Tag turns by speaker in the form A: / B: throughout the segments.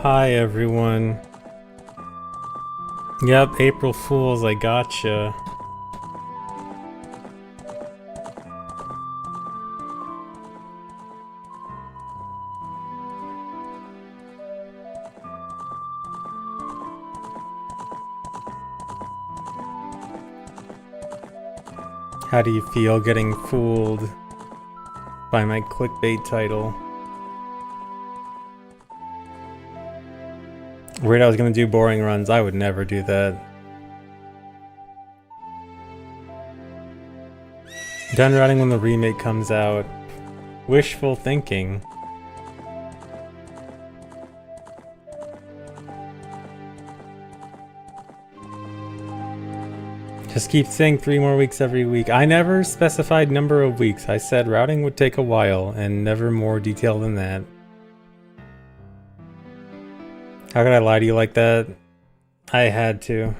A: Hi everyone. Yep, April Fools, I gotcha. How do you feel getting fooled by my clickbait title? Weird, I was gonna do boring runs. I would never do that. Done writing when the remake comes out. Wishful thinking. Just keep saying 3 more weeks every week. I never specified number of weeks. I said routing would take a while and never more detail than that. How could I lie to you like that? I had to.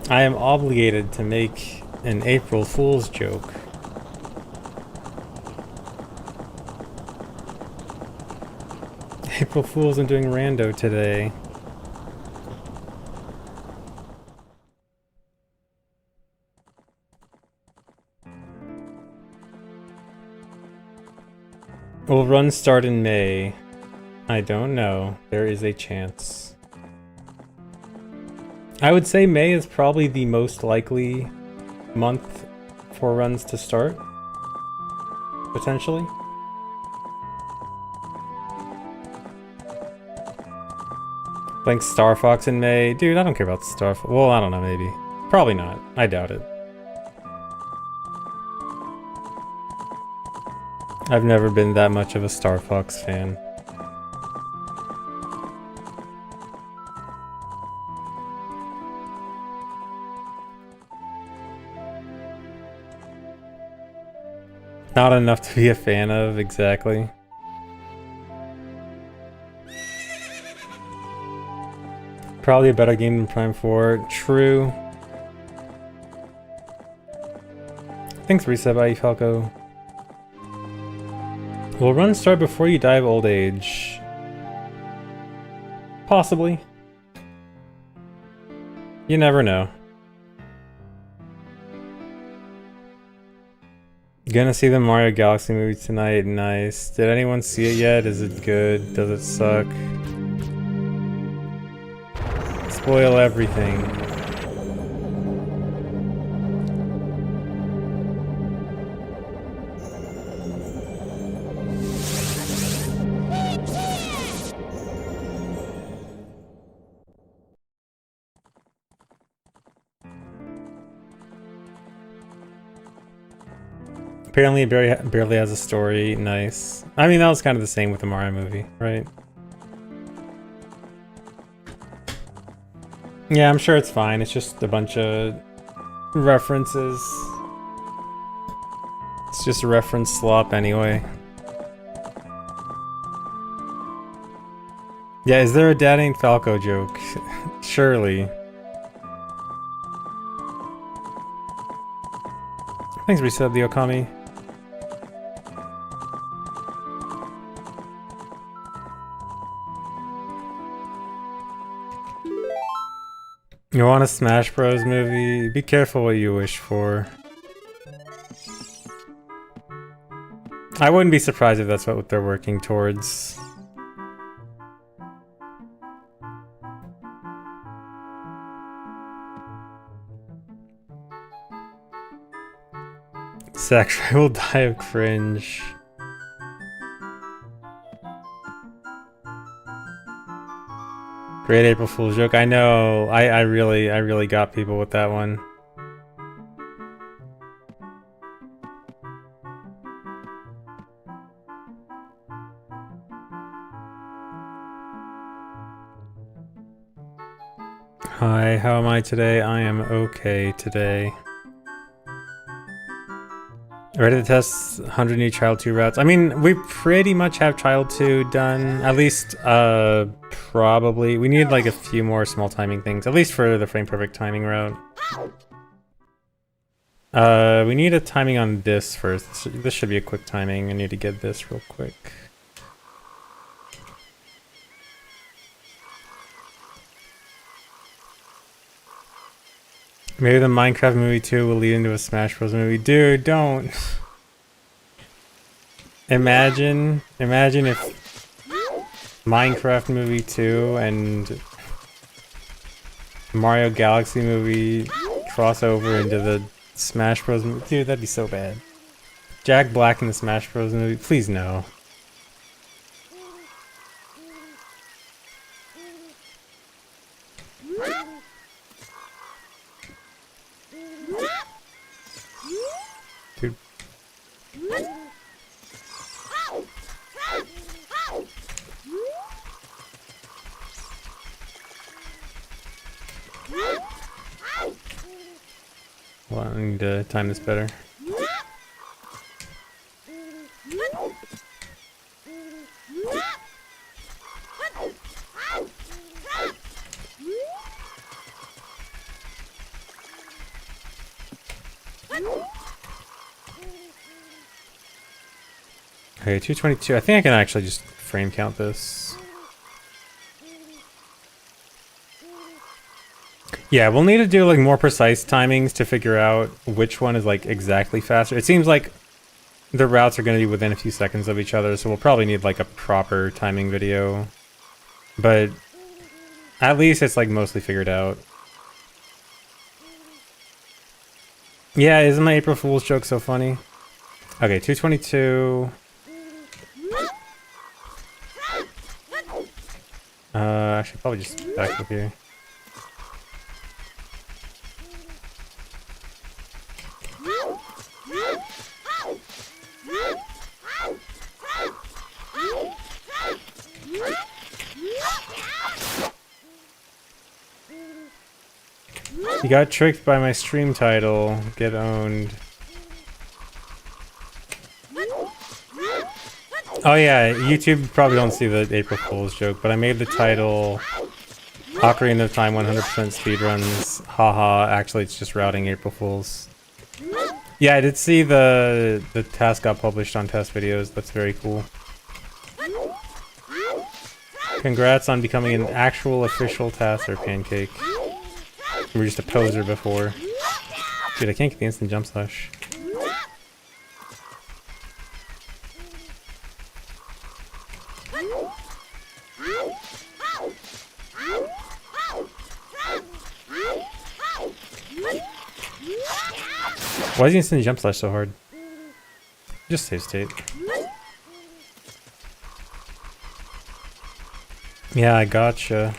A: I am obligated to make an April Fool's joke. April Fool's and doing rando today. Will run start in May? I don't know. There is a chance. I would say May is probably the most likely month for runs to start. Potentially. Playing Star Fox in May. Dude, I don't care about Star Fox. Well, I don't know, maybe. Probably not. I doubt it. I've never been that much of a Star Fox fan. Not enough to be a fan of, exactly. Probably a better game than Prime 4. True. Thanks, reset by Falco. Will run start before you die of old age? Possibly. You never know. Gonna see the Mario Galaxy movie tonight. Nice. Did anyone see it yet? Is it good? Does it suck? Spoil everything. Apparently it barely has a story. Nice. I mean, that was kind of the same with the Mario movie, right? Yeah, I'm sure it's fine. It's just a bunch of references. It's just a reference slop anyway. Yeah, is there a Dad Ain't Falco joke? Surely. Thanks, Reset the Okami. You want a Smash Bros movie? Be careful what you wish for. I wouldn't be surprised if that's what they're working towards. Sakurai will die of cringe. Great April Fool's joke. I know. I really got people with that one. Hi, how am I today? I am okay today. Ready to test 100 new Child 2 routes. I mean, we pretty much have Child 2 done. At least, probably. We need like a few more small timing things. At least for the frame perfect timing route. We need a timing on this first. This should be a quick timing. I need to get this real quick. Maybe the Minecraft movie 2 will lead into a Smash Bros. Movie. Dude, don't. Imagine if Minecraft movie 2 and Mario Galaxy movie cross over into the Smash Bros. Movie. Dude, that'd be so bad. Jack Black in the Smash Bros. Movie. Please no. Dude. Well, I need to time this better. Okay, 222. I think I can actually just frame count this. Yeah, we'll need to do like more precise timings to figure out which one is like exactly faster. It seems like the routes are going to be within a few seconds of each other, so we'll probably need like a proper timing video. But at least it's like mostly figured out. Yeah, isn't my April Fool's joke so funny? Okay, 222. I should probably just back up here. You got tricked by my stream title. Get owned. Oh yeah, YouTube probably don't see the April Fool's joke, but I made the title Ocarina of Time 100% speedruns. Haha, actually it's just routing April Fools. Yeah, I did see the task got published on test videos. That's very cool. Congrats on becoming an actual official Tasser, Pancake. You were just a poser before. Dude, I can't get the instant jump slash. Why is the instant jump slash so hard? Just save state. Yeah, I gotcha.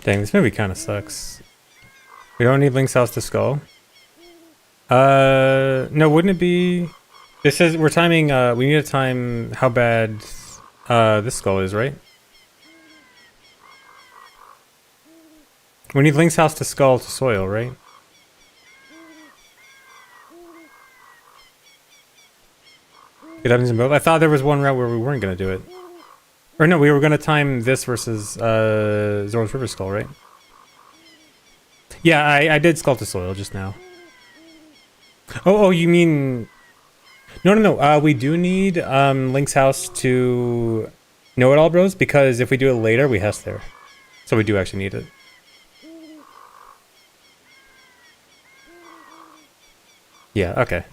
A: Dang, this movie kind of sucks. We don't need Link's House to Skull. No, wouldn't it be... This says we're timing, we need to time how bad this skull is, right? We need Link's House to Skull to Soil, right? Get items in both. I thought there was one route where we weren't gonna do it. Or no, we were gonna time this versus Zora's River Skull, right? Yeah, I did Sculpt the Soil just now. Oh, you mean... No. We do need Link's house to know it all, bros, because if we do it later, we Hess there. So we do actually need it. Yeah, okay.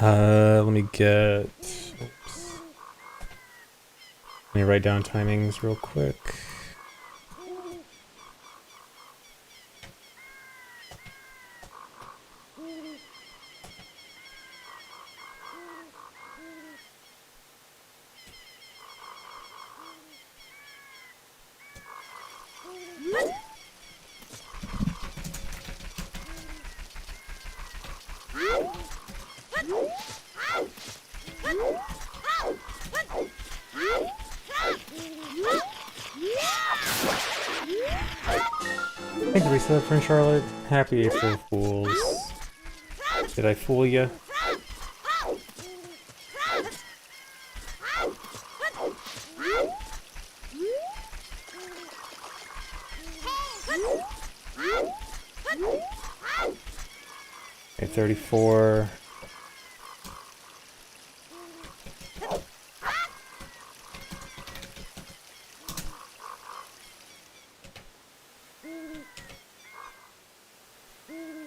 A: Let me get... Oops. Let me write down timings real quick. Thanks for reset, Prince Charlotte. Happy April Fools. Did I fool you? Okay, 34.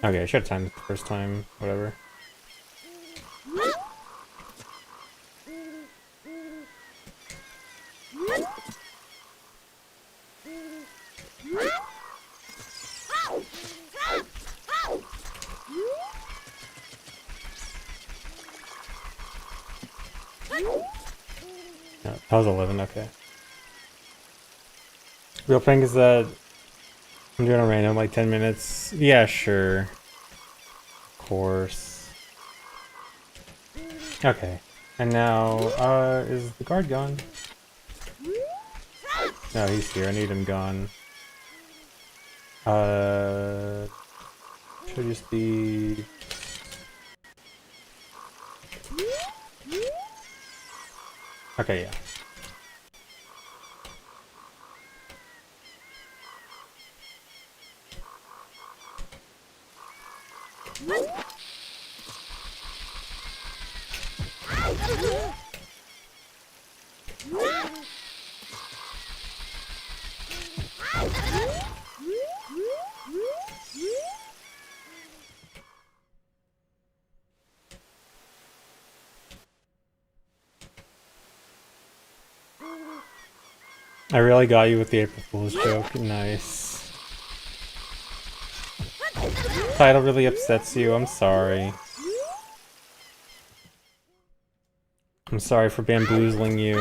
A: Okay, I should have timed it the first time, whatever. No, that was 11, okay. Real prank is that I'm doing a random like 10 minutes. Yeah, sure. Of course. Okay. And now, is the guard gone? No, he's here. I need him gone. Should just be... Okay, yeah. I really got you with the April Fool's joke. Nice. Title really upsets you. I'm sorry. I'm sorry for bamboozling you.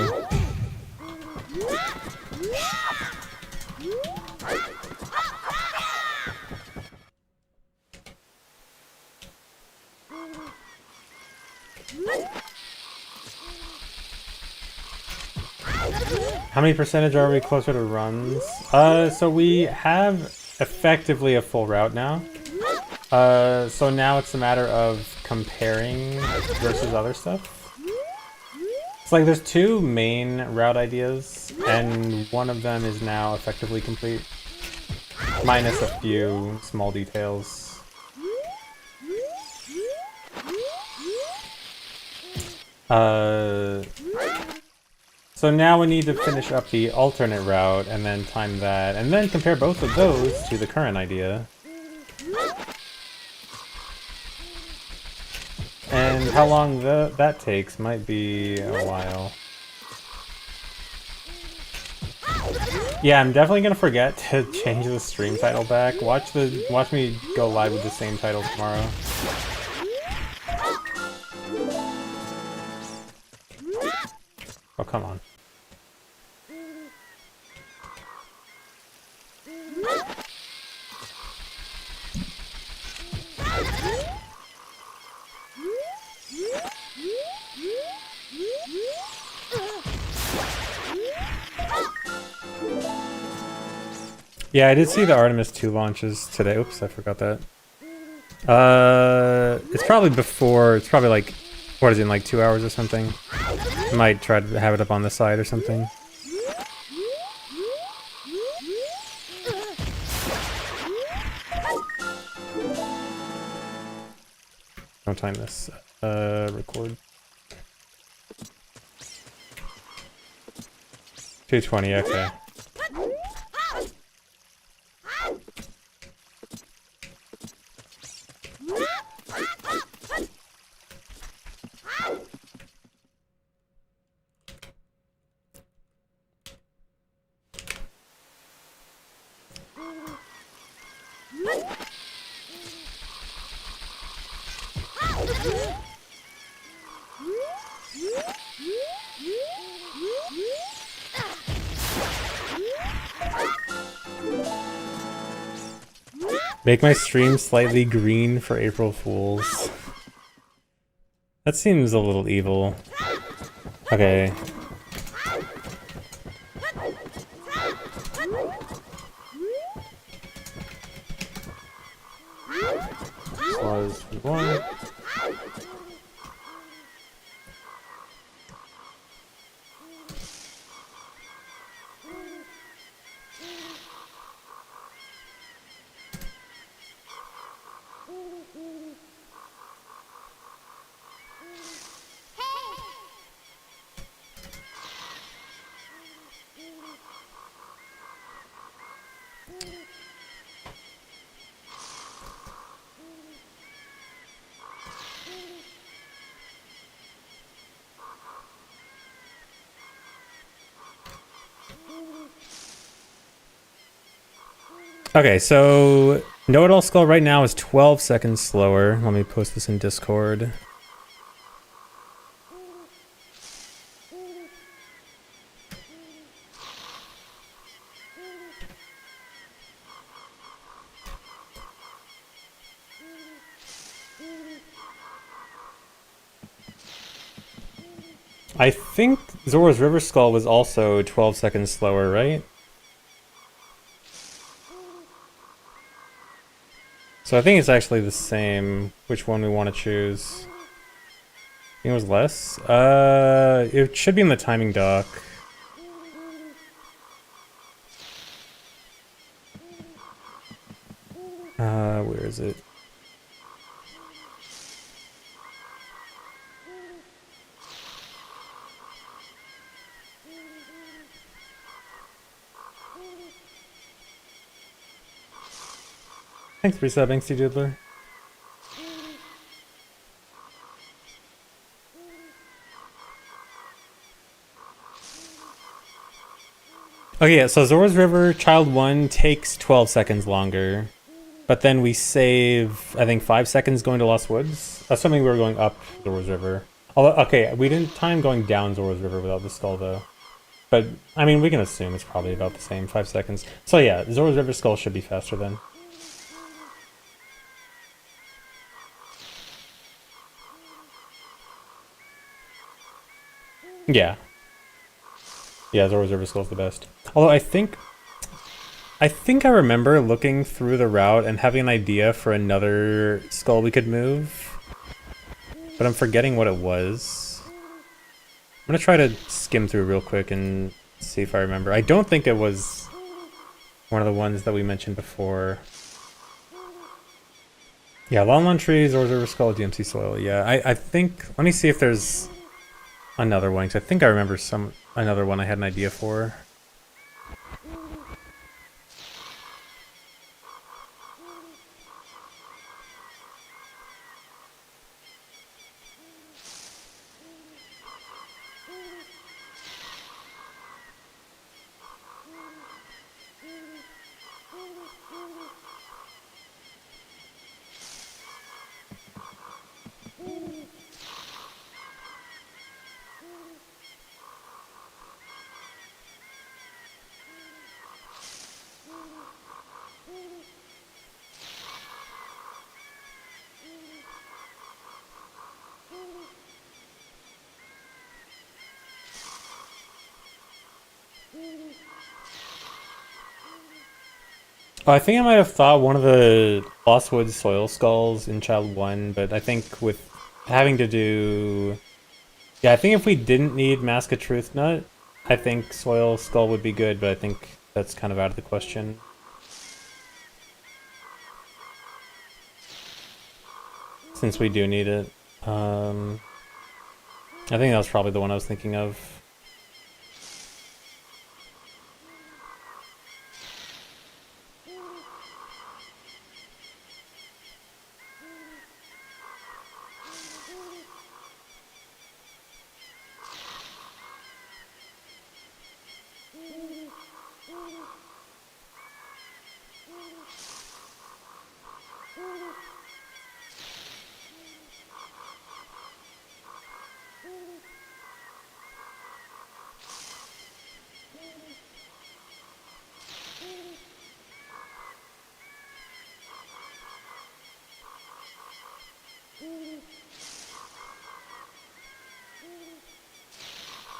A: How many percentage are we closer to runs? So we have effectively a full route now. So now it's a matter of comparing versus other stuff. It's like there's two main route ideas, and one of them is now effectively complete. Minus a few small details. So now we need to finish up the alternate route and then time that, and then compare both of those to the current idea. And how long that takes might be a while. Yeah, I'm definitely gonna forget to change the stream title back. Watch me go live with the same title tomorrow. Oh, come on. Yeah, I did see the Artemis 2 launches today. Oops, I forgot that. It's probably before. It's probably like, what is it, in like 2 hours or something? Might try to have it up on the side or something. Don't time this. Record. 220. Okay. Make my stream slightly green for April Fools. That seems a little evil. Okay. Slaws one. Okay, so Know-It-All Skull right now is 12 seconds slower. Let me post this in Discord. I think Zora's River Skull was also 12 seconds slower, right? So I think it's actually the same, which one we want to choose. I think it was less. It should be in the timing dock. Where is it? Thanks for resubbing, C Doodler. Okay, yeah, so Zora's River Child 1 takes 12 seconds longer. But then we save, I think, 5 seconds going to Lost Woods. Assuming we were going up Zora's River. Although, okay, we didn't time going down Zora's River without the skull, though. But, I mean, we can assume it's probably about the same, 5 seconds. So yeah, Zora's River Skull should be faster then. Yeah. Yeah, Zora's River Skull's the best. Although I think I remember looking through the route and having an idea for another skull we could move. But I'm forgetting what it was. I'm gonna try to skim through real quick and see if I remember. I don't think it was one of the ones that we mentioned before. Yeah, Lon Lon Tree, Zora's River Skull, DMC Soil. Yeah, I think... Let me see if there's another one, because I think I remember another one I had an idea for. Oh, I think I might have thought one of the Lost Woods soil skulls in Child 1, but I think with having to do... Yeah, I think if we didn't need Mask of Truth Nut, I think soil skull would be good, but I think that's kind of out of the question. Since we do need it. I think that was probably the one I was thinking of.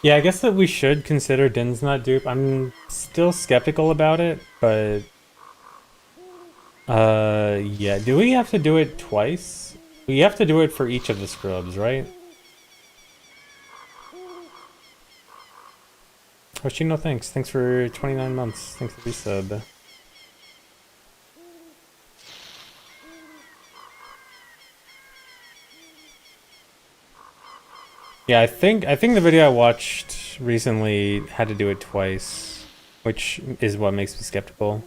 A: Yeah, I guess that we should consider Din's not dupe. I'm still skeptical about it, but yeah. Do we have to do it twice? We have to do it for each of the scrubs, right? Hoshino, thanks. Thanks for 29 months. Thanks for the resub. Yeah, I think the video I watched recently had to do it twice, which is what makes me skeptical.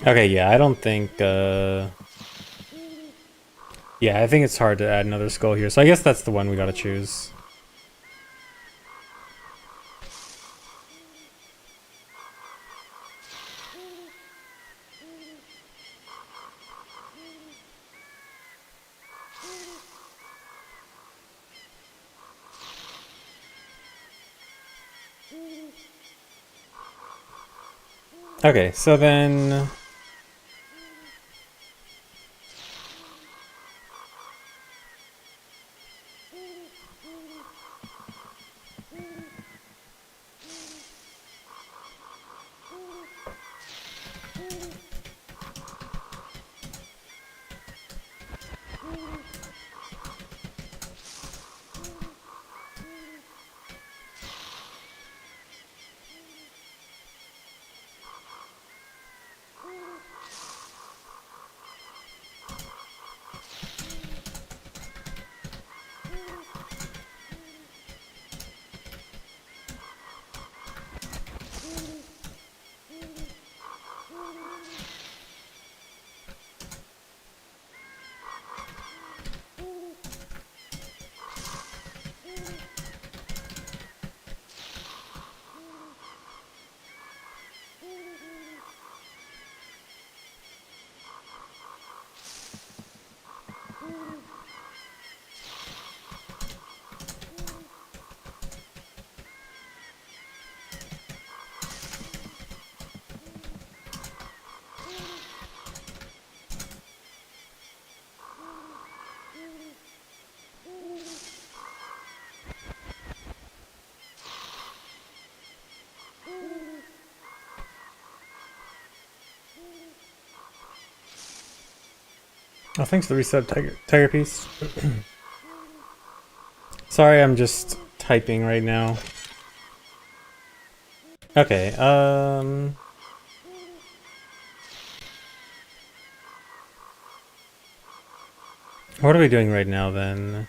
A: Okay, yeah, I don't think yeah, I think it's hard to add another skull here. So I guess that's the one we gotta choose. Okay, so then oh, thanks for the resub, Tiger Piece. Sorry, I'm just typing right now. Okay, what are we doing right now then?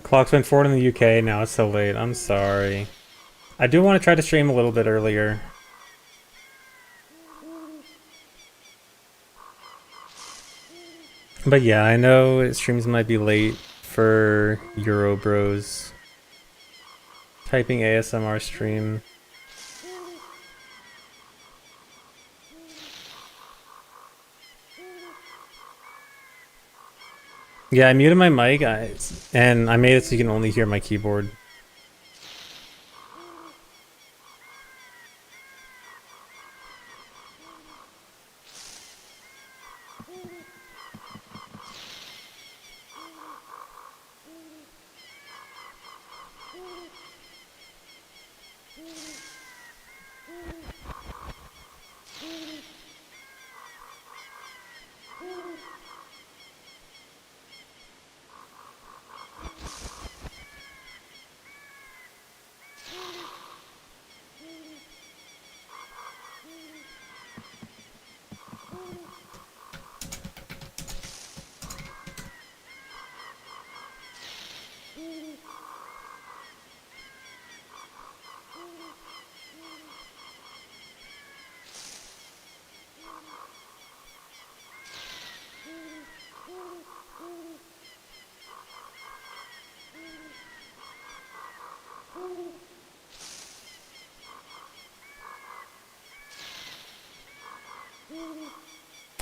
A: Clock's been forward in the UK, now it's so late. I'm sorry. I do want to try to stream a little bit earlier. But yeah, I know streams might be late for Euro Bros. Typing ASMR stream. Yeah, I muted my mic, and I made it so you can only hear my keyboard.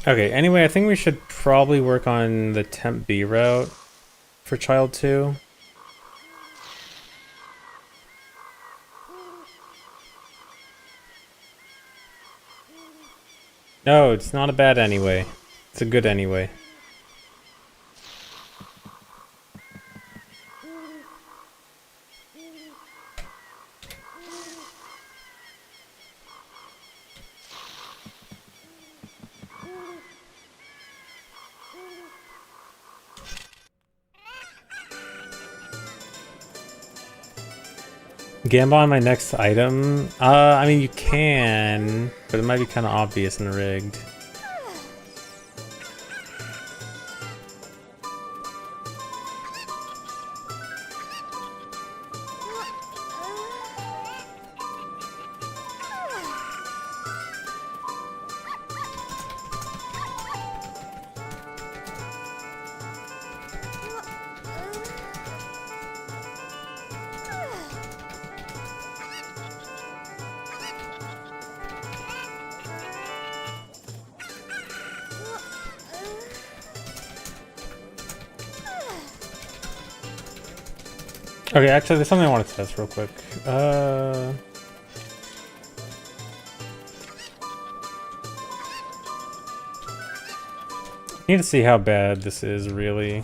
A: Okay, anyway, I think we should probably work on the temp B route for child 2. No, it's not a bad anyway. It's a good anyway. Gamble on my next item? I mean, you can, but it might be kind of obvious and rigged. Okay, actually, there's something I want to test real quick. Need to see how bad this is, really.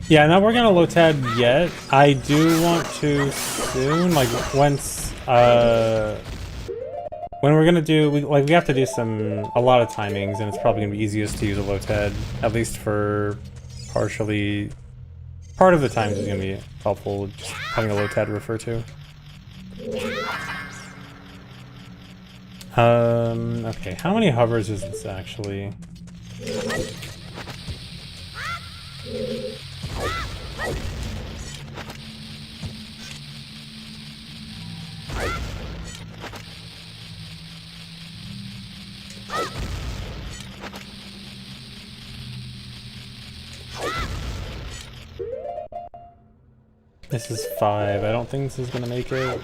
A: Yeah, I'm not working on a Lotad yet. I do want to soon, like once, when we're gonna do, we have to do a lot of timings, and it's probably gonna be easiest to use a Lotad, at least for partially, part of the times is gonna be helpful just having a Lotad to refer to. Okay, how many hovers is this actually? This is 5. I don't think this is gonna make it.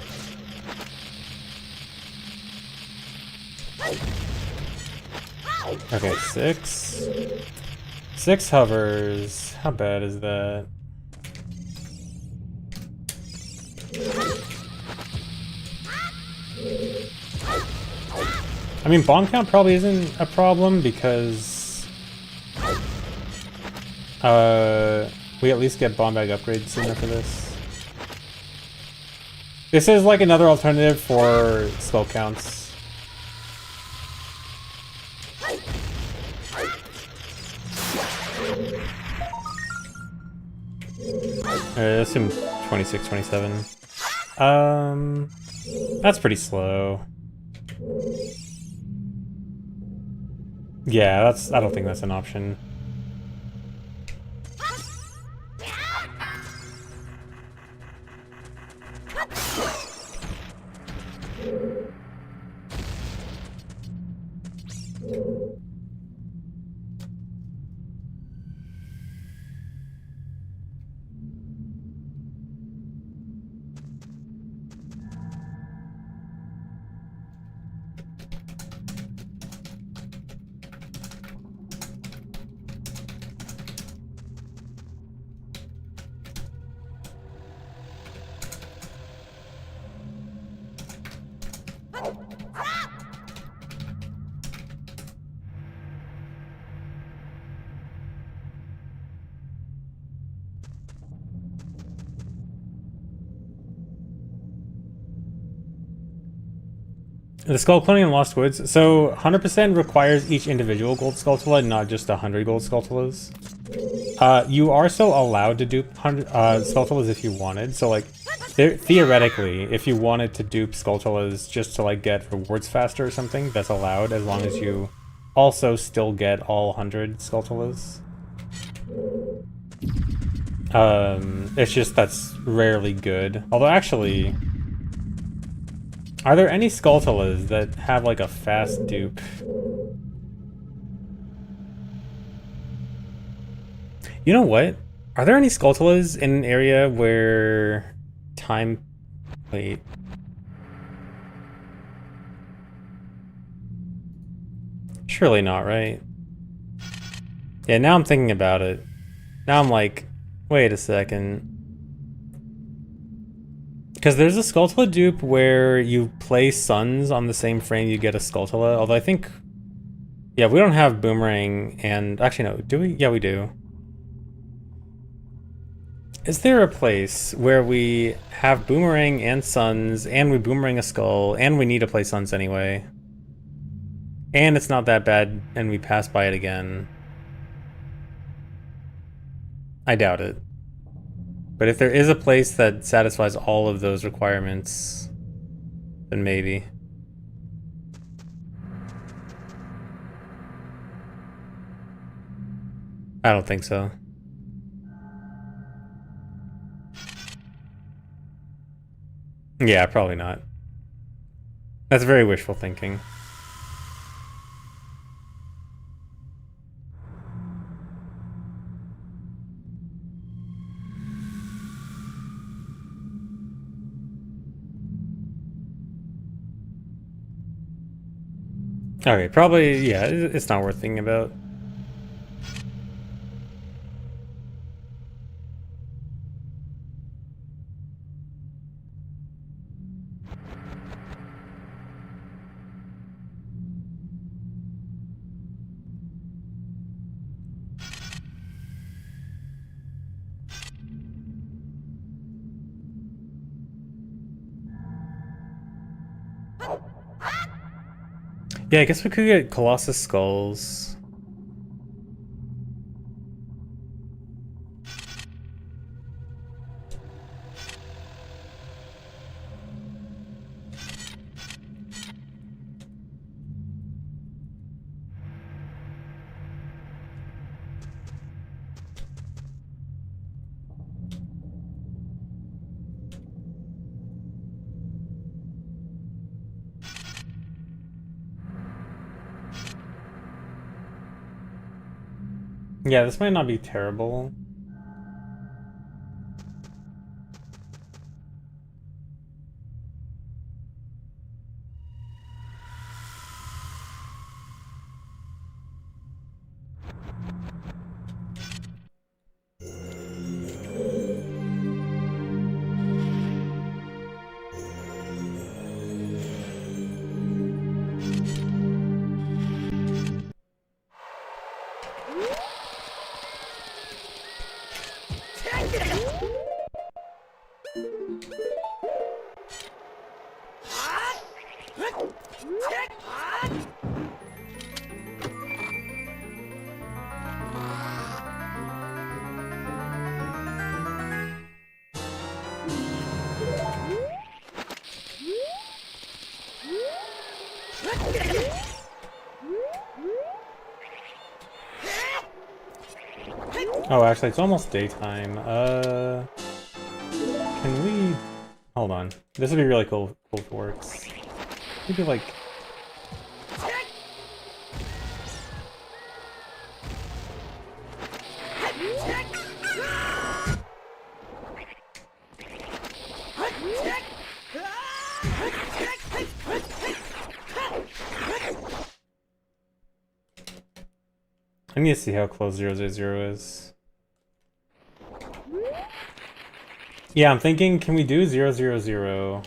A: Okay, 6. 6 hovers. How bad is that? I mean, bomb count probably isn't a problem because we at least get bomb bag upgrades sooner for this. This is like another alternative for skull counts. Let's assume 26, 27. That's pretty slow. Yeah, I don't think that's an option. The Skull Cloning in Lost Woods. So 100% requires each individual gold Skulltula, not just 100 gold Skulltulas. You are still allowed to dupe Skulltulas if you wanted. So like, theoretically, if you wanted to dupe Skulltulas just to like get rewards faster or something, that's allowed as long as you also still get all 100 Skulltulas. It's just that's rarely good. Although actually, are there any Skulltulas that have like a fast dupe? You know what? Are there any Skulltulas in an area where time... Wait. Surely not, right? Yeah, now I'm thinking about it. Now I'm like, wait a second. Because there's a Skulltula dupe where you play Suns on the same frame you get a Skulltula, although I think... Yeah, we don't have Boomerang and... Actually, no, do we? Yeah, we do. Is there a place where we have Boomerang and Suns, and we Boomerang a Skull, and we need to play Suns anyway? And it's not that bad, and we pass by it again? I doubt it. But if there is a place that satisfies all of those requirements, then maybe. I don't think so. Yeah, probably not. That's very wishful thinking. Okay, probably, yeah, it's not worth thinking about. Yeah, I guess we could get Colossus Skulls. Yeah, this might not be terrible. Oh, actually, it's almost daytime. Can we... Hold on. This would be really cool if it works. Maybe, like... I need to see how close 000 is. Yeah, I'm thinking, can we do 000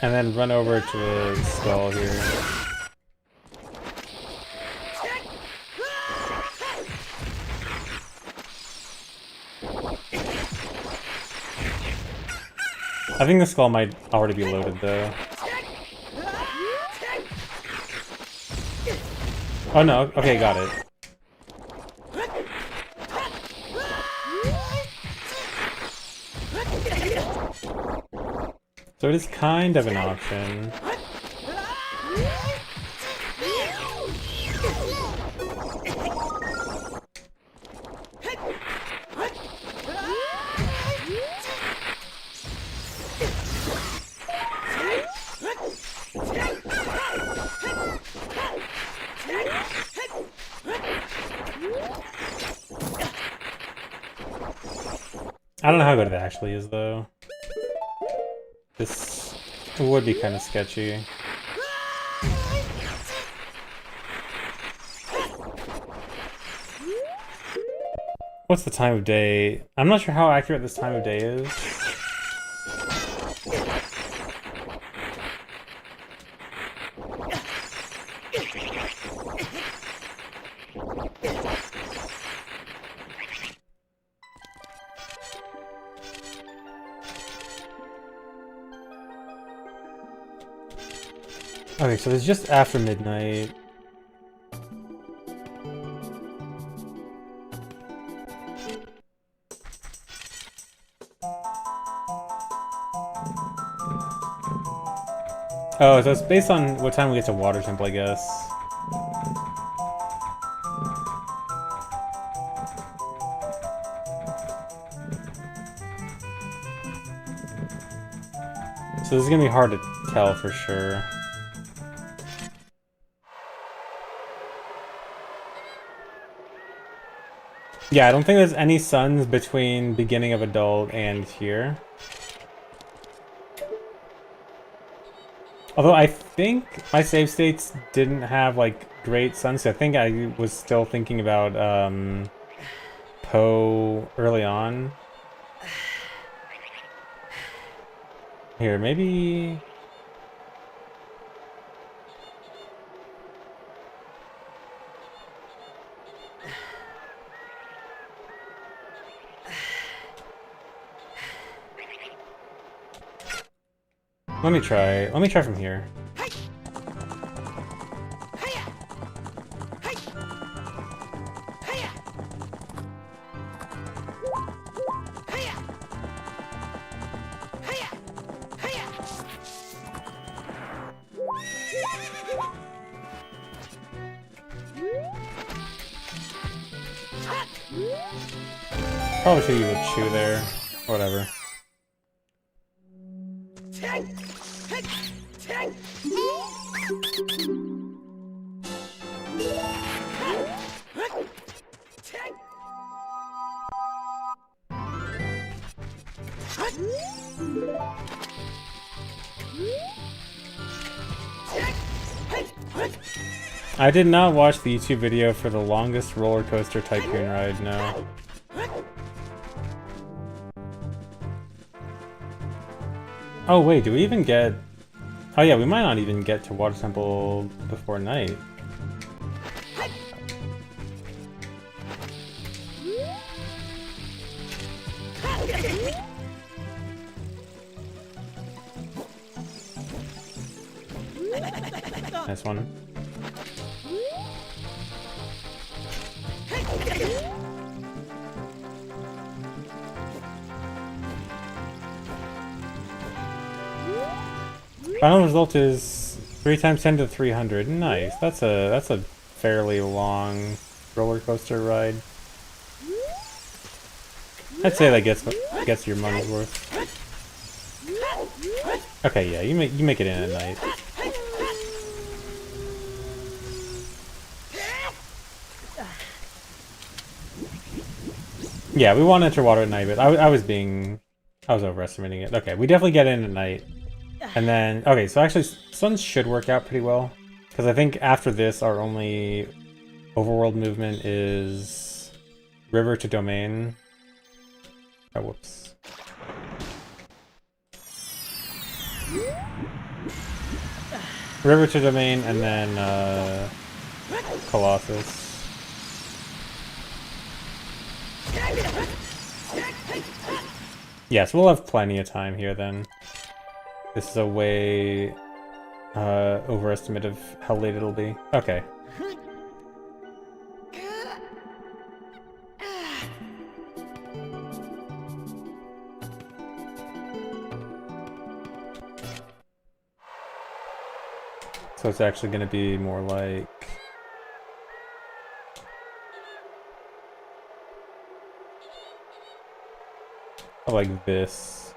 A: and then run over to the skull here? I think the skull might already be loaded though. Oh no, okay, got it. So it is kind of an option. I don't know how good it actually is though. This would be kind of sketchy. What's the time of day? I'm not sure how accurate this time of day is. Okay, so it's just after midnight. Oh, so it's based on what time we get to Water Temple, I guess. So this is gonna be hard to tell for sure. Yeah, I don't think there's any suns between beginning of adult and here. Although I think my save states didn't have like great suns. I think I was still thinking about Poe early on. Here, maybe... Let me try from here. Probably should use a chew there. Whatever. I did not watch the YouTube video for the longest roller coaster tycoon ride, no. Oh wait, do we even get... Oh yeah, we might not even get to Water Temple before night. Nice one. Final result is 3 times 10 to 300. Nice. That's a fairly long roller coaster ride. I'd say that gets your money's worth. Okay, yeah, you make it in at night. Yeah, we want to enter water at night, but I was overestimating it. Okay, we definitely get in at night. And then, okay, so actually Suns should work out pretty well. Because I think after this, our only overworld movement is river to domain. Oh, whoops. River to domain, and then Colossus. Yes, we'll have plenty of time here then. This is a way overestimate of how late it'll be. Okay. So it's actually going to be more like... like this.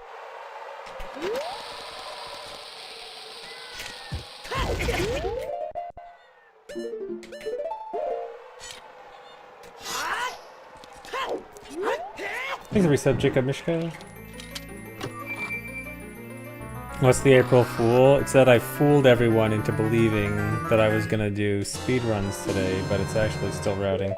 A: Thanks for resub, Jacob Mishka. What's the April Fool? It's that I fooled everyone into believing that I was gonna do speedruns today, but it's actually still routing.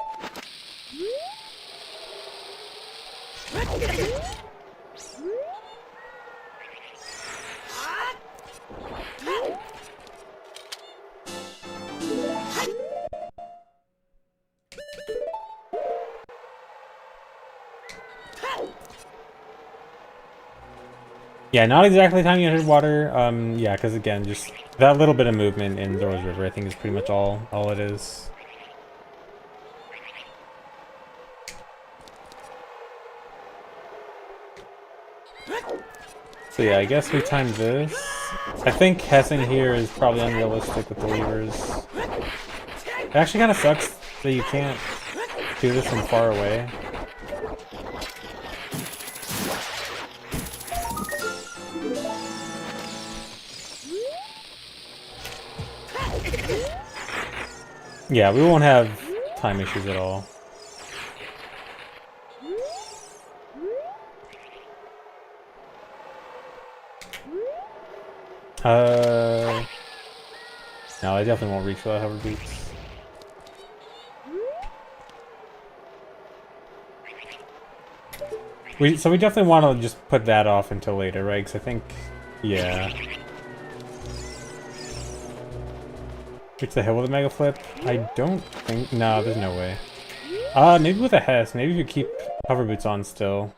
A: Yeah, not exactly time you entered water. Yeah, because again, just that little bit of movement in Zoro's River, I think, is pretty much all it is. So yeah, I guess we timed this. I think Hessing here is probably unrealistic with the levers. It actually kind of sucks that you can't do this from far away. Yeah, we won't have time issues at all. No, I definitely won't reach for that hover boots. So we definitely want to just put that off until later, right? Because I think, yeah. Reach the hill with a mega flip? I don't think... No, there's no way. Maybe with a Hess. Maybe if you keep hover boots on still.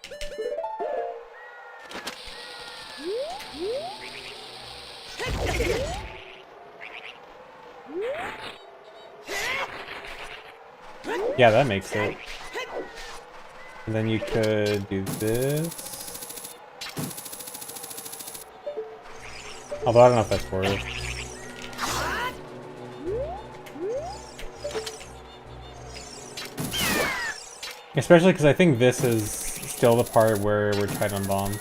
A: Yeah, that makes it. And then you could do this. Although I don't know if that's worth it. Especially because I think this is still the part where we're tight on bombs.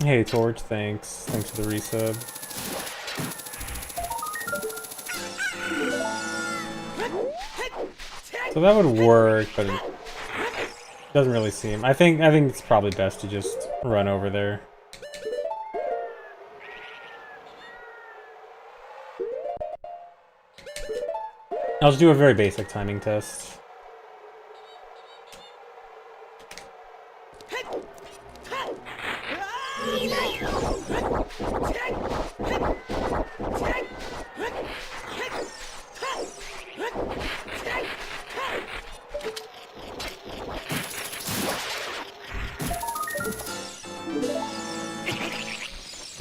A: Hey Torch, thanks. Thanks for the resub. So that would work, but it doesn't really seem... I think it's probably best to just run over there. I'll just do a very basic timing test.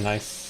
A: Nice.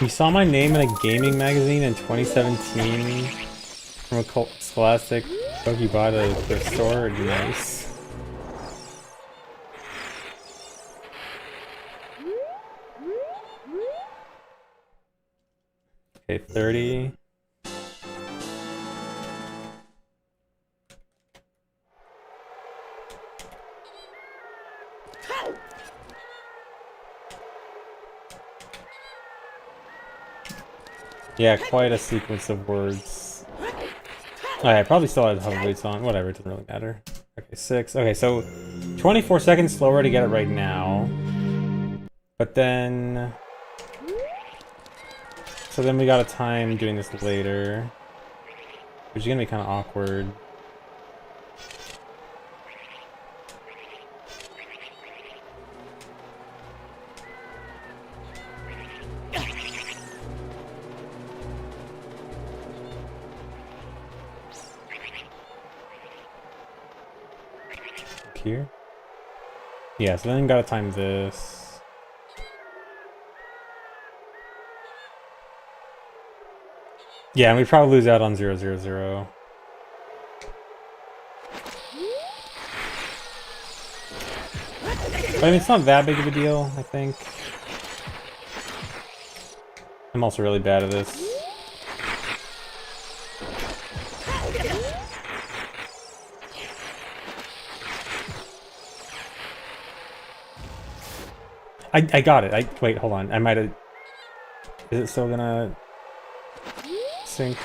A: You saw my name in a gaming magazine in 2017 from a Scholastic Pokeball at the store. Nice. Okay, 30. Yeah, quite a sequence of words. Oh, yeah, I probably still had hover weights on. Whatever, it doesn't really matter. Okay, 6. Okay, so 24 seconds slower to get it right now. But then... So then we got a time doing this later. Which is gonna be kind of awkward. Here? Yeah, so then gotta time this. Yeah, and we probably lose out on 0, 0, 0. But I mean, it's not that big of a deal, I think. I'm also really bad at this. I got it. Wait, hold on. I might have... Is it still gonna... sync?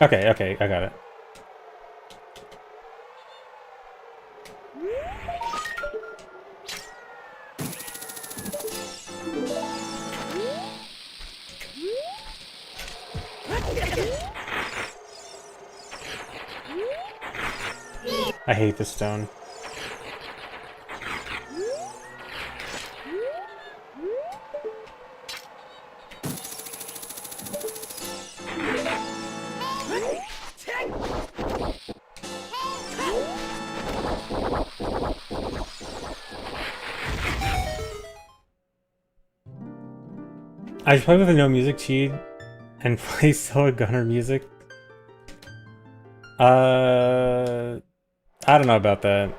A: Okay, okay, I got it. I hate this stone. I should play with a no music cheat and play solo gunner music. I don't know about that.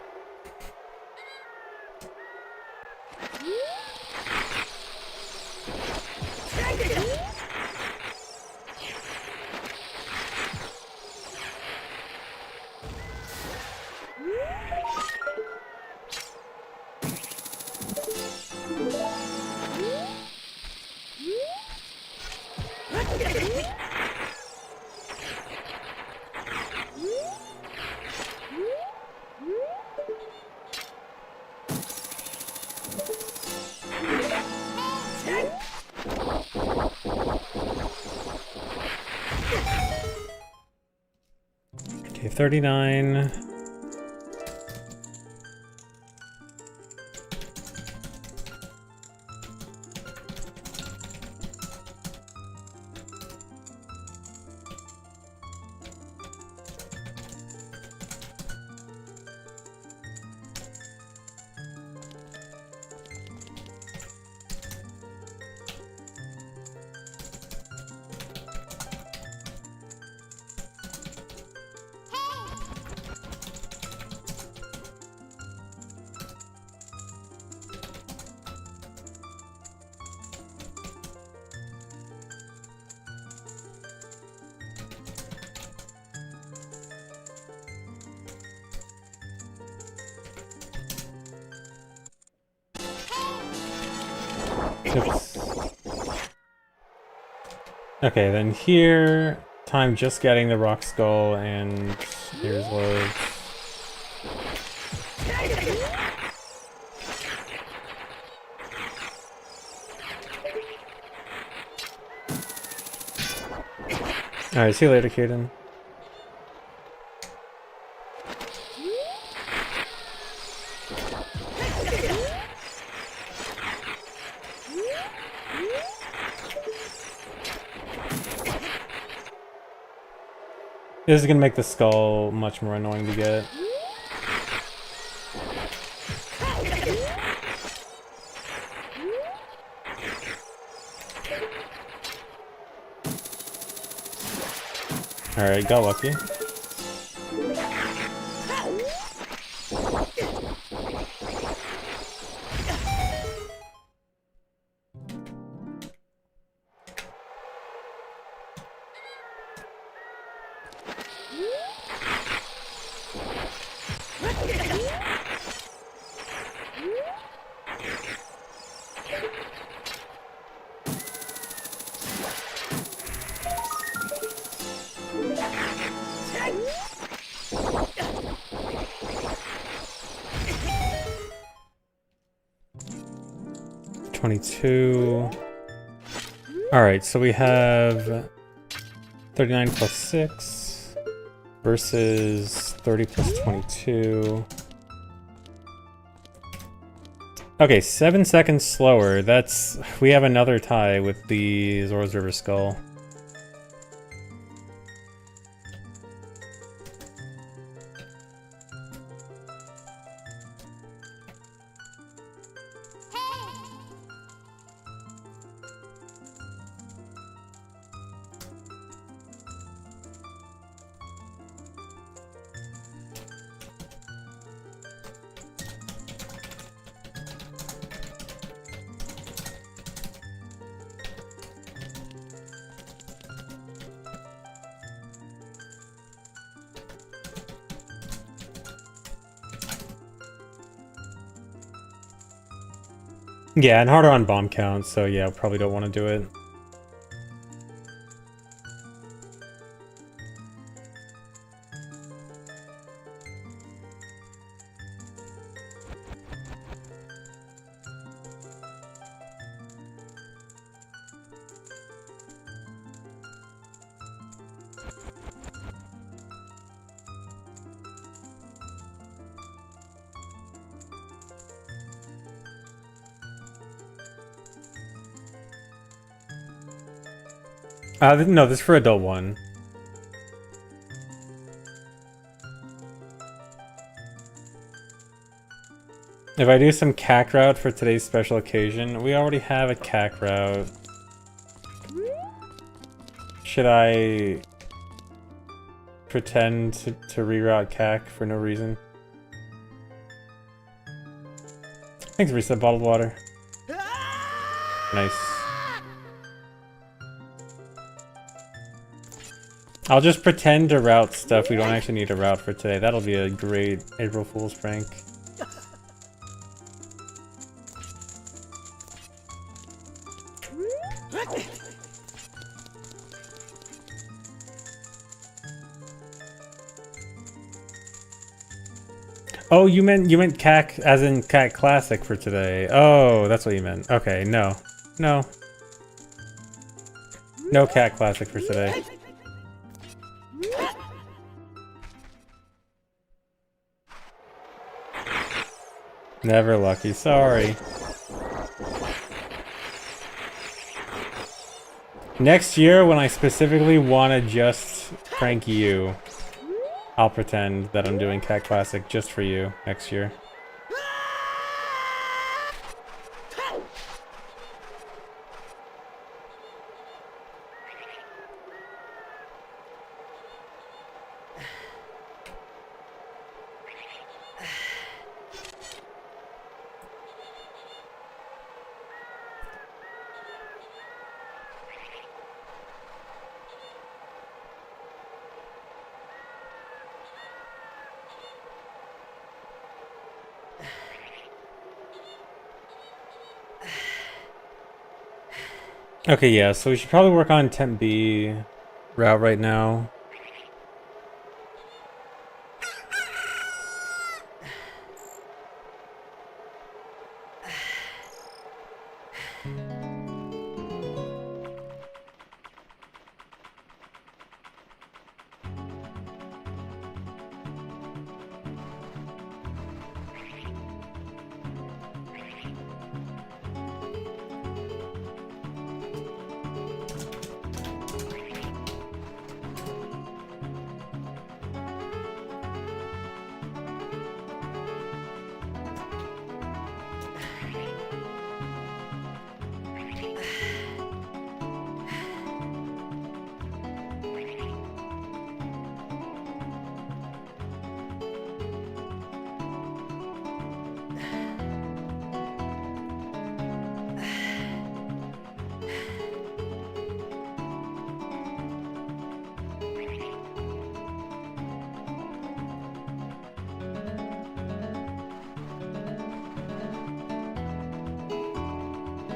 A: Okay, 39. Oops. Okay, then here, time just getting the rock skull, and here's loads. Alright, see you later, Kaden. This is gonna make the skull much more annoying to get. Alright, got lucky. Alright, so we have 39 plus 6 versus 30 plus 22. Okay, 7 seconds slower. That's... we have another tie with the Zora's River Skull. Yeah, and harder on bomb count, so yeah, probably don't want to do it. No, this is for adult 1. If I do some cack route for today's special occasion, we already have a cack route. Should I pretend to reroute cack for no reason? Thanks, reset bottled water. Nice. I'll just pretend to route stuff we don't actually need to route for today. That'll be a great April Fool's prank. Oh, you meant CAC as in CAC Classic for today. Oh, that's what you meant. Okay, no. No. No CAC Classic for today. Never lucky, sorry. Next year, when I specifically want to just prank you, I'll pretend that I'm doing Cat Classic just for you next year. Okay, yeah, so we should probably work on Temp B route right now.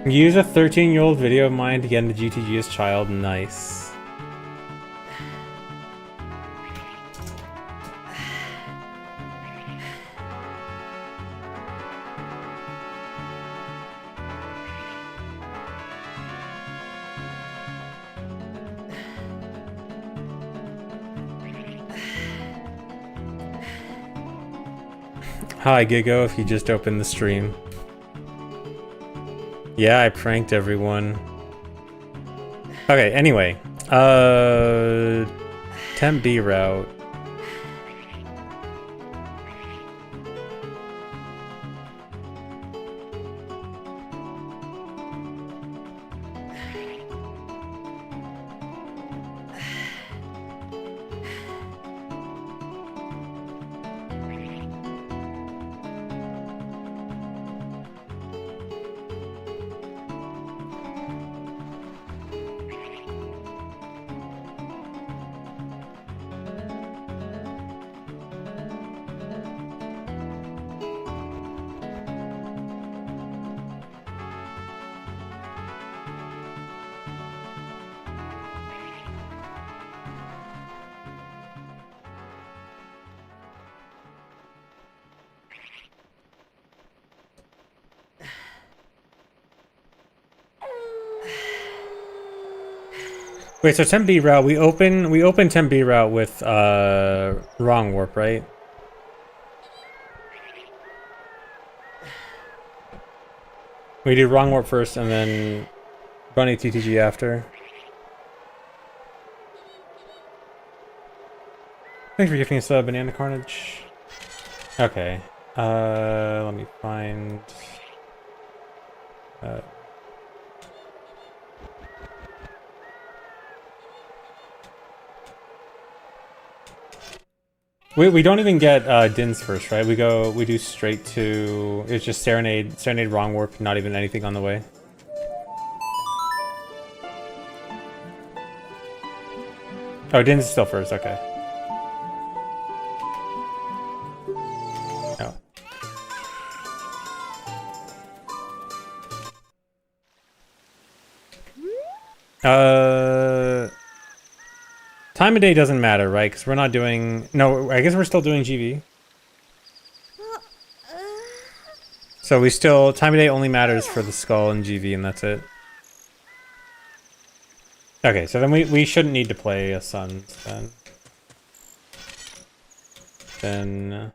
A: Use a 13-year-old video of mine to get into GTG as child. Nice. Hi, Gigo, if you just opened the stream. Yeah, I pranked everyone. Okay, anyway. Temp B route. Wait, so Temp B route, we open Temp B route with wrong warp, right? We do wrong warp first and then Bunny TTG after. Thanks for giving us a banana carnage. Okay. Let me find we don't even get Dins first, right? We do straight to, it's just Serenade wrong warp, not even anything on the way. Oh, Dins is still first, okay. No. Time of day doesn't matter, right? Because we're not doing... No, I guess we're still doing GV. So we still... Time of day only matters for the skull and GV, and that's it. Okay, so then we shouldn't need to play a sun, then. Then...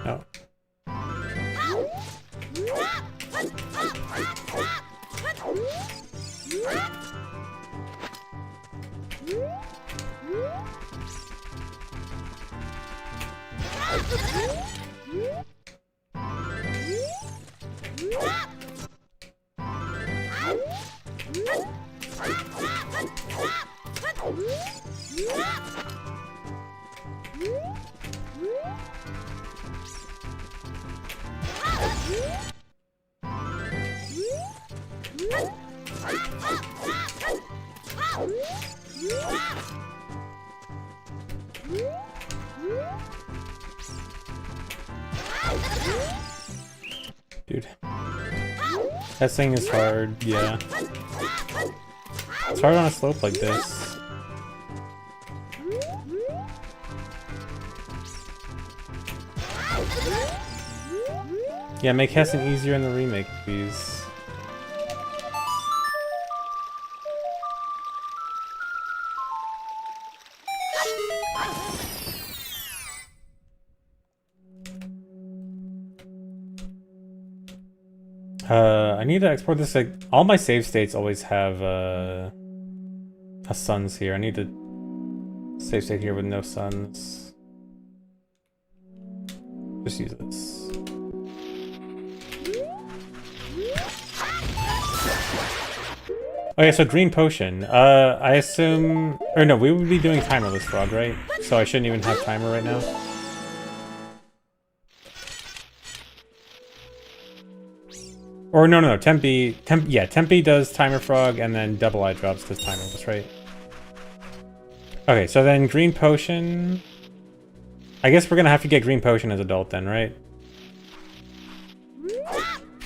A: Oh. Dude. That thing is hard, yeah. It's hard on a slope like this. Yeah, make Hessen easier in the remake, please. I need to export this. Like, all my save states always have a suns here. I need to save state here with no suns. Just use this. Okay, so green potion. I assume, or no, we would be doing timerless frog, right? So I shouldn't even have timer right now. Or no, Tempe does timer frog, and then double eye drops does timerless, right? Okay, so then green potion. I guess we're gonna have to get green potion as adult then, right?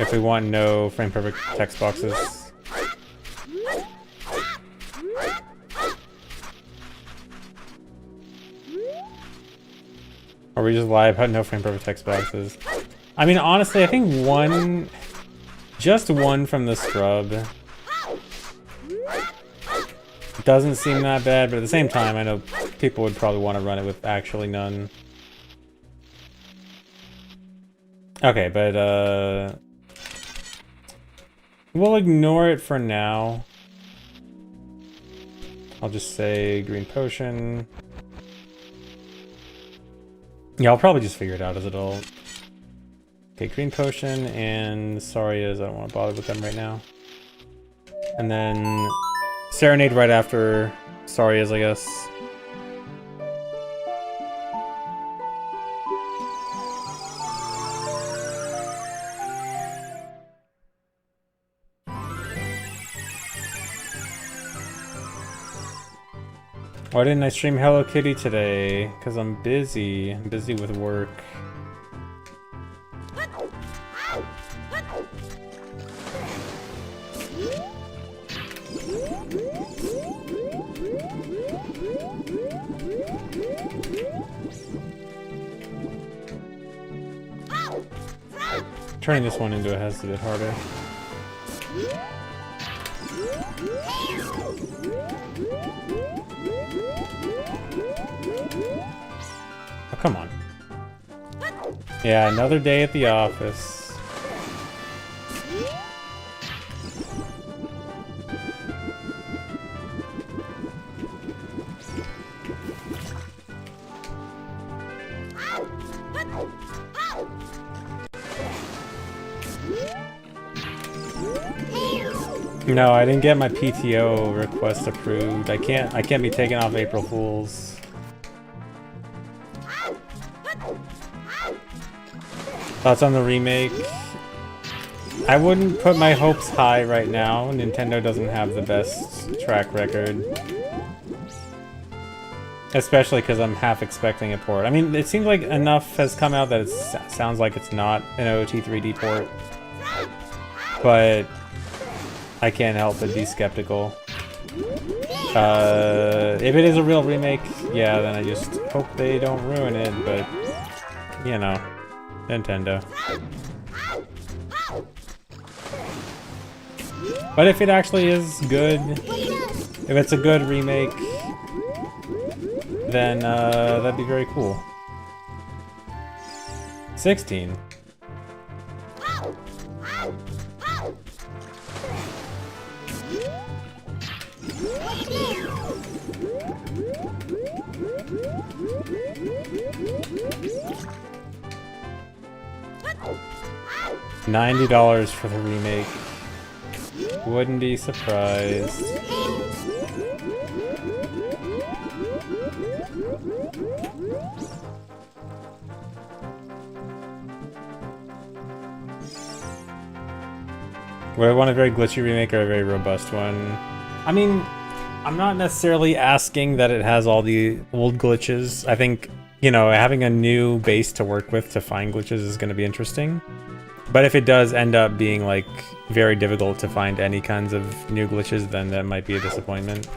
A: If we want no frame perfect text boxes. Or we just lie about no frame perfect text boxes. I mean, honestly, I think one. Just one from the scrub doesn't seem that bad, but at the same time, I know people would probably want to run it with actually none. Okay, but we'll ignore it for now. I'll just say green potion. Yeah, I'll probably just figure it out as adult. Okay, green potion and Sarias, I don't want to bother with them right now. And then Serenade right after Sarias, I guess. Why didn't I stream Hello Kitty today? Because I'm busy. I'm busy with work. Turning this one into a has a bit harder. Oh, come on. Yeah, another day at the office. No, I didn't get my PTO request approved. I can't be taken off April Fools. Thoughts on the remake? I wouldn't put my hopes high right now. Nintendo doesn't have the best track record. Especially because I'm half expecting a port. I mean, it seems like enough has come out that it sounds like it's not an OT 3D port. But I can't help but be skeptical. If it is a real remake, yeah, then I just hope they don't ruin it, but, you know, Nintendo. But if it actually is good, if it's a good remake, then that'd be very cool. 16. $90 for the remake. Wouldn't be surprised. Would I want a very glitchy remake or a very robust one? I mean, I'm not necessarily asking that it has all the old glitches. I think, you know, having a new base to work with to find glitches is going to be interesting. But if it does end up being, like, very difficult to find any kinds of new glitches, then that might be a disappointment.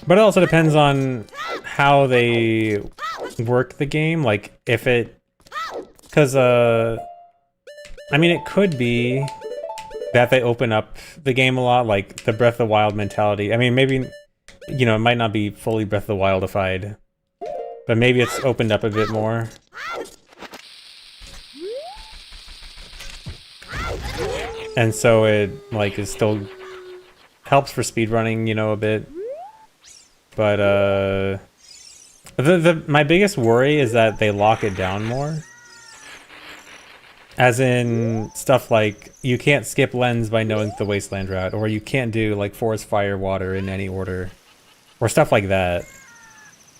A: But it also depends on how they work the game, like, if it... Because, I mean, it could be that they open up the game a lot, like, the Breath of the Wild mentality. I mean, maybe, you know, it might not be fully Breath of the Wildified, but maybe it's opened up a bit more. And so it, like, is still... helps for speedrunning, you know, a bit. But, my biggest worry is that they lock it down more. As in, stuff like, you can't skip lens by knowing the Wasteland route, or you can't do, like, forest, fire, water in any order. Or stuff like that.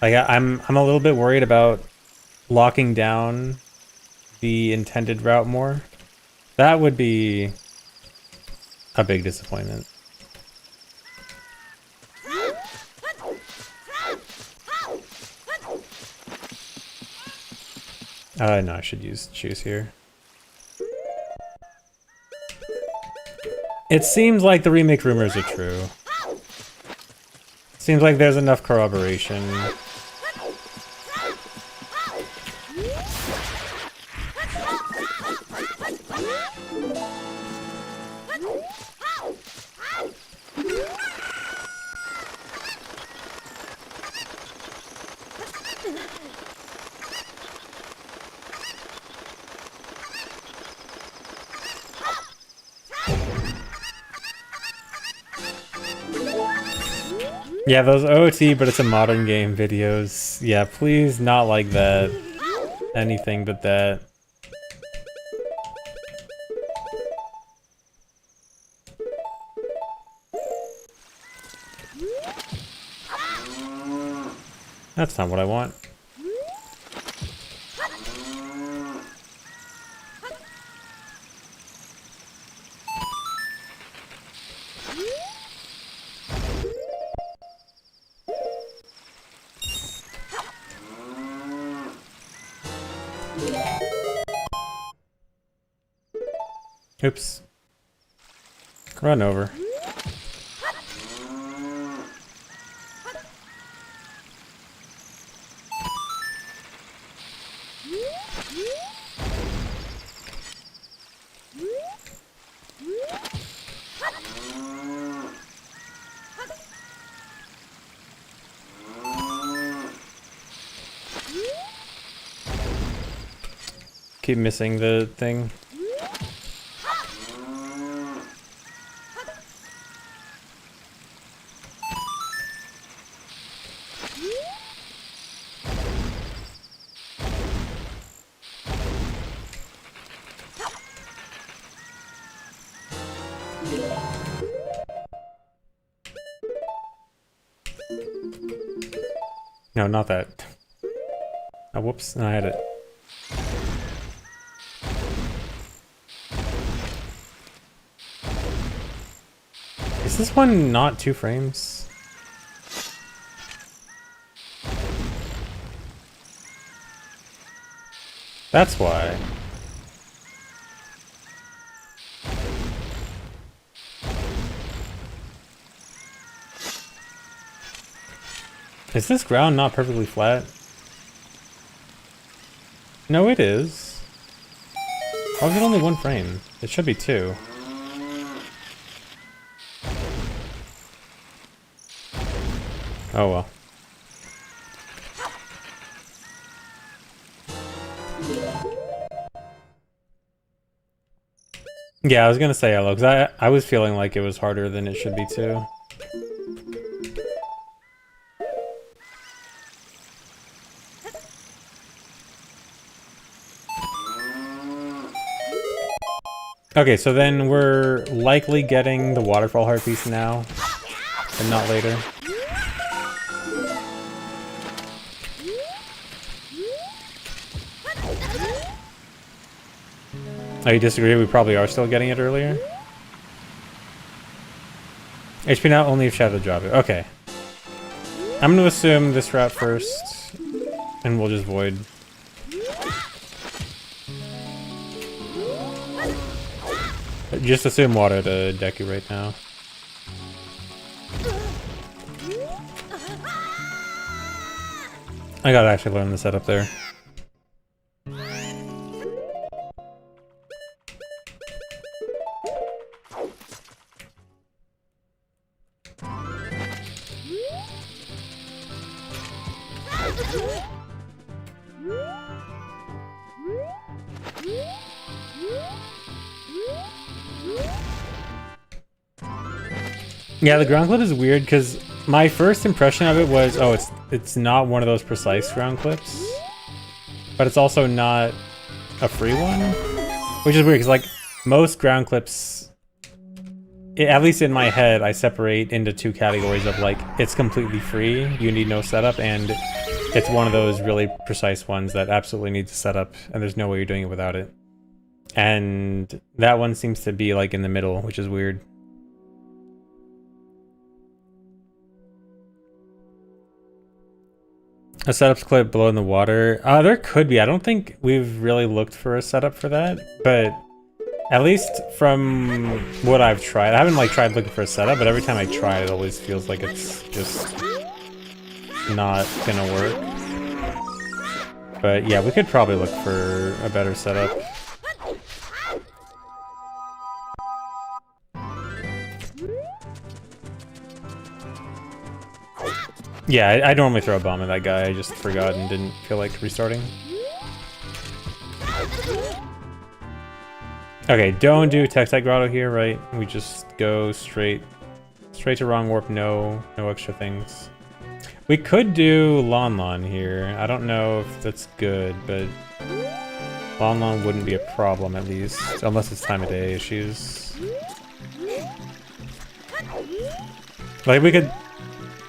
A: Like, I'm a little bit worried about locking down the intended route more. That would be a big disappointment. No, I should choose here. It seems like the remake rumors are true. Seems like there's enough corroboration. Yeah, those OOT, but it's a modern game videos. Yeah, please not like that. Anything but that. That's not what I want. Oops. Run over. Keep missing the thing. No, not that. Oh, whoops, I had it. Is this one not 2 frames? That's why. Is this ground not perfectly flat? No, it is. Why is it only 1 frame? It should be 2. Oh well. Yeah, I was gonna say yellow, because I was feeling like it was harder than it should be too. Okay, so then we're likely getting the waterfall heart piece now, and not later. Oh, you disagree? We probably are still getting it earlier? HP now only if Shadow drop it. Okay. I'm gonna assume this route first, and we'll just void. Just assume water to Deku right now. I gotta actually learn the setup there. Yeah, the ground clip is weird because my first impression of it was, oh, it's not one of those precise ground clips, but it's also not a free one, which is weird because like most ground clips, at least in my head, I separate into two categories of like it's completely free, you need no setup, and it's one of those really precise ones that absolutely needs a setup, and there's no way you're doing it without it. And that one seems to be like in the middle, which is weird. A setup clip below in the water. There could be. I don't think we've really looked for a setup for that, but at least from what I've tried, I haven't like tried looking for a setup, but every time I try it always feels like it's just not gonna work. But yeah, we could probably look for a better setup. Yeah, I normally throw a bomb at that guy, I just forgot and didn't feel like restarting. Okay, don't do Textite Grotto here, right? We just go straight to wrong warp, no extra things. We could do Lon Lon here. I don't know if that's good, but Lon Lon wouldn't be a problem at least, unless it's time of day issues. Like we could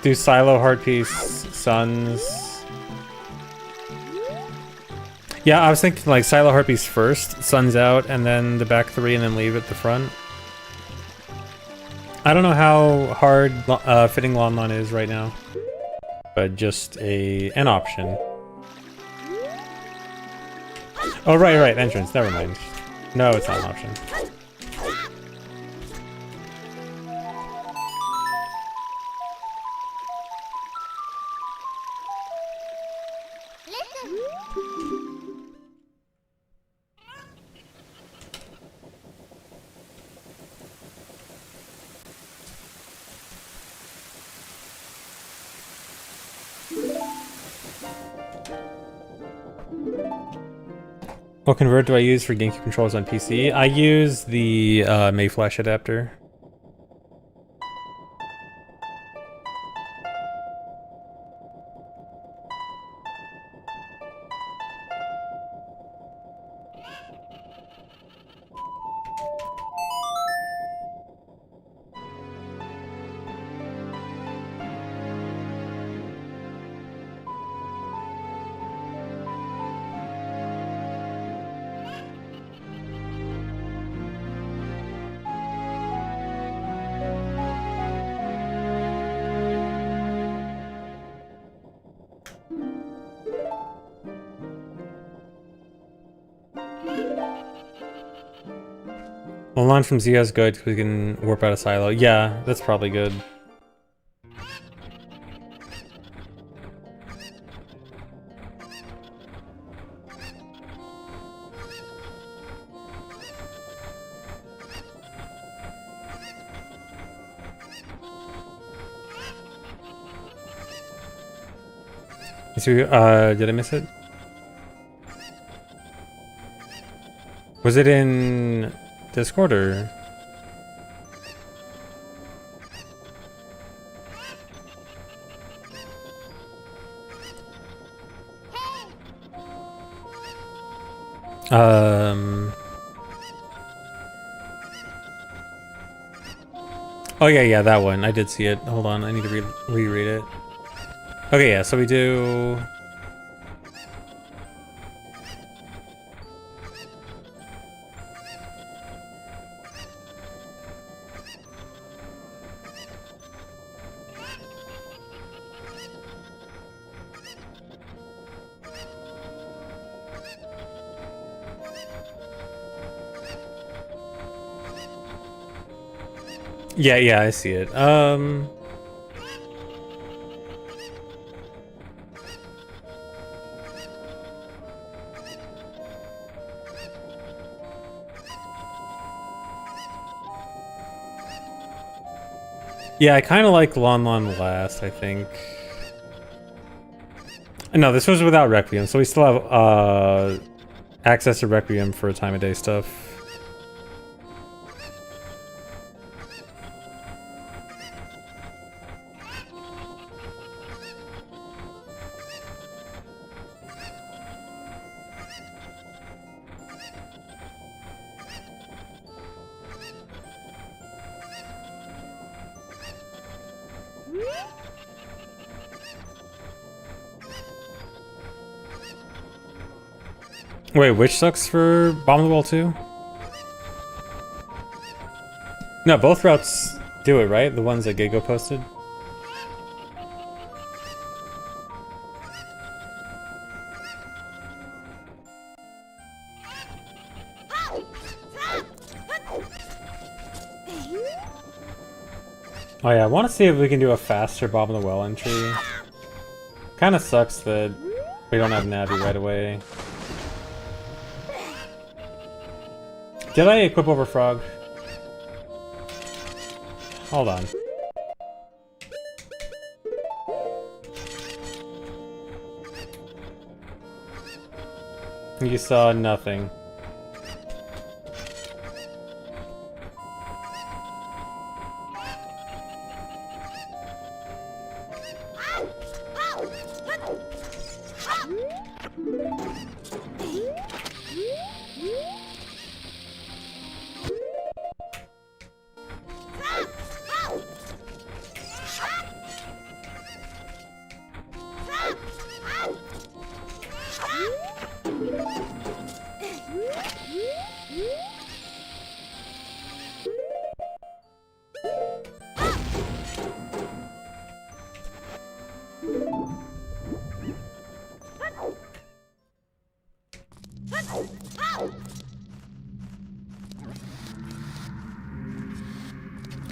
A: do Silo, Heart Piece, Suns. Yeah, I was thinking like Silo, Heart Piece first, Suns out, and then the back three, and then leave at the front. I don't know how hard fitting Lon Lon is right now, but just an option. Oh, right, entrance, never mind. No, it's not an option. What convert do I use for GameCube controllers on PC? I use the Mayflash adapter. Well, launch from Zia is good because we can warp out of Silo. Yeah, that's probably good. So, did I miss it? Was it in Discord or? Oh yeah, that one. I did see it. Hold on, I need to reread it. Okay, yeah, so we do... Yeah, I see it. Yeah, I kind of like Lon Lon last, I think. No, this was without Requiem, so we still have access to Requiem for time of day stuff. Wait, which sucks for Bomb the Wall too? No, both routes do it, right? The ones that Gigo posted? Oh yeah, I want to see if we can do a faster Bomb the Well entry. Kind of sucks that we don't have Navi right away. Did I equip over Frog? Hold on. You saw nothing.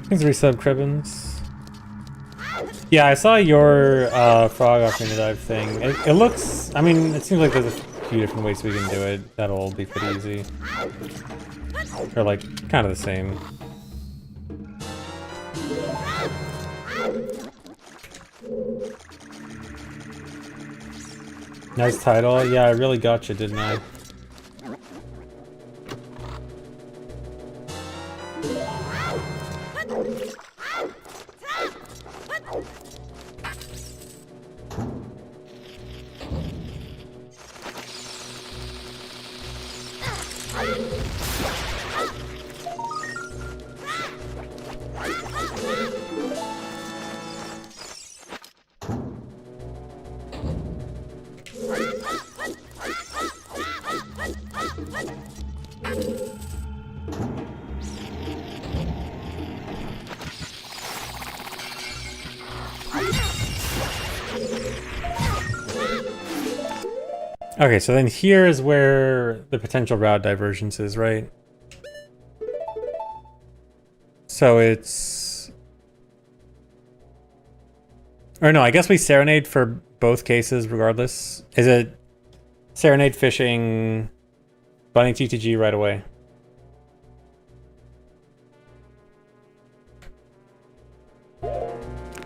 A: Thanks for resub, Cribbins. Yeah, I saw your Frog Ocarina Dive thing. It looks... I mean, it seems like there's a few different ways we can do it. That'll be pretty easy. Or like, kind of the same. Nice title. Yeah, I really got you, didn't I? Okay, so then here is where the potential route divergence is, right? So it's... Or no, I guess we Serenade for both cases regardless. Is it Serenade fishing, Bunny TTG right away?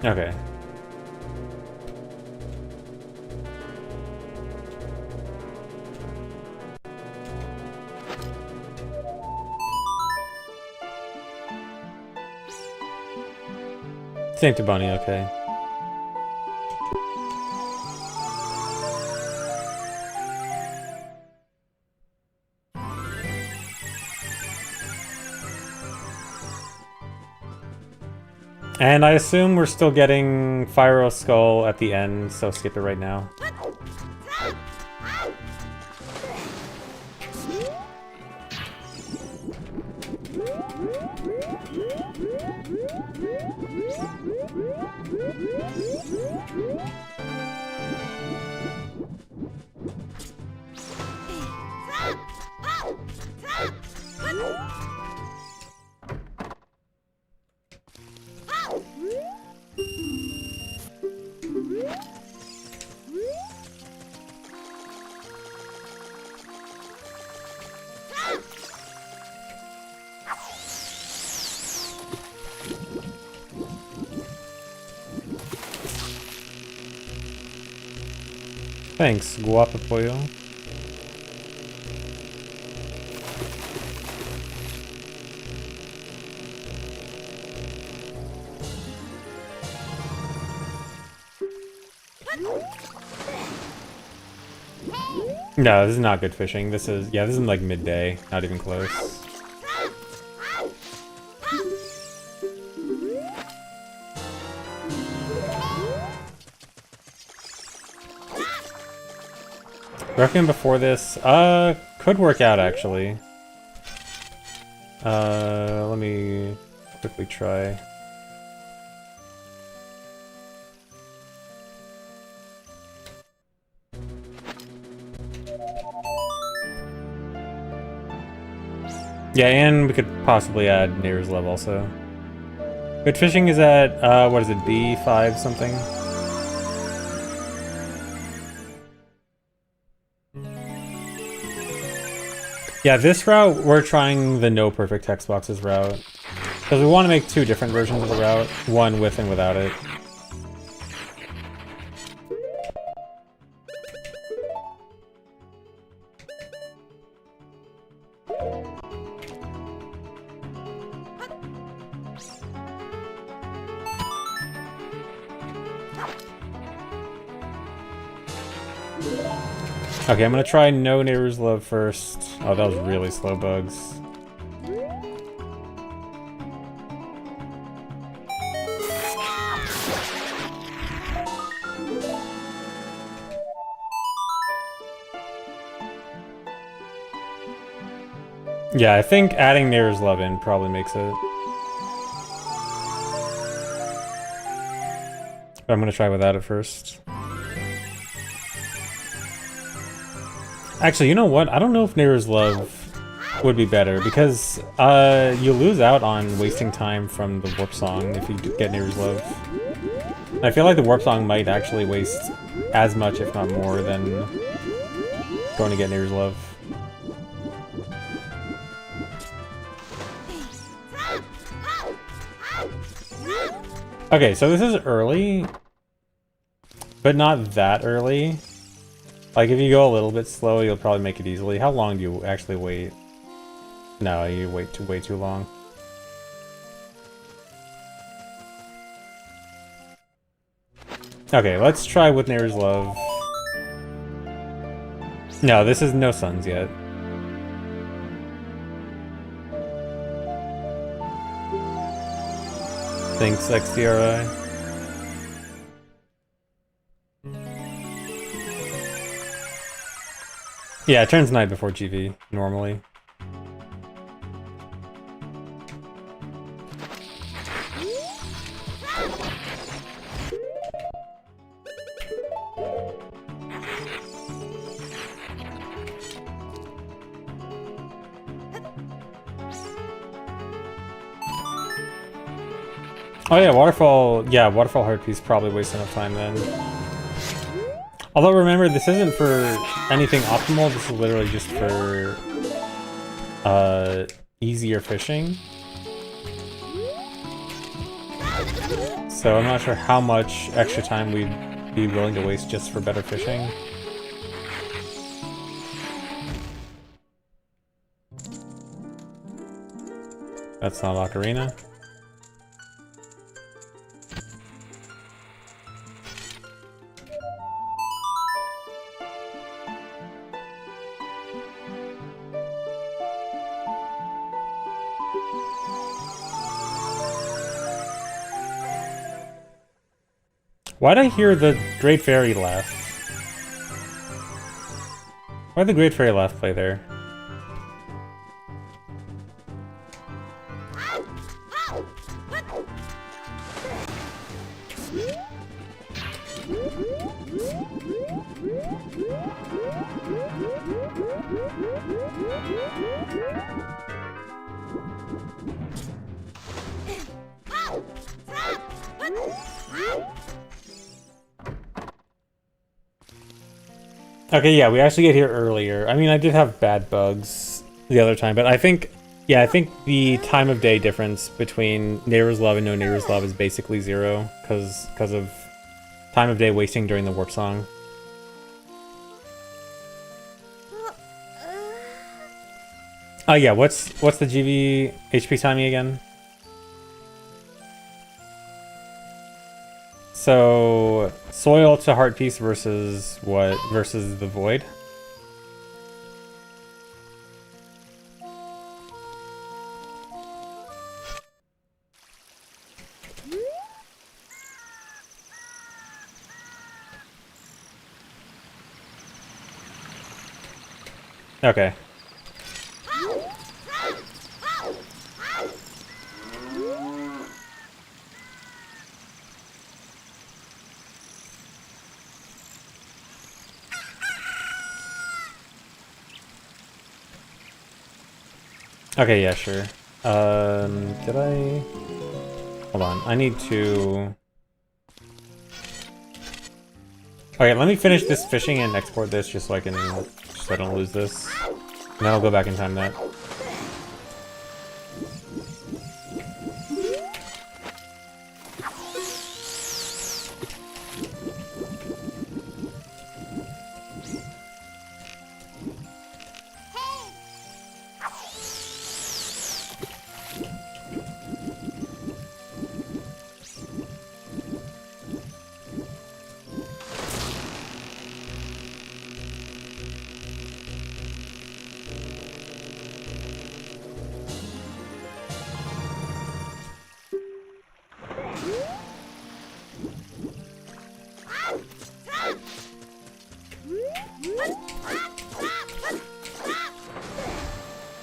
A: Okay. Same to Bunny, okay. And I assume we're still getting Fyro Skull at the end, so skip it right now. Thanks, guapa pollo. No, this is not good fishing. This is, yeah, this is like midday, not even close. Reckon before this, could work out actually. Let me quickly try. Yeah, and we could possibly add Neighbor's Love also. Good fishing is at, what is it, B5 something? Yeah, this route, we're trying the no perfect text boxes route. Because we want to make two different versions of the route, one with and without it. Okay, I'm gonna try no Neighbor's Love first. Oh, that was really slow bugs. Yeah, I think adding Neighbor's Love in probably makes it. But I'm gonna try without it first. Actually, you know what? I don't know if Neighbor's Love would be better, because you lose out on wasting time from the Warp Song if you get Neighbor's Love. And I feel like the Warp Song might actually waste as much, if not more, than going to get Neighbor's Love. Okay, so this is early, but not that early. Like, if you go a little bit slow, you'll probably make it easily. How long do you actually wait? No, you wait way too long. Okay, let's try with Neighbor's Love. No, this is no suns yet. Thanks, XDRI. Yeah, it turns night before GV, normally. Oh yeah, Waterfall Heart Piece probably wastes enough time then. Although remember, this isn't for anything optimal, this is literally just for easier fishing. So I'm not sure how much extra time we'd be willing to waste just for better fishing. That's not Ocarina. Why'd I hear the Great Fairy laugh? Why'd the Great Fairy laugh play there? Okay, yeah, we actually get here earlier. I mean, I did have bad bugs the other time, but I think, yeah, I think the time of day difference between Neighbor's Love and No Neighbor's Love is basically 0, because of time of day wasting during the warp song. Oh yeah, what's the GV HP timing again? So, Soil to Heart Piece versus what? Versus the Void? Okay. Okay, yeah, sure. Did I... Hold on, I need to... Okay, let me finish this fishing and export this just so I can... just so I don't lose this. And then I'll go back and time that.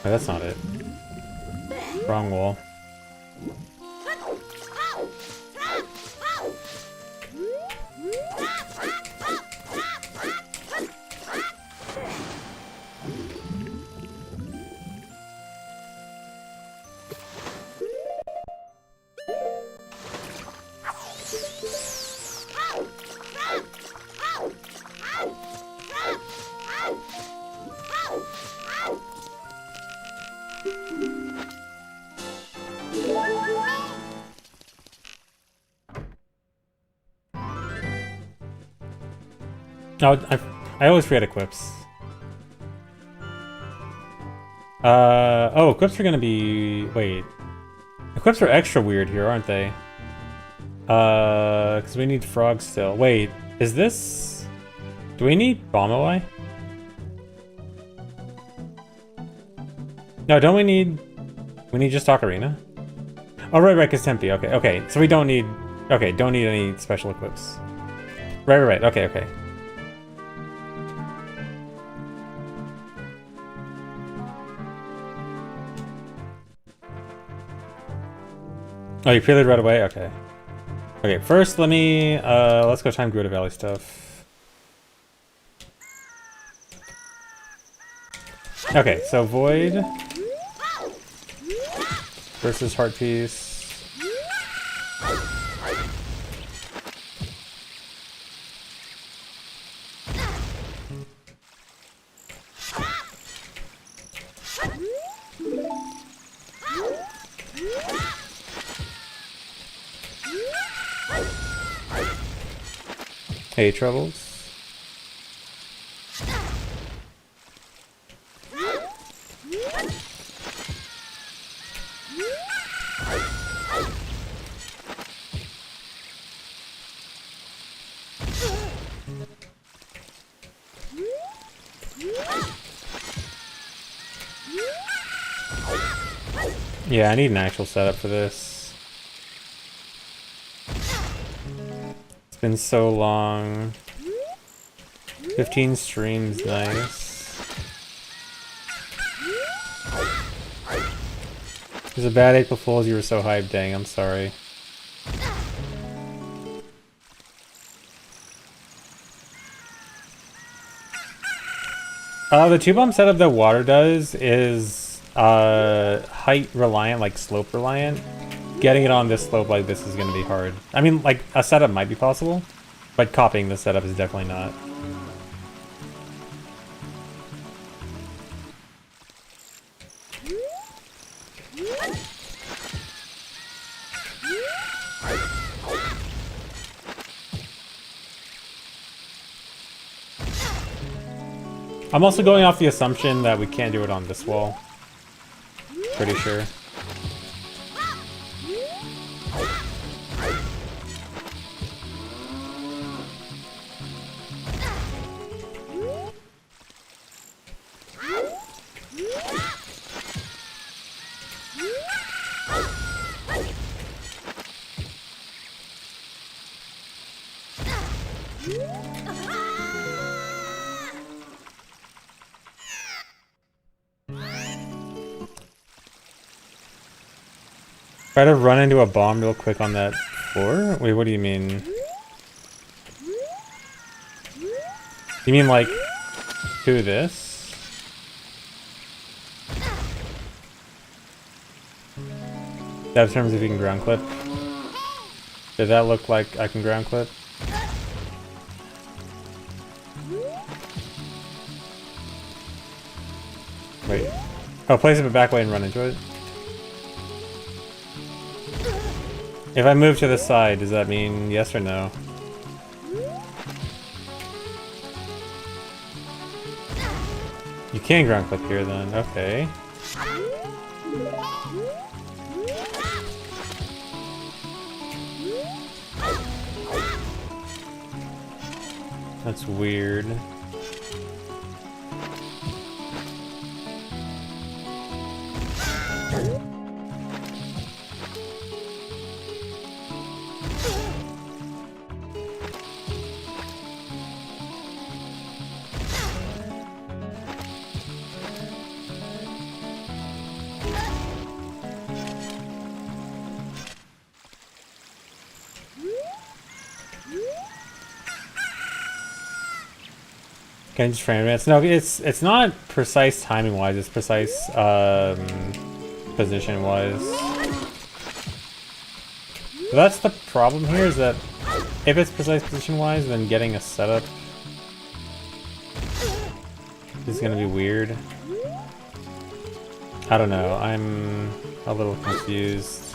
A: Oh, that's not it. Wrong wall. Oh, I always forget equips. Oh, equips are gonna be... Wait. Equips are extra weird here, aren't they? Because we need frogs still. Wait, is this... Do we need Bomb OI? No, don't we need... We need just Ocarina? Oh, right, because Tempe. Okay. So we don't need... Okay, don't need any special equips. Right. Okay. Oh, you preload right away? Okay. Okay, first let me... let's go time Gruta Valley stuff. Okay, so Void... versus Heart Piece. Hey, Troubles. Yeah, I need an actual setup for this. Been so long. 15 streams, nice. It was a bad April Fool's, you were so hyped, dang, I'm sorry. The 2-bomb setup that water does is height reliant, like slope reliant. Getting it on this slope like this is going to be hard. I mean, like, a setup might be possible, but copying the setup is definitely not. I'm also going off the assumption that we can't do it on this wall. Pretty sure. Try to run into a bomb real quick on that floor? Wait, what do you mean? You mean like do this? That determines if you can ground clip. Did that look like I can ground clip? Wait. Oh, place it back way and run into it. If I move to the side, does that mean yes or no? You can ground clip here then, okay. That's weird. Can I just frame it? No, it's not precise timing wise, it's precise position wise. So that's the problem here, is that if it's precise position wise, then getting a setup is gonna be weird. I don't know, I'm a little confused.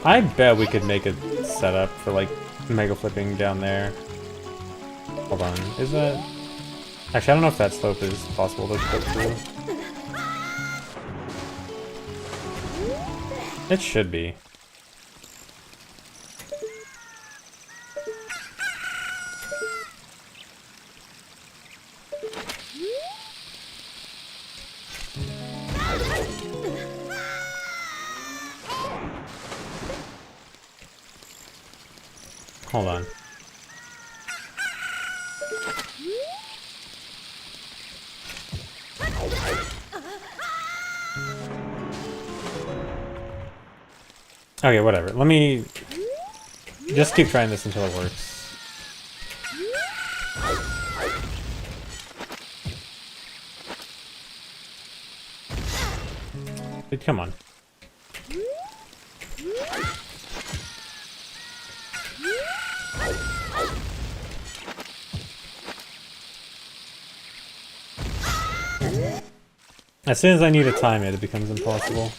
A: I bet we could make a setup for like mega flipping down there. Hold on, is that... Actually, I don't know if that slope is possible to flip through. It should be. Hold on. Okay, whatever. Let me just keep trying this until it works. Dude, come on. As soon as I need to time it, it becomes impossible.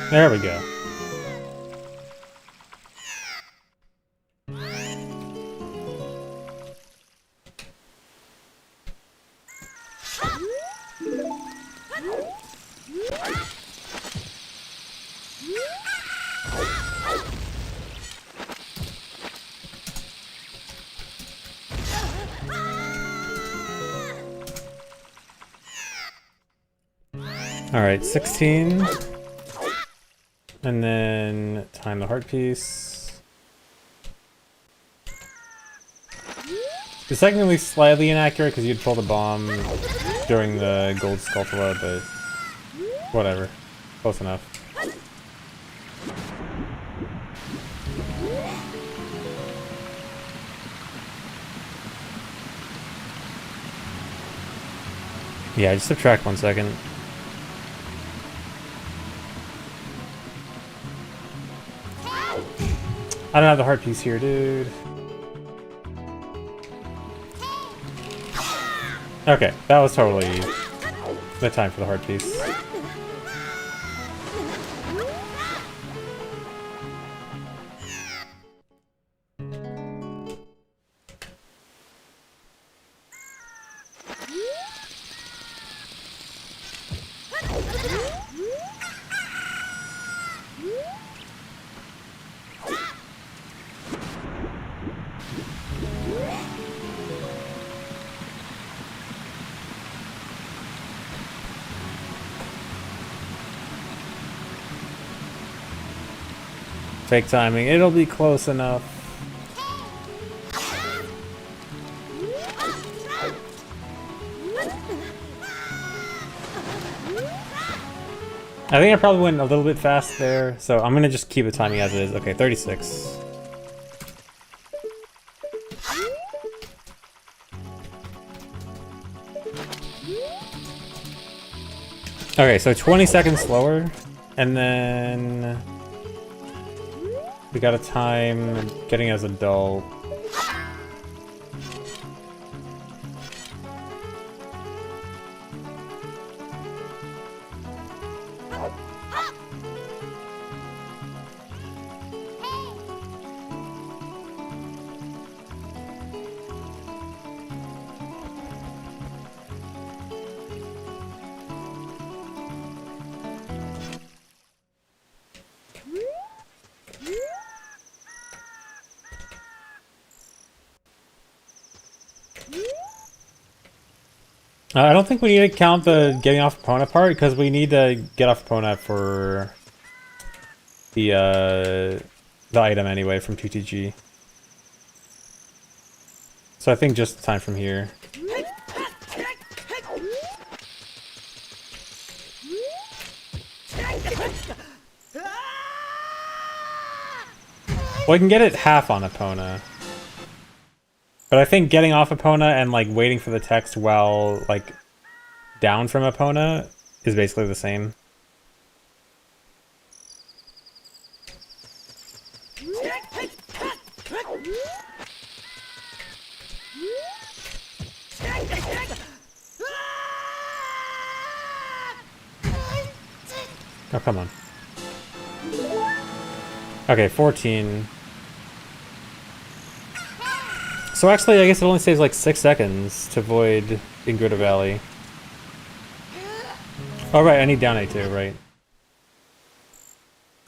A: There we go. Alright, 16. And then time the heart piece. It's technically slightly inaccurate because you'd pull the bomb during the gold Skulltula, but whatever. Close enough. Yeah, just subtract 1 second. I don't have the heart piece here, dude. Okay, that was totally the time for the heart piece. Fake timing, it'll be close enough. I think I probably went a little bit fast there, so I'm gonna just keep the timing as it is. Okay, 36. Okay, so 20 seconds slower, and then we got a time getting as adult. I don't think we need to count the getting off Epona part, because we need to get off Epona for the item anyway from 2TG. So I think just time from here. Well, I can get it half on Epona. But I think getting off Epona and like waiting for the text while like down from Epona is basically the same. Oh, come on. Okay, 14. So actually, I guess it only saves like 6 seconds to avoid Ingrid Valley. Oh right, I need down A too, right?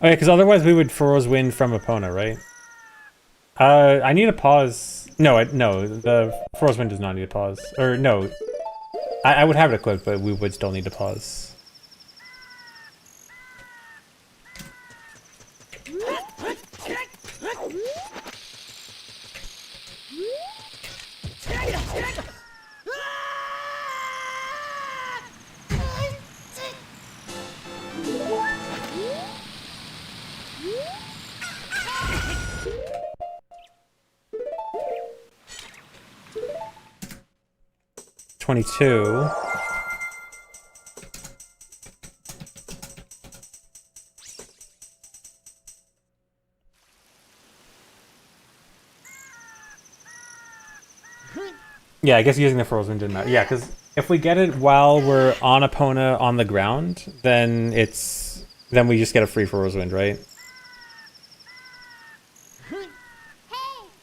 A: Oh yeah, because otherwise we would Furrow's Wind from Epona, right? I need a pause. No, no, the Furrow's Wind does not need a pause. Or no, I would have it equipped, but we would still need to pause. $22. Yeah, I guess using the Frozen didn't matter. Yeah, because if we get it while we're on Epona on the ground, then we just get a free Frozen Wind, right?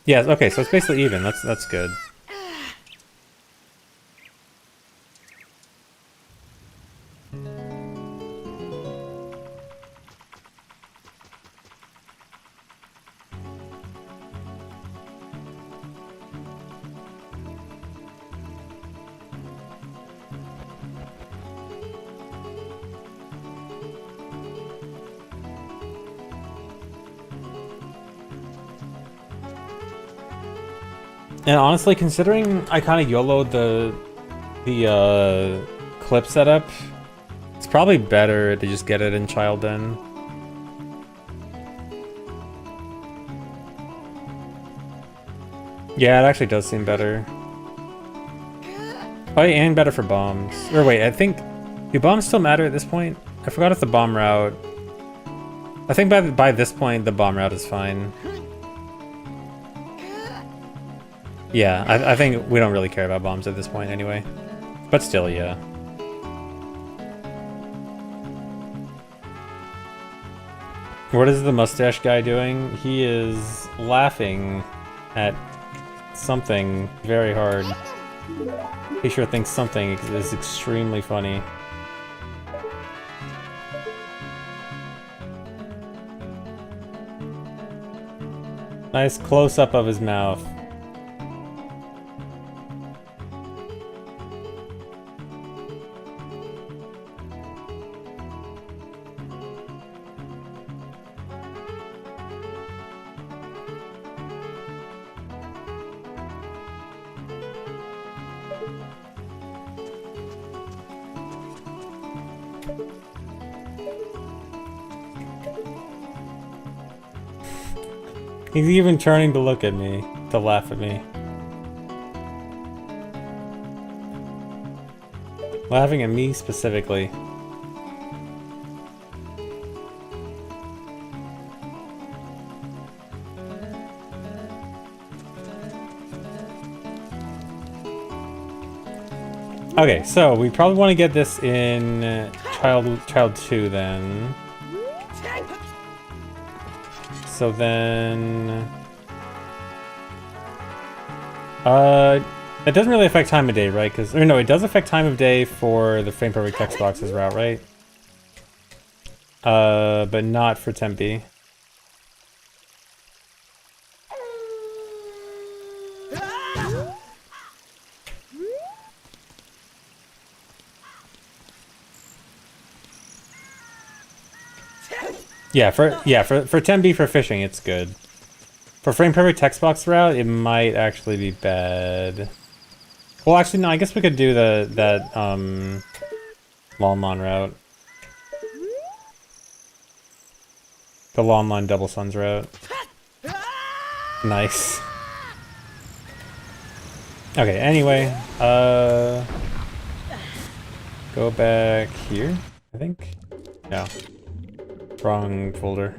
A: Yeah, okay, so it's basically even. That's good. And honestly, considering I kind of YOLO'd the clip setup, it's probably better to just get it in Child Den. Yeah, it actually does seem better. Oh, and better for bombs. Or wait, I think... Do bombs still matter at this point? I forgot if the bomb route... I think by this point, the bomb route is fine. Yeah, I think we don't really care about bombs at this point anyway. But still, yeah. What is the mustache guy doing? He is laughing at something very hard. He sure thinks something is extremely funny. Nice close-up of his mouth. He's even turning to look at me, to laugh at me. Laughing at me specifically. Okay, so we probably want to get this in Child 2 then. So then... it doesn't really affect time of day, right? Or no, it does affect time of day for the frame perfect text boxes route, right? But not for Tempe. Yeah, for Tempe for fishing, it's good. For frame perfect text box route, it might actually be bad. Well, actually, no. I guess we could do that Longmon route, the Longmon Double Suns route. Nice. Okay. Anyway, go back here. I think. No. Wrong folder.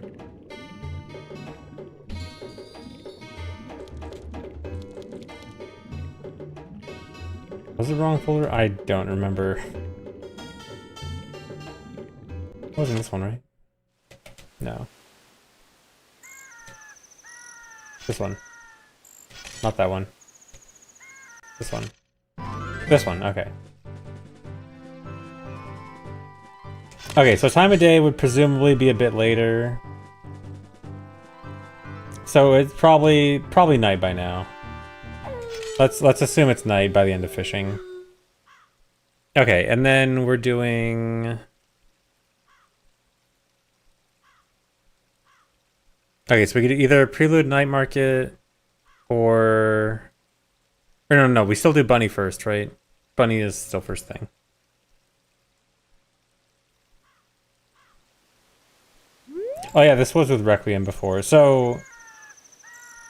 A: Was it wrong folder? I don't remember. It wasn't this one, right? No. This one. Not that one. This one. This one, okay. Okay, so time of day would presumably be a bit later. So it's probably night by now. Let's assume it's night by the end of fishing. Okay, and then we're doing... Okay, so we could either prelude night market or no, we still do bunny first, right? Bunny is still first thing. Oh yeah, this was with Requiem before. So,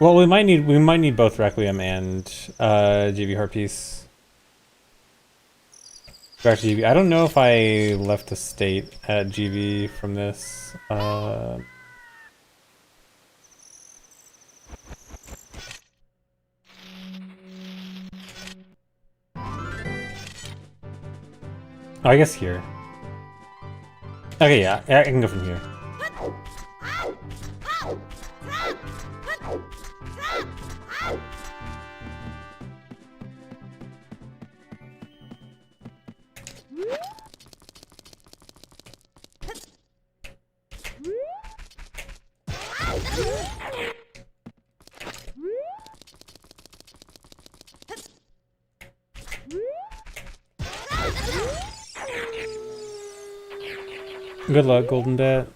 A: well, we might need both Requiem and GB Harpiece. Back to GB. I don't know if I left a state at GB from this. Oh, I guess here. Okay, yeah, I can go from here. Good luck, Golden Bat.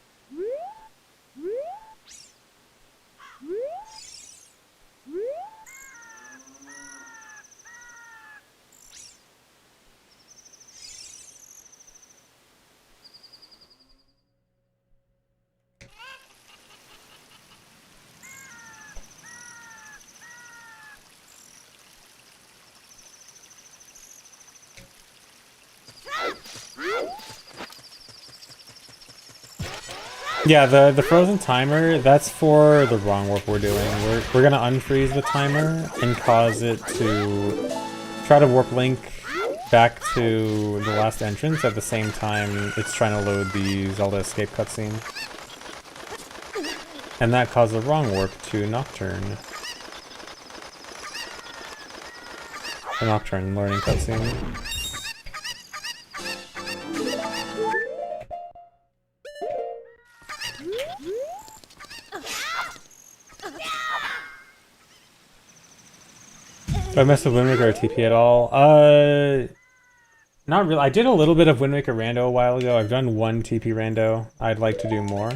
A: Yeah, the frozen timer, that's for the wrong warp we're doing. We're gonna unfreeze the timer and cause it to try to warp Link back to the last entrance at the same time it's trying to load the Zelda escape cutscene. And that caused the wrong warp to Nocturne. The Nocturne learning cutscene. Do I mess with Wind Waker or TP at all? Not really. I did a little bit of Wind Waker rando a while ago. I've done one TP rando. I'd like to do more.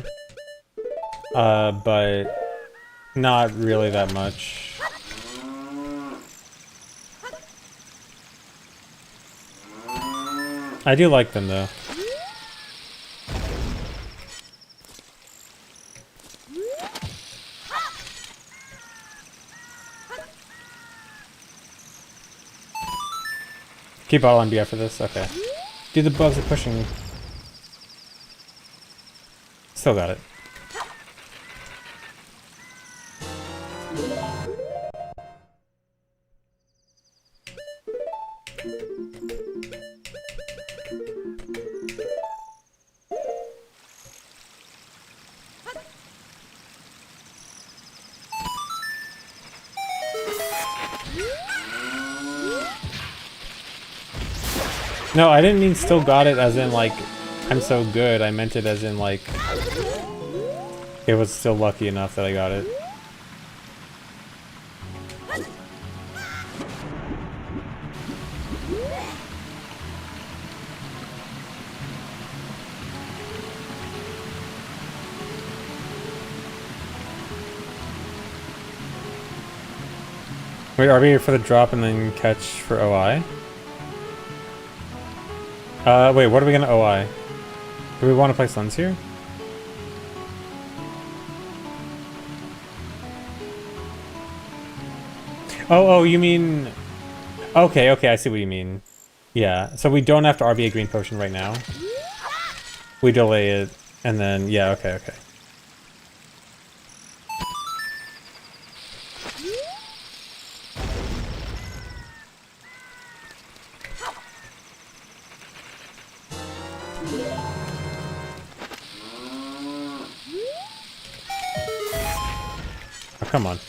A: But not really that much. I do like them though. Keep all on B after this? Okay. Dude, the bugs are pushing me. Still got it. No, I didn't mean still got it as in like, I'm so good. I meant it as in like, it was still lucky enough that I got it. Wait, are we here for the drop and then catch for OI? Wait, what are we gonna OI? Do we want to play Suns here? Oh, you mean... Okay, I see what you mean. Yeah, so we don't have to RB a green potion right now. We delay it, and then... Yeah, okay. Oh, come on.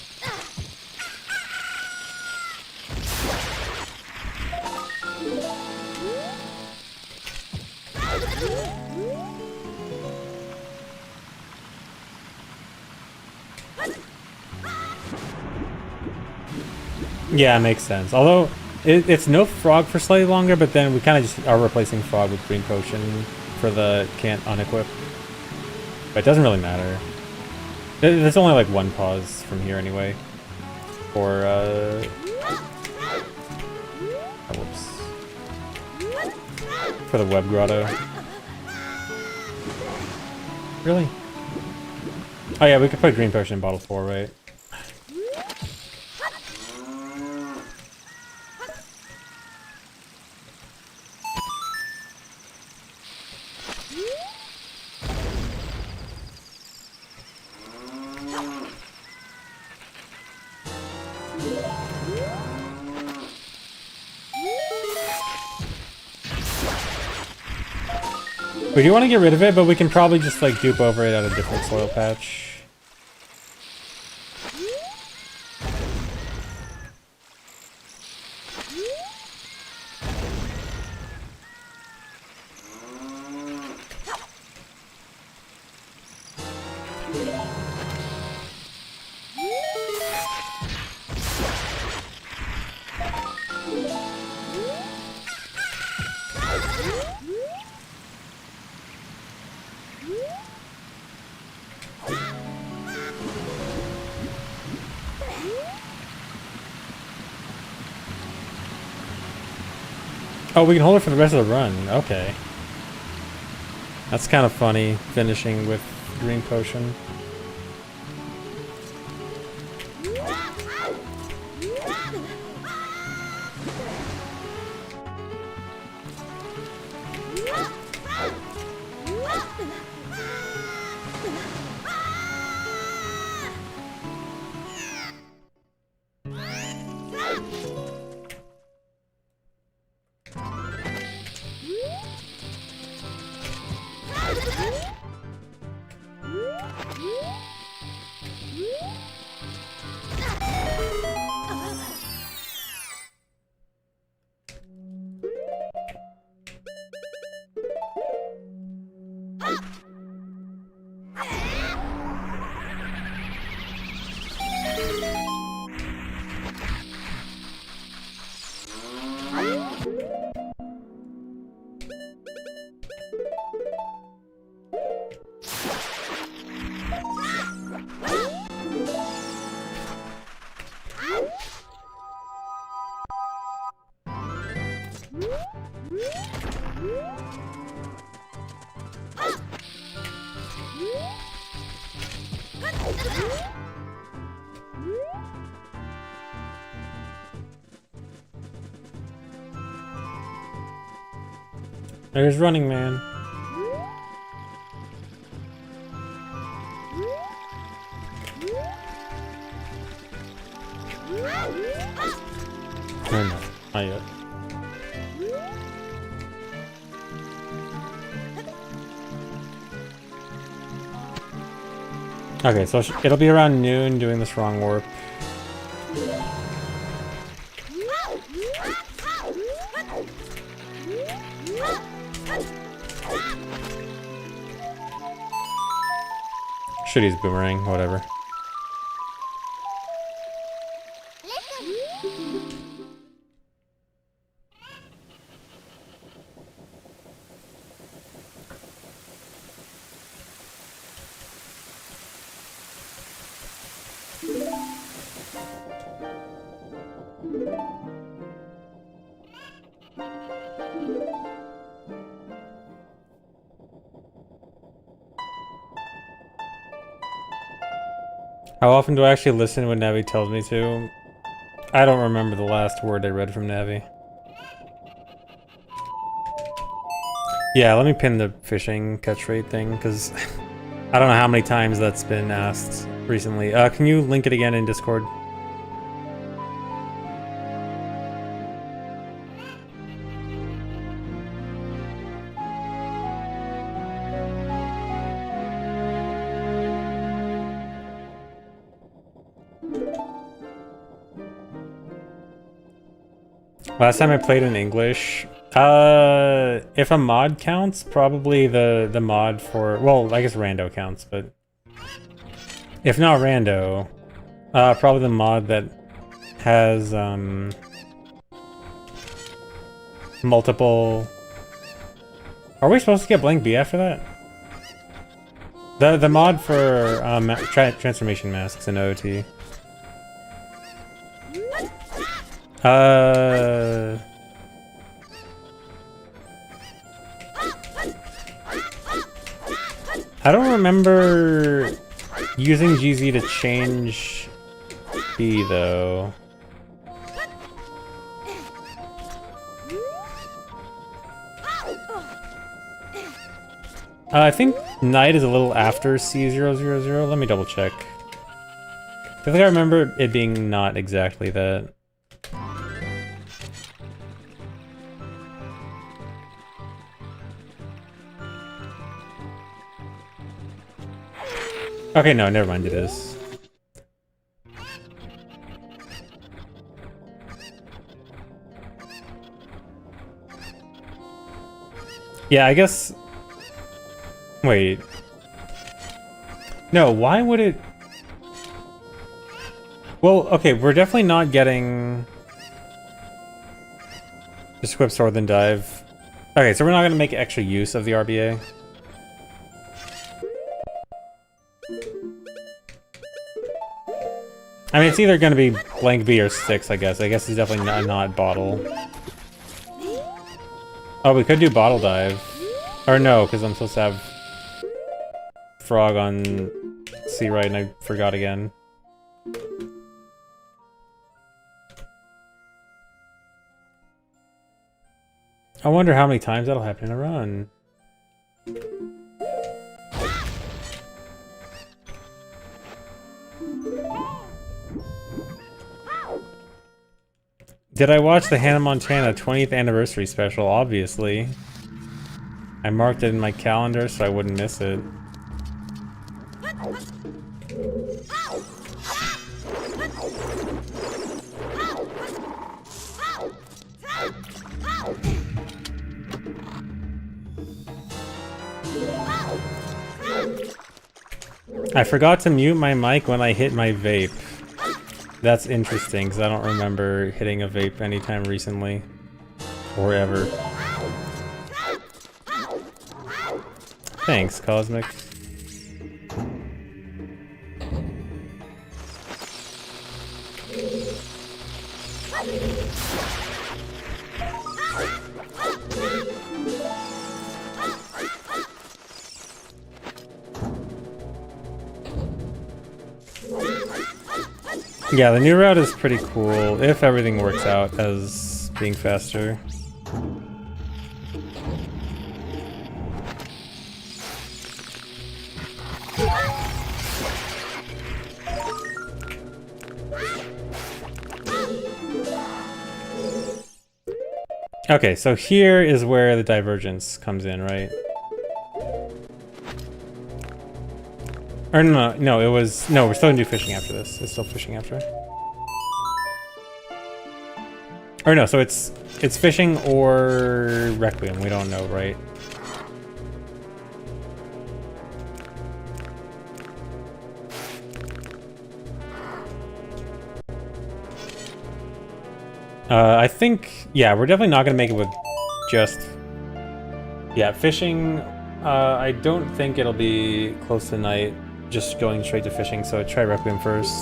A: Yeah, it makes sense. Although, it's no frog for slightly longer, but then we kind of just are replacing frog with green potion for the can't unequip. But it doesn't really matter. There's only like one pause from here anyway. For, whoops. For the web grotto. Really? Oh yeah, we could put green potion in bottle 4, right? We do want to get rid of it, but we can probably just like dupe over it at a different soil patch. Oh, we can hold it for the rest of the run. Okay. That's kind of funny, finishing with green potion. There's Running Man. Or no, not yet. Okay, so it'll be around noon doing this wrong warp. Should use boomerang, whatever. How often do I actually listen when Navi tells me to? I don't remember the last word I read from Navi. Yeah, let me pin the fishing catch rate thing, because I don't know how many times that's been asked recently. Can you link it again in Discord? Last time I played in English, if a mod counts, probably the mod for, well, I guess rando counts, but if not rando, probably the mod that has multiple. Are we supposed to get blank B after that? The mod for transformation masks in OT. I don't remember using GZ to change B though. I think night is a little after C000. Let me double check. I think I remember it being not exactly that. Okay, no, never mind, it is. Yeah, I guess... Wait. No, why would it... Well, okay, we're definitely not getting... Just equip sword then dive. Okay, so we're not gonna make extra use of the RBA. I mean, it's either gonna be blank B or 6, I guess. I guess it's definitely not bottle. Oh, we could do bottle dive. Or no, because I'm supposed to have frog on C right and I forgot again. I wonder how many times that'll happen in a run. Did I watch the Hannah Montana 20th anniversary special? Obviously. I marked it in my calendar so I wouldn't miss it. I forgot to mute my mic when I hit my vape. That's interesting, because I don't remember hitting a vape anytime recently. Or ever. Thanks, Cosmic. Yeah, the new route is pretty cool if everything works out as being faster. Okay, so here is where the divergence comes in, right? Or no, it was... No, we're still gonna do fishing after this. It's still fishing after. Or no, so it's fishing or Requiem. We don't know, right? I think... Yeah, we're definitely not gonna make it with just... Yeah, fishing... I don't think it'll be close to night. Just going straight to fishing, so try Requiem first.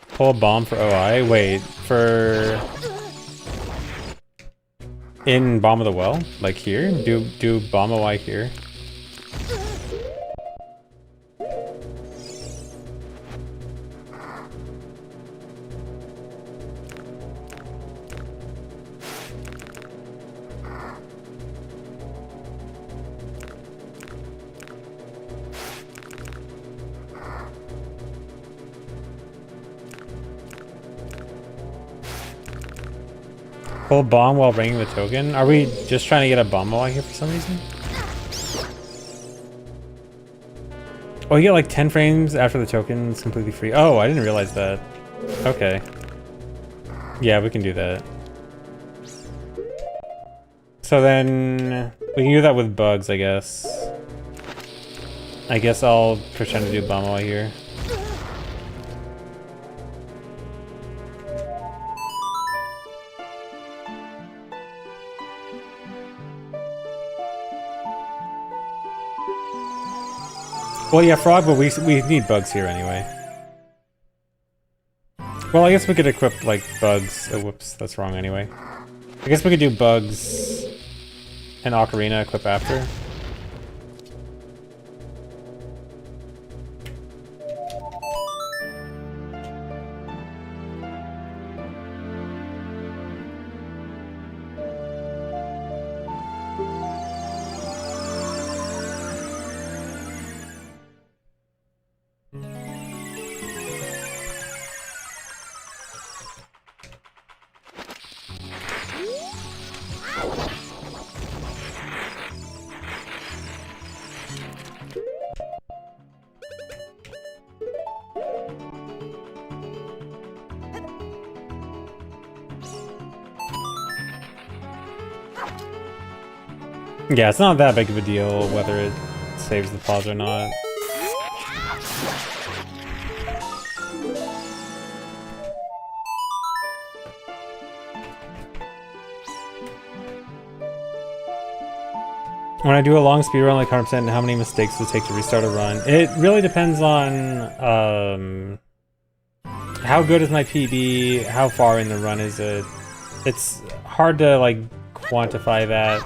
A: Pull a bomb for OI? Wait, for... In Bomb of the Well? Like here? Do Bomb OI here? Pull bomb while ringing the token? Are we just trying to get a bomb while here for some reason? Oh, you get like 10 frames after the token is completely free. Oh, I didn't realize that. Okay. Yeah, we can do that. So then we can do that with bugs, I guess. I guess I'll pretend to do bomb while here. Well, yeah, frog, but we need bugs here anyway. Well, I guess we could equip, like, bugs. Oh, whoops, that's wrong anyway. I guess we could do bugs and Ocarina equip after. Yeah, it's not that big of a deal whether it saves the pause or not. When I do a long speedrun like 100%, how many mistakes does it take to restart a run? It really depends on how good is my PB, how far in the run is it. It's hard to like quantify that.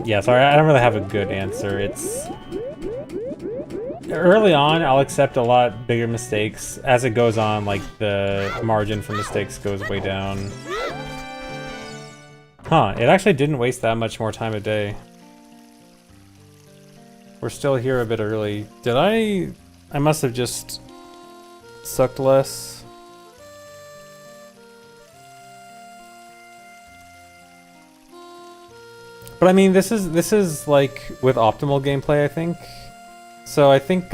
A: Yeah, sorry, I don't really have a good answer. It's... Early on, I'll accept a lot bigger mistakes. As it goes on, like, the margin for mistakes goes way down. Huh, it actually didn't waste that much more time a day. We're still here a bit early. Did I must have just sucked less. But I mean, this is like with optimal gameplay, I think. So I think,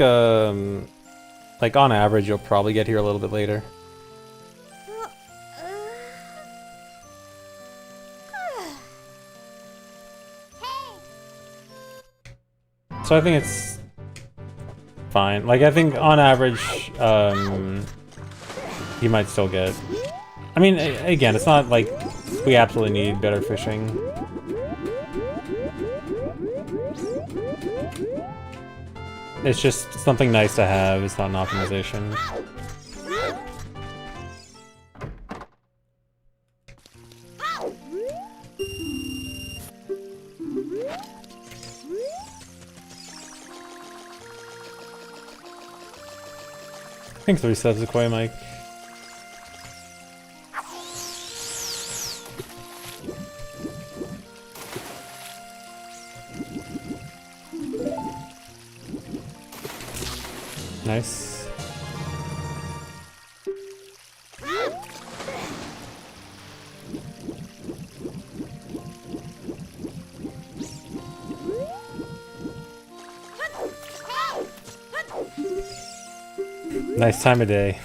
A: like on average, you'll probably get here a little bit later. So I think it's fine. Like I think on average, you might still get. I mean, again, it's not like we absolutely need better fishing. It's just something nice to have. It's not an optimization. think 3 subs a Koi Mike. Nice. Nice time of day.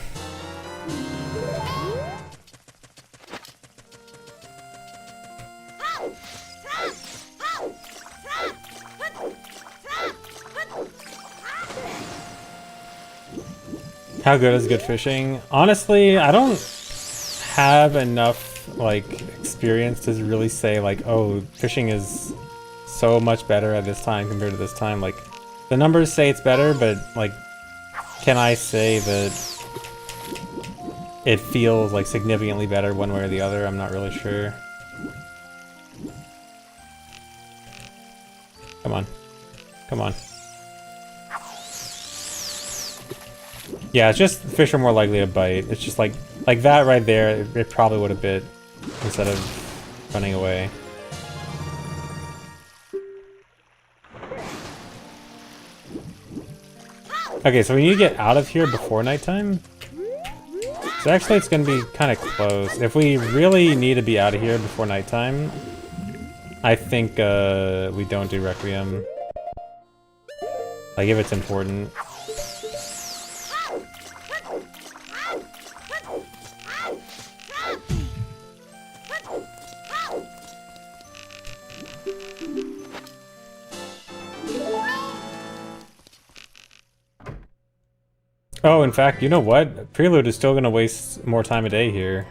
A: How good is good fishing? Honestly, I don't have enough like experience to really say like, oh, fishing is so much better at this time compared to this time. Like, the numbers say it's better, but like, can I say that it feels like significantly better one way or the other? I'm not really sure. Come on. Come on. Yeah, it's just fish are more likely to bite. It's just like that right there, it probably would have bit instead of running away. Okay, so we need to get out of here before nighttime. So actually it's gonna be kind of close. If we really need to be out of here before nighttime, I think we don't do Requiem. Like if it's important. Oh, in fact, you know what? Prelude is still gonna waste more time a day here.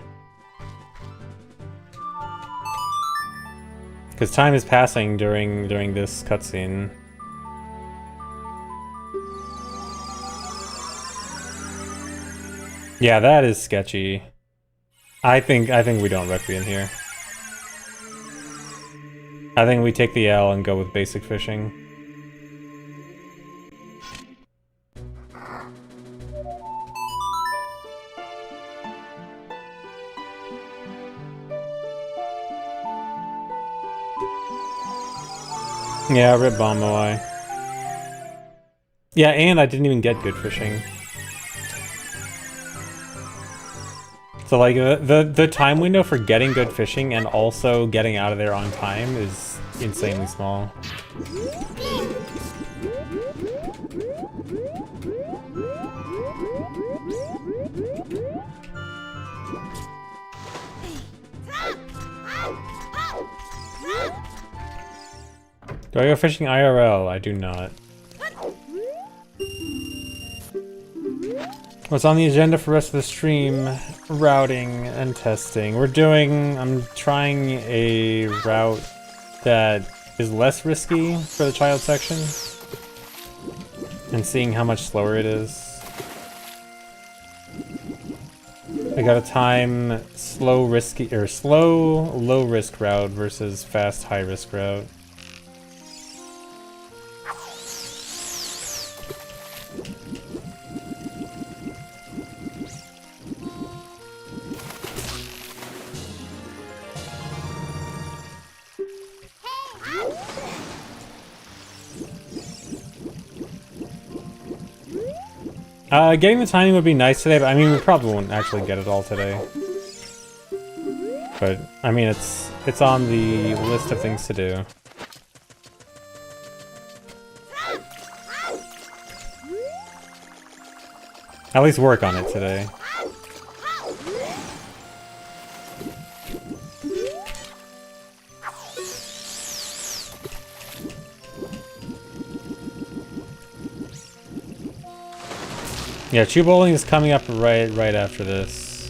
A: Because time is passing during this cutscene. Yeah, that is sketchy. I think we don't Requiem here. I think we take the L and go with basic fishing. Yeah, rip bomb away. Yeah, and I didn't even get good fishing. So like the time window for getting good fishing and also getting out of there on time is insanely small. Do I go fishing IRL? I do not. What's on the agenda for the rest of the stream? Routing and testing. I'm trying a route that is less risky for the child section. And seeing how much slower it is. I got a time slow low risk route versus fast high risk route. Getting the timing would be nice today, but I mean, we probably won't actually get it all today. But, I mean, it's on the list of things to do. At least work on it today. Yeah, Chew Bowling is coming up right after this.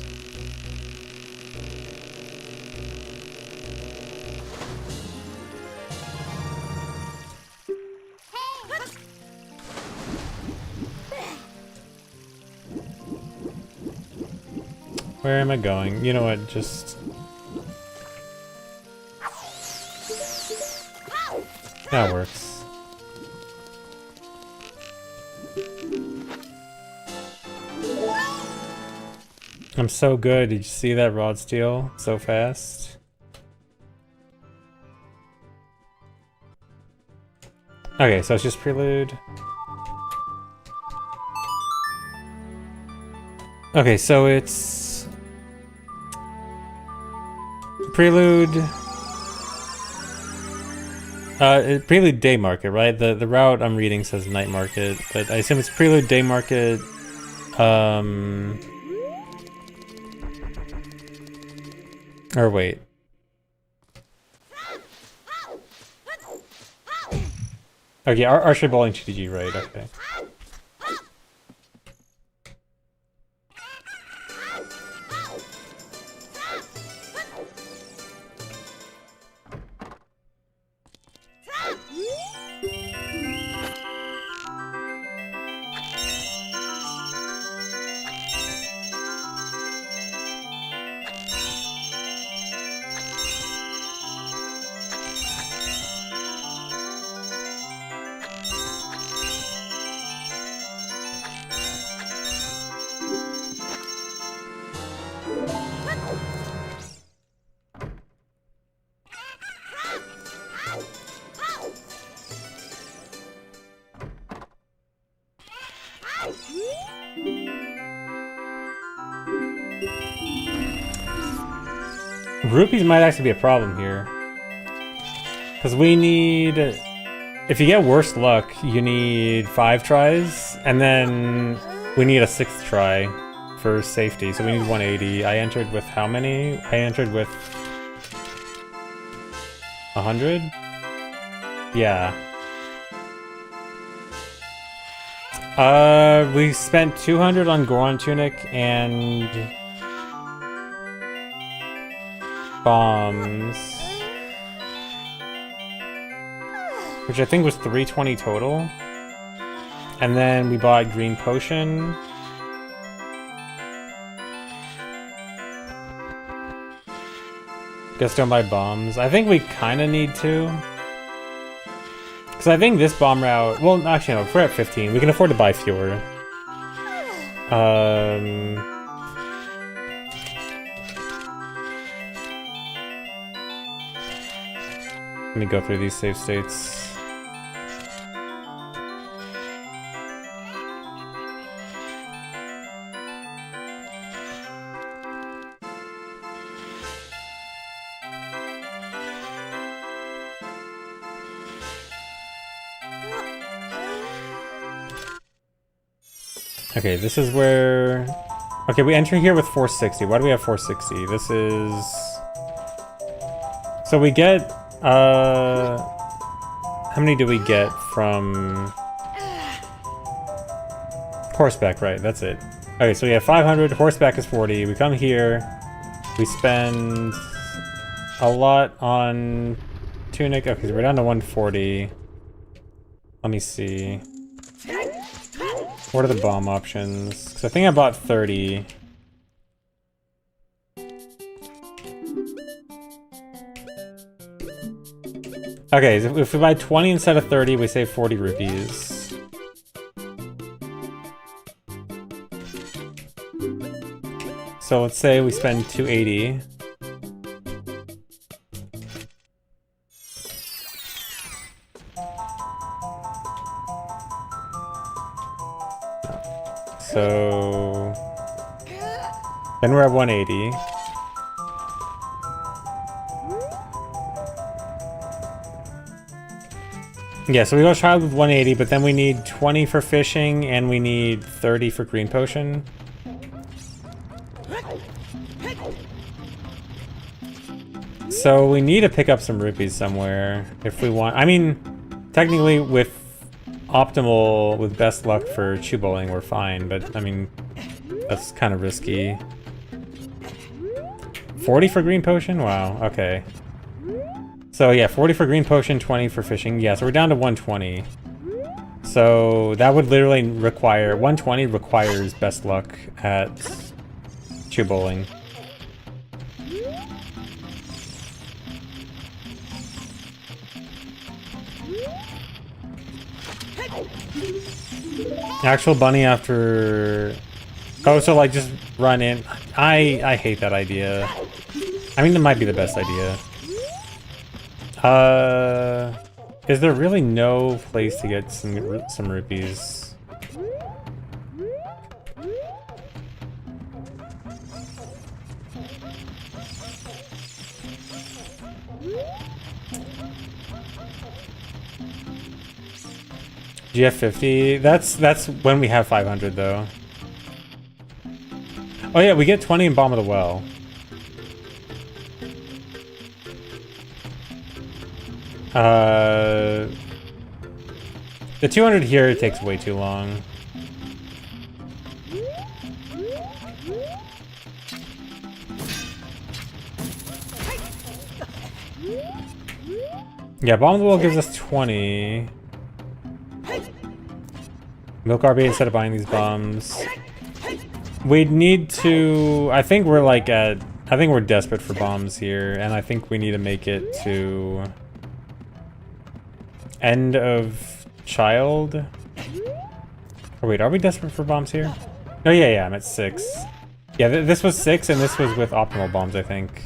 A: Where am I going? You know what, just... That works. I'm so good. Did you see that rod steal so fast? Okay, so it's just prelude. Okay, so it's prelude. Prelude day market, right? The route I'm reading says night market, but I assume it's prelude day market. Or wait. Okay, archery bowling GTG, right? Okay. Rupees might actually be a problem here. Because we need... If you get worse luck, you need 5 tries, and then we need a 6th try for safety, so we need 180. I entered with how many? I entered with... 100? Yeah. We spent 200 on Goron Tunic and... bombs, which I think was 320 total, and then we bought green potion. Guess don't buy bombs. I think we kind of need to, because I think this bomb route, well, actually no, if we're at 15 we can afford to buy fewer. Let me go through these save states. Okay, this is where... Okay, we enter here with 460. Why do we have 460? This is... So we get... how many do we get from... Horseback, right, that's it. Okay, so we have 500, horseback is 40. We come here, we spend a lot on tunic. Okay, so we're down to 140. Let me see. What are the bomb options? Because I think I bought 30. Okay, so if we buy 20 instead of 30, we save 40 rupees. So let's say we spend 280. So then we're at 180. Yeah, so we go child with 180, but then we need 20 for fishing and we need 30 for green potion. So we need to pick up some rupees somewhere if we want. I mean, technically with optimal, with best luck for chew bowling, we're fine, but I mean, that's kind of risky. 40 for green potion? Wow, okay. So yeah, 40 for green potion, 20 for fishing. Yeah, so we're down to 120. So that would literally require, 120 requires best luck at chew bowling. Actual bunny after... Oh, so like just run in. I hate that idea. I mean, it might be the best idea. Is there really no place to get some rupees? GF50? That's when we have 500 though. Oh yeah, we get 20 in Bomb of the Well. The 200 here takes way too long. Yeah, Bomb of the Well gives us 20. Milk RB instead of buying these bombs. We'd need to... I think we're like at... I think we're desperate for bombs here, and I think we need to make it to... End of Child? Oh wait, are we desperate for bombs here? Oh yeah, I'm at 6. Yeah, this was 6, and this was with optimal bombs, I think.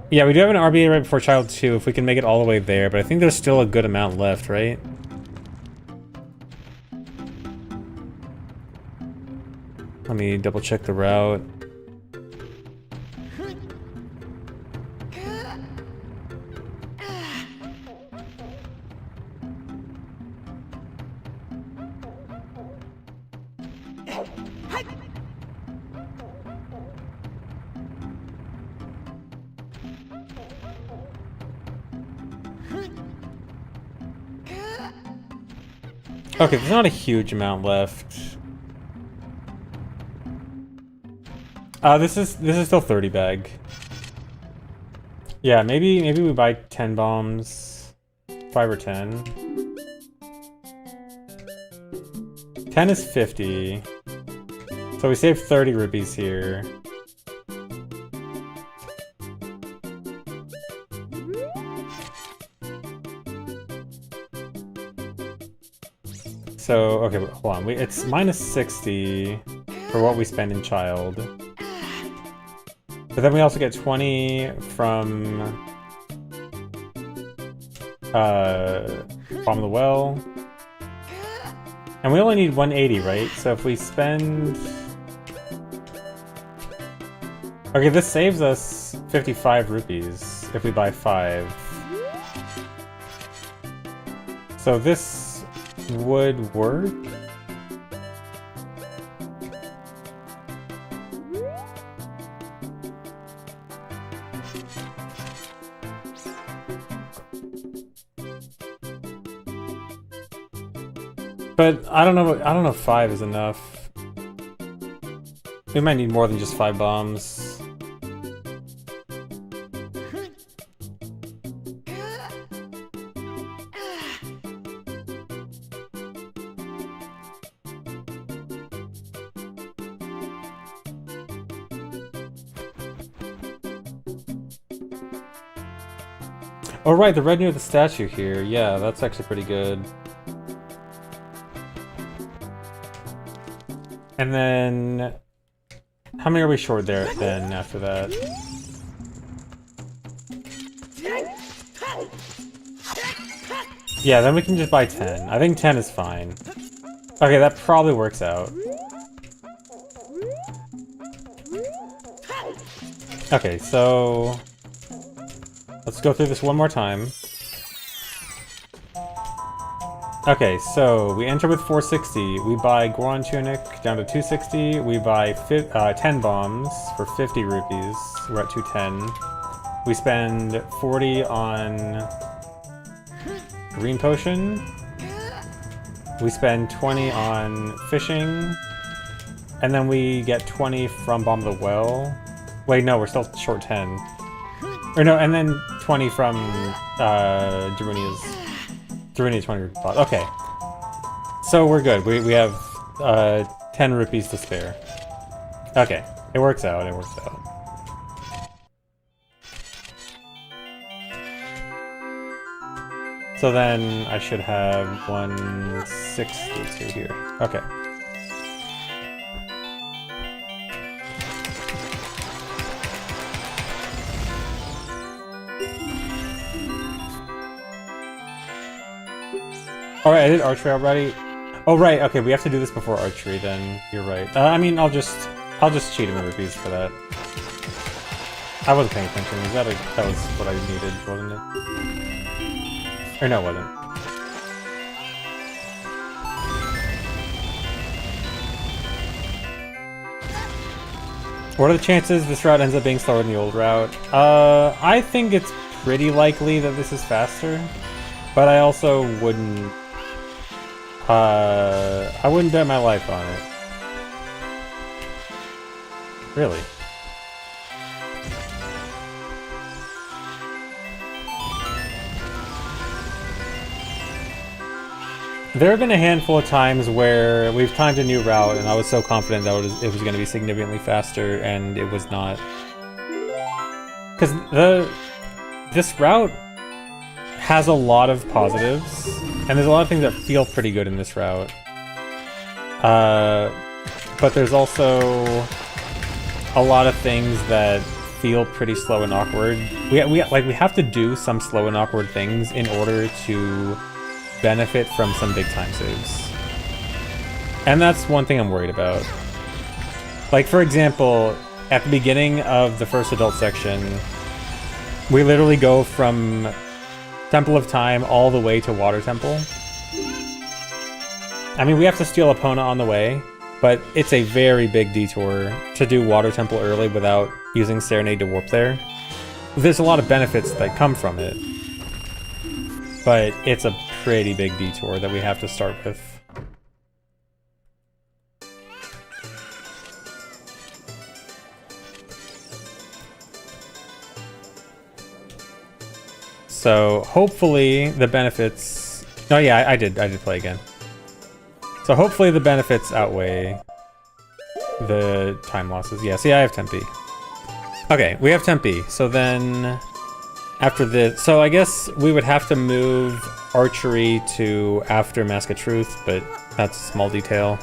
A: Yeah, we do have an RBA right before Child 2, if we can make it all the way there, but I think there's still a good amount left, right? Let me double check the route. Okay, there's not a huge amount left. This is still 30 bag. Yeah, maybe we buy 10 bombs. 5 or 10. 10 is 50. So we save 30 rupees here. So, okay, hold on. It's minus 60 for what we spend in Child. But then we also get 20 from Bomb of the Well. And we only need 180, right? So if we spend... Okay, this saves us 55 rupees if we buy 5. So this would work. But I don't know if 5 is enough. We might need more than just 5 bombs. Oh right, the red near the statue here. Yeah, that's actually pretty good. And then... How many are we short there then after that? Yeah, then we can just buy 10. I think 10 is fine. Okay, that probably works out. Okay, so... Let's go through this one more time. Okay, so we enter with 460. We buy Goron Tunic down to 260. We buy 10 bombs for 50 rupees. We're at 210. We spend 40 on Green Potion. We spend 20 on Fishing. And then we get 20 from Bomb of the Well. Wait, no, we're still short 10. Or no, and then 20 from Darunia's 20 pot. Okay. So we're good. We have 10 rupees to spare. Okay. It works out. It works out. So then I should have 162 here. Okay. Alright, I did archery already. Oh right, okay, we have to do this before archery then. You're right. I mean, I'll just cheat in the rupees for that. I wasn't paying attention. That was what I needed, wasn't it? Or no, it wasn't. What are the chances this route ends up being slower than the old route? I think it's pretty likely that this is faster, but I also wouldn't. I wouldn't bet my life on it. Really. There have been a handful of times where we've timed a new route and I was so confident that it was going to be significantly faster, and it was not. Because this route has a lot of positives, and there's a lot of things that feel pretty good in this route. But there's also a lot of things that feel pretty slow and awkward. We have to do some slow and awkward things in order to benefit from some big time saves. And that's one thing I'm worried about. Like, for example, at the beginning of the first adult section, we literally go from Temple of Time all the way to Water Temple. I mean, we have to steal Epona on the way, but it's a very big detour to do Water Temple early without using Serenade to warp there. There's a lot of benefits that come from it, but it's a pretty big detour that we have to start with. So hopefully the benefits... Oh yeah, I did play again. So hopefully the benefits outweigh the time losses. Yeah, see, I have Tempe. Okay, we have Tempe. So then after this... So I guess we would have to move archery to after Mask of Truth, but that's a small detail.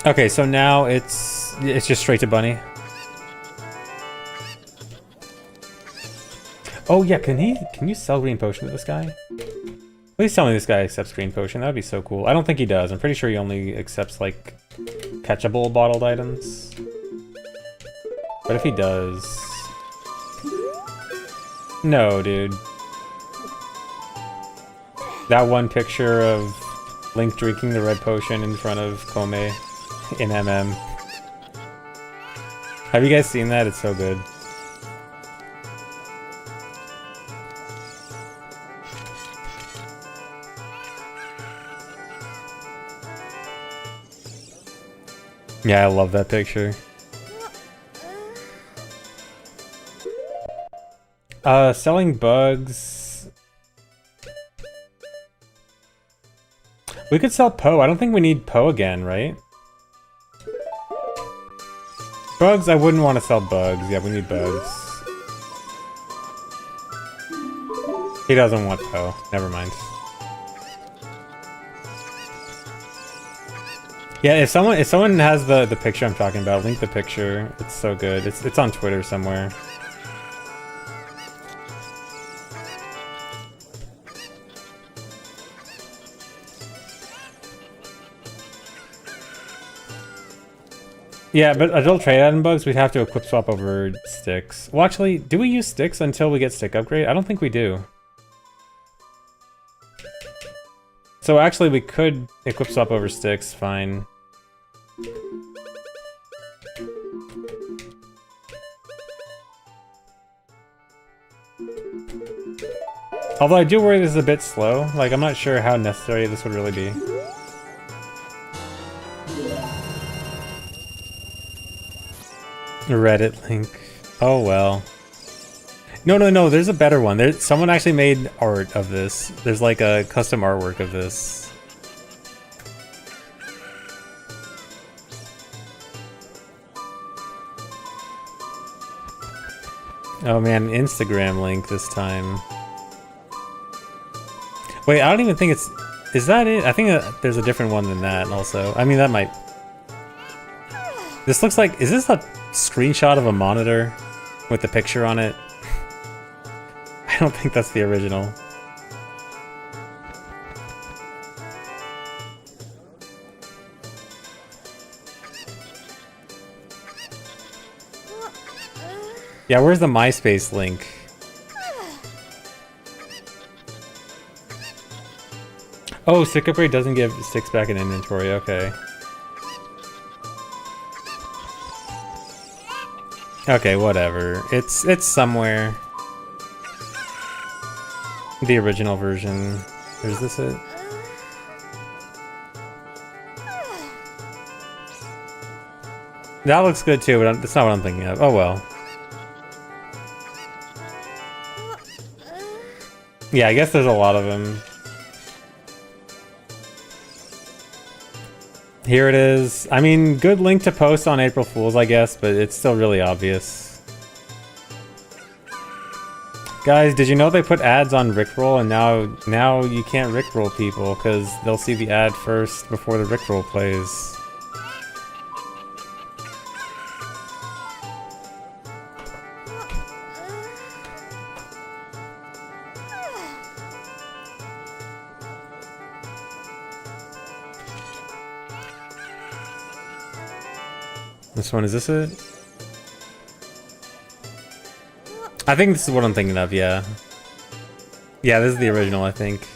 A: Okay, so now it's just straight to Bunny. Oh yeah, can you sell Green Potion to this guy? Please tell me this guy accepts Green Potion. That would be so cool. I don't think he does. I'm pretty sure he only accepts, like, catchable bottled items. But if he does... No, dude. That one picture of Link drinking the red potion in front of Kome in MM. Have you guys seen that? It's so good. Yeah, I love that picture. Selling bugs. We could sell Poe. I don't think we need Poe again, right? Bugs, I wouldn't want to sell bugs. Yeah, we need bugs. He doesn't want Poe. Never mind. Yeah, if someone has the picture I'm talking about, link the picture. It's so good. It's on Twitter somewhere. Yeah, but adult trade item bugs, we'd have to equip swap over sticks. Well, actually, do we use sticks until we get stick upgrade? I don't think we do. So actually, we could equip swap over sticks, fine. Although I do worry this is a bit slow. Like, I'm not sure how necessary this would really be. Reddit link. Oh well. No, there's a better one. Someone actually made art of this. There's like a custom artwork of this. Oh man, Instagram link this time. Wait, I don't even think it's... Is that it? I think there's a different one than that also. I mean, that might... This looks like... Is this a screenshot of a monitor with the picture on it? I don't think that's the original. Yeah, where's the MySpace link? Oh, Stick Upgrade doesn't give sticks back in inventory, okay. Okay, whatever. It's somewhere. The original version. Is this it? That looks good too, but that's not what I'm thinking of. Oh well. Yeah, I guess there's a lot of them. Here it is. I mean, good link to post on April Fool's, I guess, but it's still really obvious. Guys, did you know they put ads on Rickroll, and now you can't Rickroll people because they'll see the ad first before the Rickroll plays. This one, is this it? I think this is what I'm thinking of, yeah. Yeah, this is the original, I think.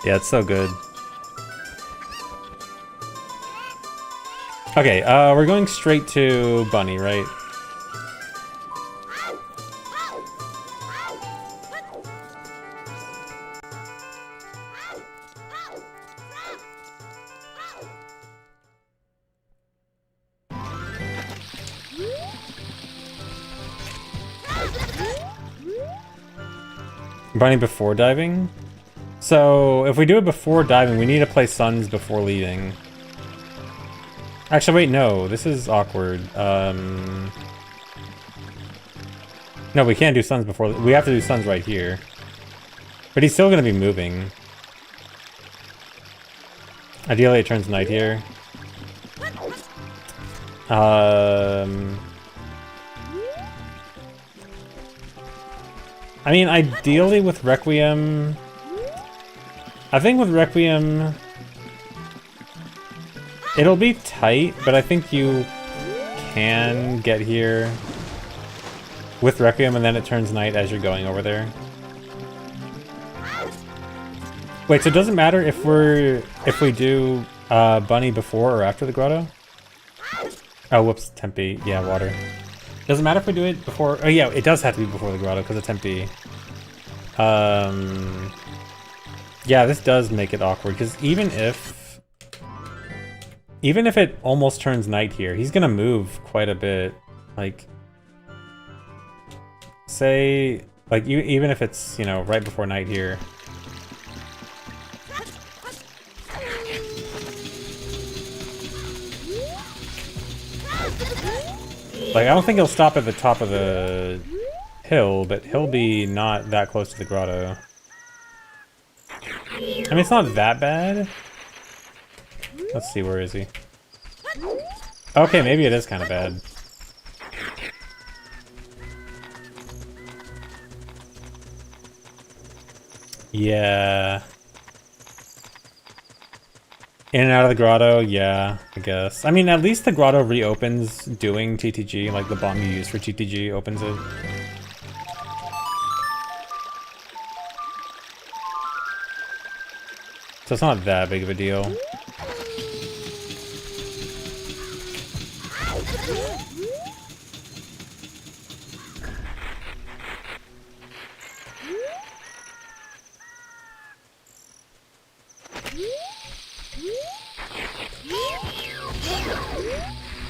A: Yeah, it's so good. Okay, we're going straight to Bunny, right? Bunny before diving? So, if we do it before diving, we need to play Suns before leaving. Actually, wait, no. This is awkward. No, we can't do Suns before... We have to do Suns right here. But he's still gonna be moving. Ideally, it turns night here. I mean, ideally with Requiem... I think with Requiem... It'll be tight, but I think you can get here with Requiem and then it turns night as you're going over there. Wait, so it doesn't matter if we do Bunny before or after the grotto? Oh, whoops, Tempe. Yeah, water. Doesn't matter if we do it before... Oh yeah, it does have to be before the grotto because of Tempe. Yeah, this does make it awkward because even if it almost turns night here, he's gonna move quite a bit. Like, say, like even if it's, you know, right before night here. Like, I don't think he'll stop at the top of the hill, but he'll be not that close to the grotto. I mean, it's not that bad. Let's see, where is he? Okay, maybe it is kind of bad. Yeah. In and out of the grotto, yeah, I guess. I mean, at least the grotto reopens doing TTG, like the bomb you use for TTG opens it. So it's not that big of a deal.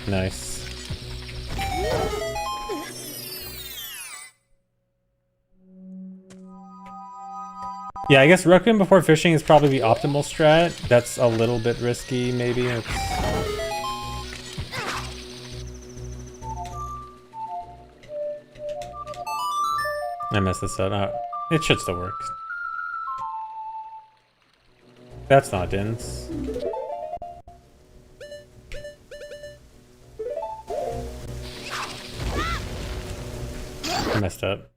A: Nice. Yeah, I guess Requiem before fishing is probably the optimal strat. That's a little bit risky, maybe. I messed this up. It should still work. That's not Dins. I messed up.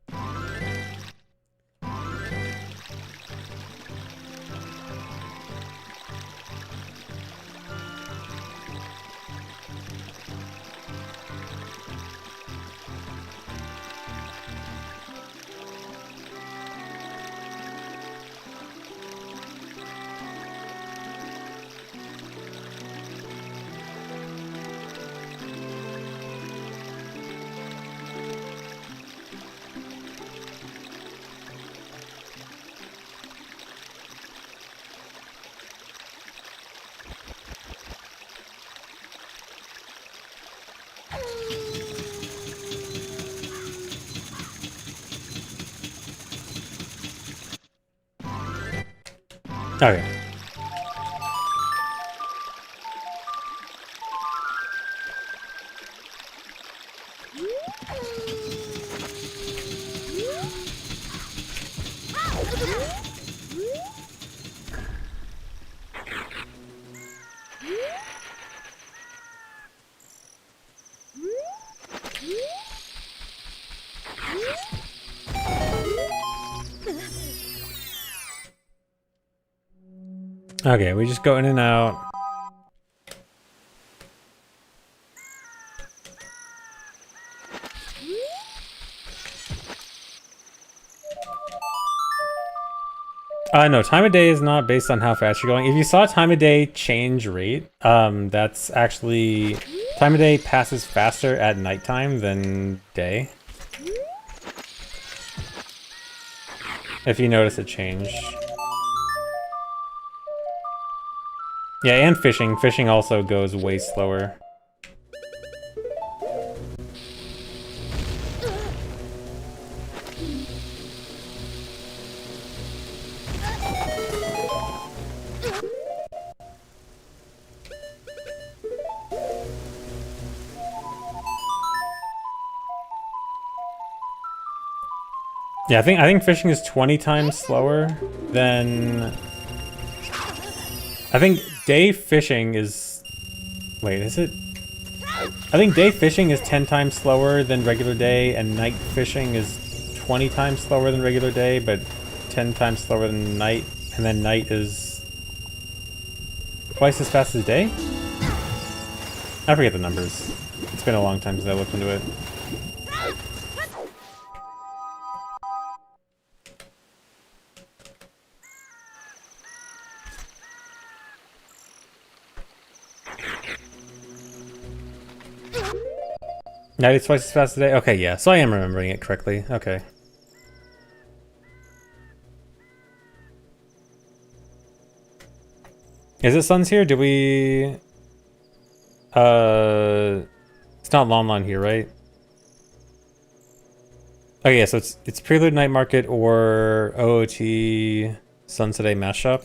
A: Okay. Okay, we just go in and out. No, time of day is not based on how fast you're going. If you saw time of day change rate, that's actually... Time of day passes faster at nighttime than day. If you notice a change. Yeah, and fishing. Fishing also goes way slower. Yeah, I think fishing is 20 times slower than... I think day fishing is... Wait, is it? I think day fishing is 10 times slower than regular day, and night fishing is 20 times slower than regular day, but 10 times slower than night, and then night is twice as fast as day? I forget the numbers. It's been a long time since I looked into it. Night is twice as fast as day? Okay, yeah, so I am remembering it correctly. Okay. Is it Sun's here? Do we... It's not Lon Lon here, right? Okay, yeah, so it's Prelude Night Market or OOT Sun Today mashup.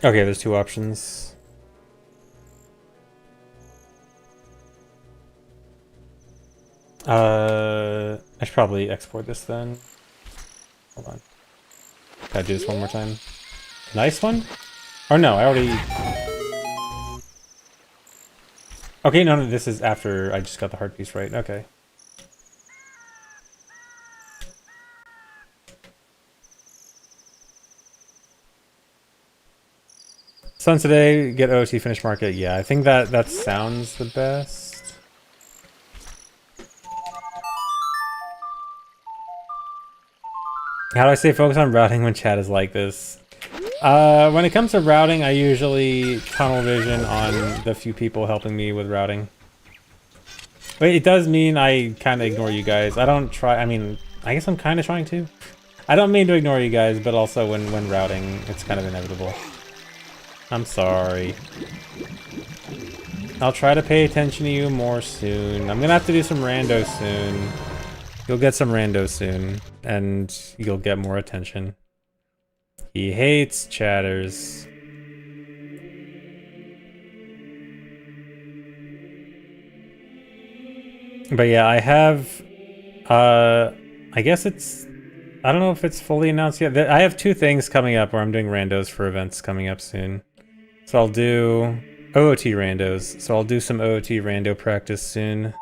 A: Okay, there's two options. I should probably export this then. Hold on. Gotta do this one more time. Nice one? Or no, I already... Okay, no, this is after I just got the heart piece right. Okay. Sun today, get OT, finish market. Yeah, I think that sounds the best. How do I stay focused on routing when chat is like this? When it comes to routing, I usually tunnel vision on the few people helping me with routing. But it does mean I kind of ignore you guys. I don't try, I mean, I guess I'm kind of trying to. I don't mean to ignore you guys, but also when routing, it's kind of inevitable. I'm sorry. I'll try to pay attention to you more soon. I'm gonna have to do some rando soon. You'll get some rando soon, and you'll get more attention. He hates chatters. But yeah, I have, I guess it's, I don't know if it's fully announced yet. I have two things coming up where I'm doing randos for events coming up soon. So I'll do OOT randos. So I'll do some OOT rando practice soon.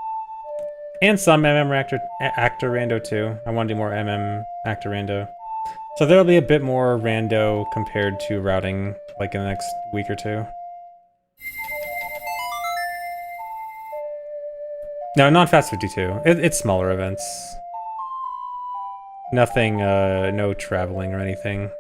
A: And some actor rando too. I want to do more actor rando. So there'll be a bit more rando compared to routing like in the next week or two. No, not Fast 52. It's smaller events. Nothing, no traveling or anything.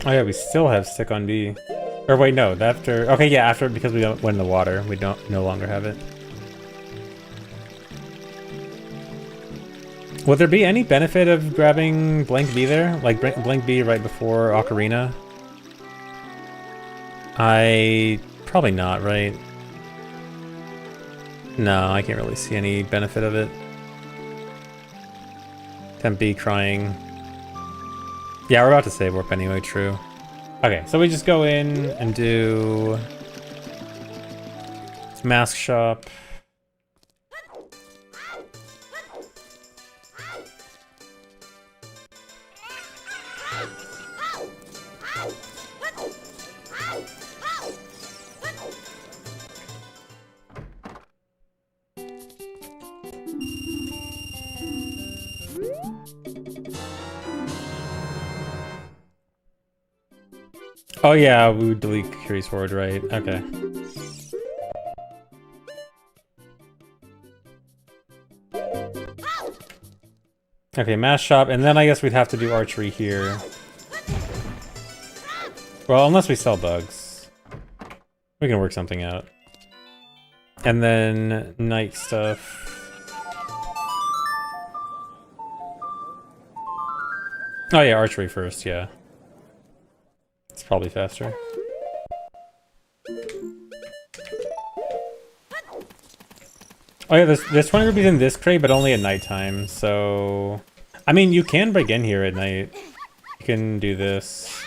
A: Oh yeah, we still have stick on B. Or wait, no, after... Okay, yeah, after, because we went in the water, we don't no longer have it. Would there be any benefit of grabbing blank B there? Like blank B right before Ocarina? Probably not, right? No, I can't really see any benefit of it. Temp B crying. Yeah, we're about to save warp anyway, true. Okay, so we just go in and do mask shop. Oh yeah, we would delete Curious Forward, right? Okay. Okay, mass shop, and then I guess we'd have to do archery here. Well, unless we sell bugs. We can work something out. And then night stuff. Oh yeah, archery first, yeah. It's probably faster. Oh yeah, there's 20 rupees in this crate, but only at nighttime, so... I mean, you can break in here at night. You can do this.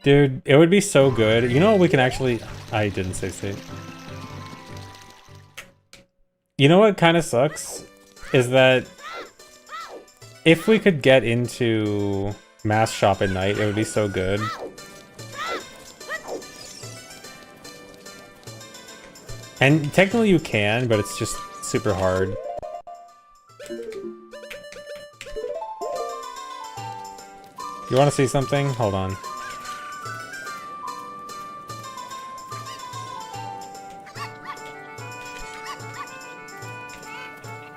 A: Dude, it would be so good. You know what we can actually... I didn't say state. You know what kind of sucks? Is that... if we could get into mass shop at night, it would be so good. And technically you can, but it's just super hard. You want to see something? Hold on.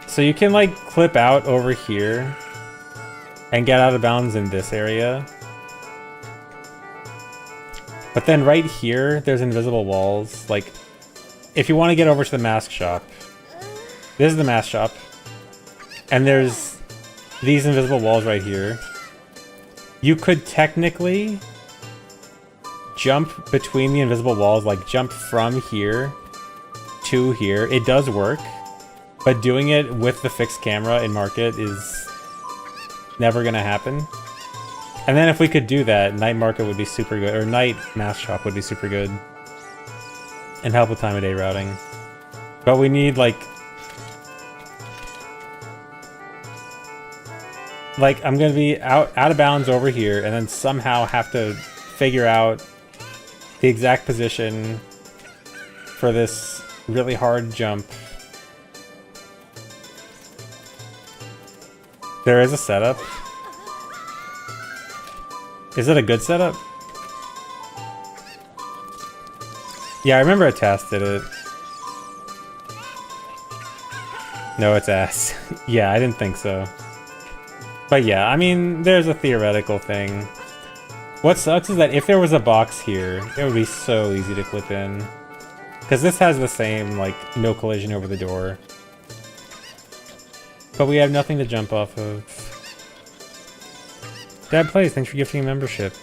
A: So you can like clip out over here and get out of bounds in this area. But then right here, there's invisible walls. Like, if you want to get over to the mask shop, this is the mask shop, and there's these invisible walls right here. You could technically jump between the invisible walls, like jump from here to here. It does work, but doing it with the fixed camera in market is never gonna happen. And then if we could do that, night market would be super good, or night mask shop would be super good. And help with time of day routing. But we need like I'm gonna be out of bounds over here and then somehow have to figure out the exact position for this really hard jump. There is a setup. Is it a good setup? Yeah, I remember a task did it. No, it's ass. Yeah, I didn't think so. But yeah, I mean, there's a theoretical thing. What sucks is that if there was a box here, it would be so easy to clip in. Because this has the same, like, no collision over the door. But we have nothing to jump off of. Dad Plays, thanks for gifting a membership.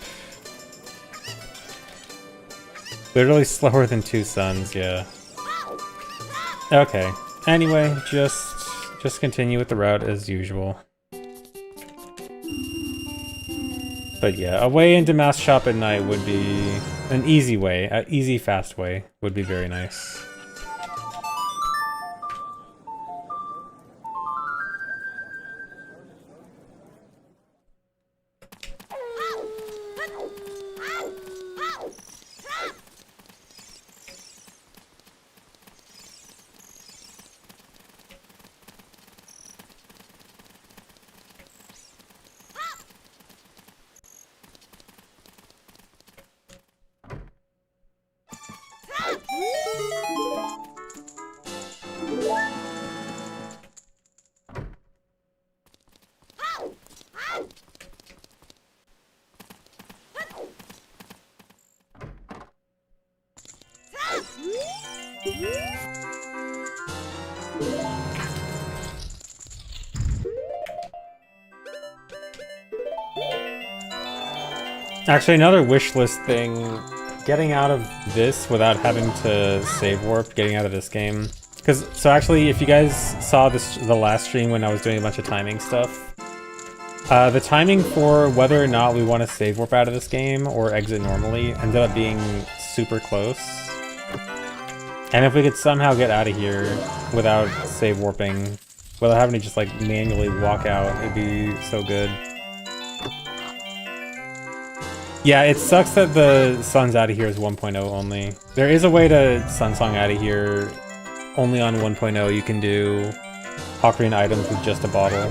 A: Literally slower than 2 suns, yeah. Okay. Anyway, just continue with the route as usual. But yeah, a way into Mask Shop at night would be an easy way, an easy, fast way would be very nice. Actually, another wish list thing, getting out of this without having to save warp, getting out of this game. So actually, if you guys saw the last stream when I was doing a bunch of timing stuff, the timing for whether or not we want to save warp out of this game or exit normally ended up being super close. And if we could somehow get out of here without save warping, without having to just like manually walk out, it'd be so good. Yeah, it sucks that the Suns out of here is 1.0 only. There is a way to Sunsong out of here only on 1.0. You can do Ocarina items with just a bottle.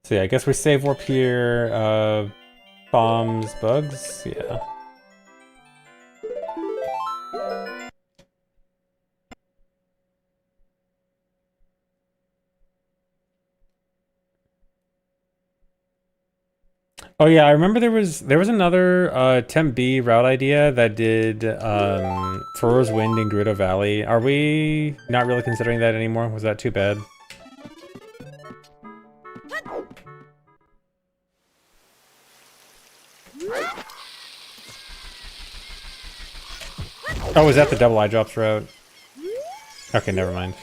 A: So yeah, I guess we save warp here. Bombs, bugs, yeah. Oh yeah, I remember there was another Temp B route idea that did Furrow's Wind in Gerudo Valley. Are we not really considering that anymore? Was that too bad? Oh, was that the double eye drops route? Okay, never mind.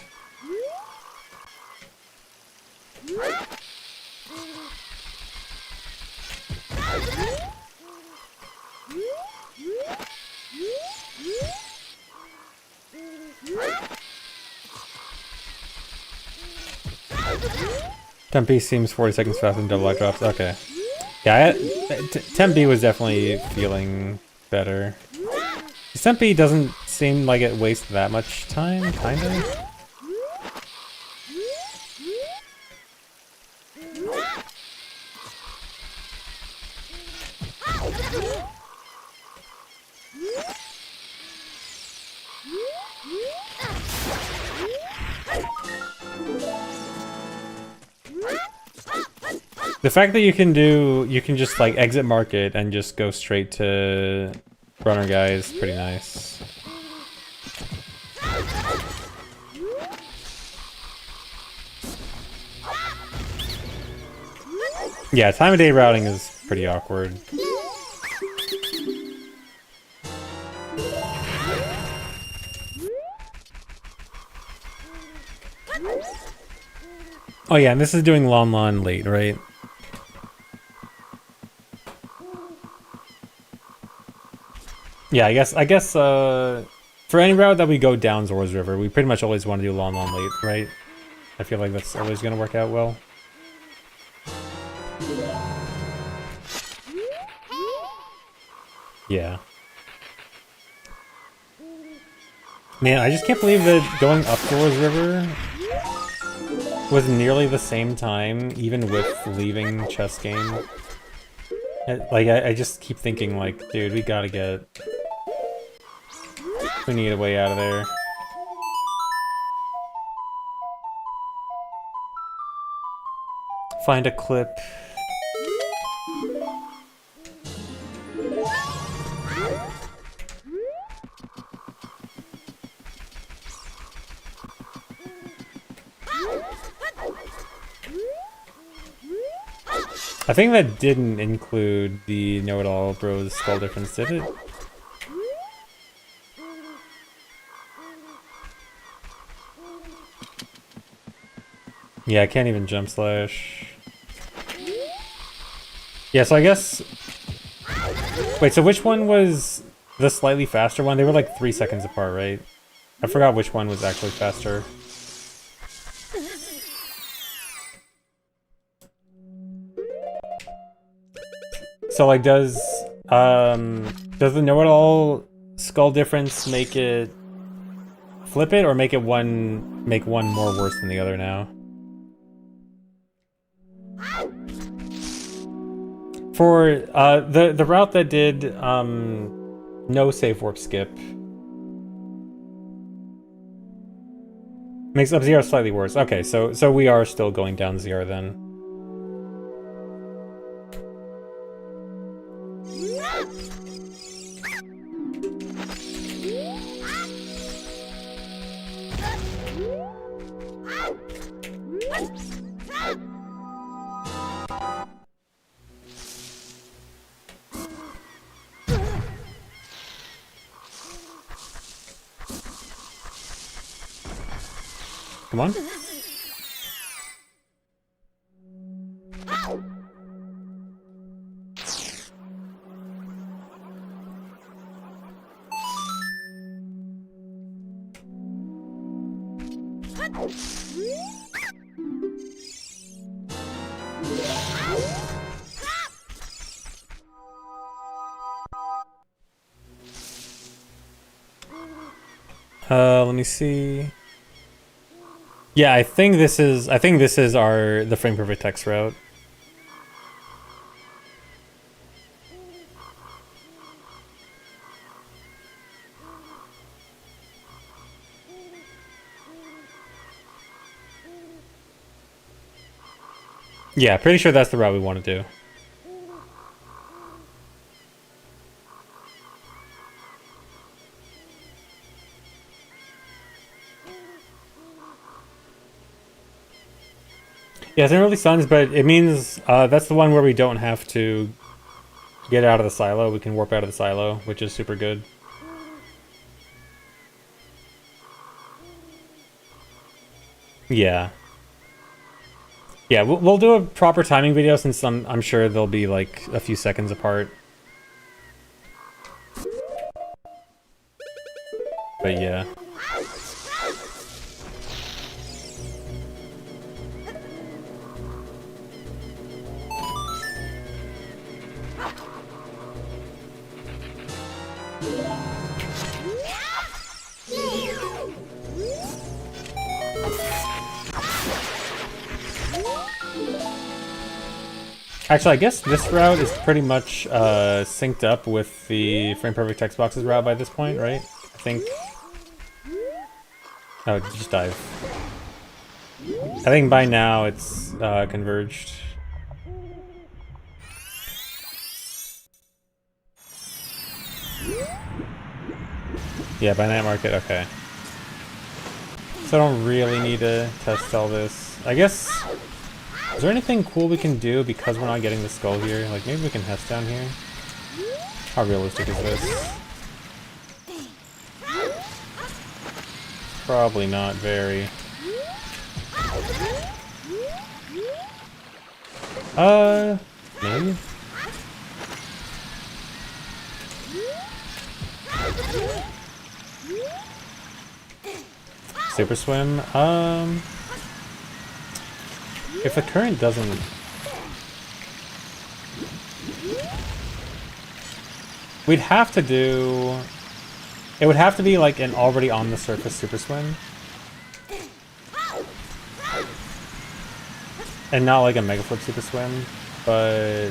A: Temp B seems 40 seconds faster than double eye drops. Okay. Yeah, Temp B was definitely feeling better. Temp B doesn't seem like it wastes that much time, kinda. The fact that you can just like exit market and just go straight to runner guy is pretty nice. Yeah, time of day routing is pretty awkward. Oh yeah, and this is doing Lon Lon late, right? Yeah, I guess for any route that we go down Zora's River, we pretty much always want to do Lon Lon late, right? I feel like that's always gonna work out well. Yeah. Man, I just can't believe that going up Zora's River was nearly the same time, even with leaving chess game. I just keep thinking, like, dude, we need a way out of there. Find a clip. I think that didn't include the Know-It-All Bros skull difference, did it? Yeah, I can't even jump slash. Yeah, so I guess... Wait, so which one was the slightly faster one? They were like 3 seconds apart, right? I forgot which one was actually faster. So like does the Know-It-All skull difference make it flip it or make one more worse than the other now? For the route that did no safe warp skip makes Up-Zero slightly worse. Okay, so we are still going down zero then. Come on. Let me see. Yeah, I think this is the frame perfect text route. Yeah, pretty sure that's the route we want to do. Yeah, it's not really suns, but it means that's the one where we don't have to get out of the silo. We can warp out of the silo, which is super good. Yeah. Yeah, we'll do a proper timing video since I'm sure they'll be like a few seconds apart. But yeah. Actually, I guess this route is pretty much synced up with the frame perfect text boxes route by this point, right? I think. Oh, just dive. I think by now it's converged. Yeah, by night market, okay. So I don't really need to test all this. I guess. Is there anything cool we can do because we're not getting the skull here? Like maybe we can Hest down here? How realistic is this? Probably not very. Maybe? Super swim? If the current doesn't... We'd have to do... It would have to be like an already on the surface super swim. And not like a mega flip super swim, but...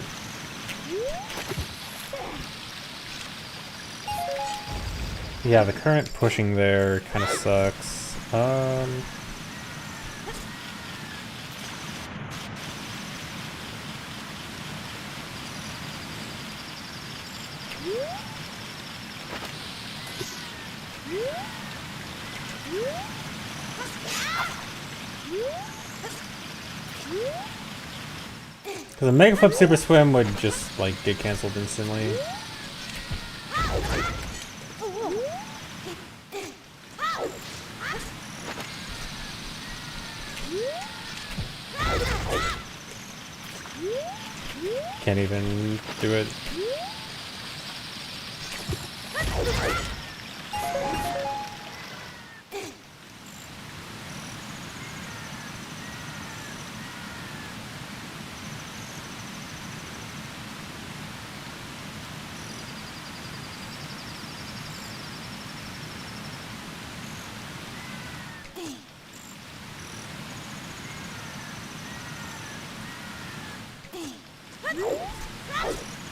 A: Yeah, the current pushing there kind of sucks. Because a Mega Flip Super Swim would just, like, get cancelled instantly. Can't even do it.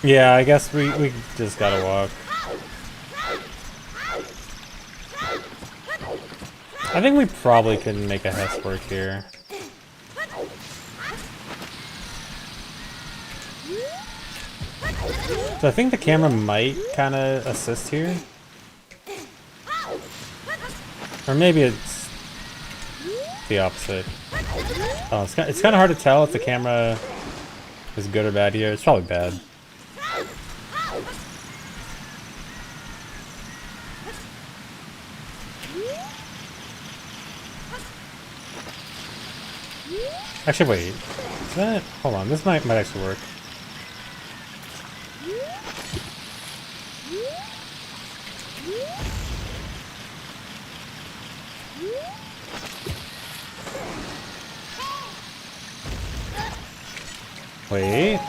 A: Yeah, I guess we just gotta walk. I think we probably can make a Hess work here. So I think the camera might kind of assist here. Or maybe it's the opposite. Oh, it's kind of hard to tell if the camera is good or bad here. It's probably bad. Actually, wait. Is that? Hold on. This might actually work. Wait.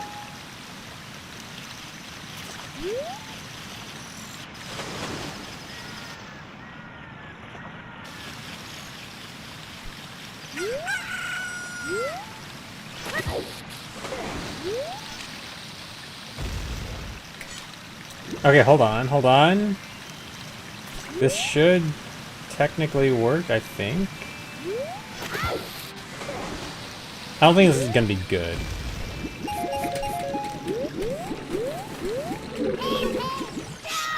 A: Okay, hold on. This should technically work, I think. I don't think this is gonna be good.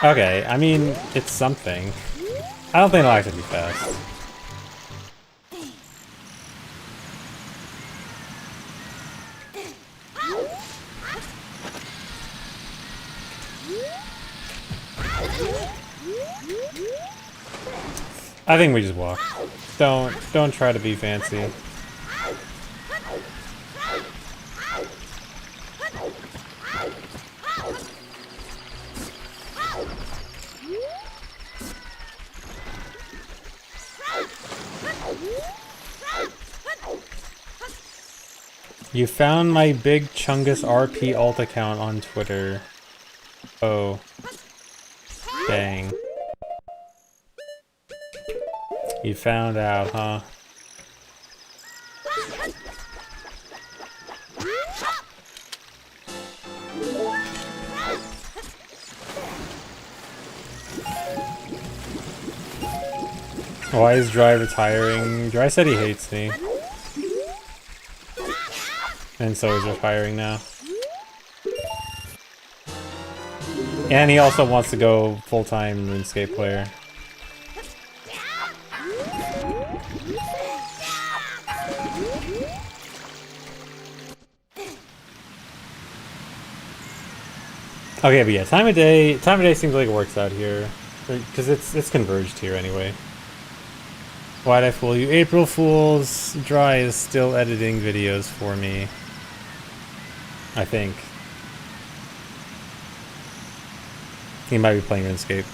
A: Okay, I mean, it's something. I don't think it'll actually be fast. I think we just walk. Don't try to be fancy. You found my Big Chungus RP alt account on Twitter. Oh. Dang. You found out, huh? Why is Dry retiring? Dry said he hates me. And so he's retiring now. And he also wants to go full-time RuneScape player. Okay, but yeah, time of day seems like it works out here. Because it's converged here anyway. Why'd I fool you? April Fools! Dry is still editing videos for me. I think. He might be playing RuneScape.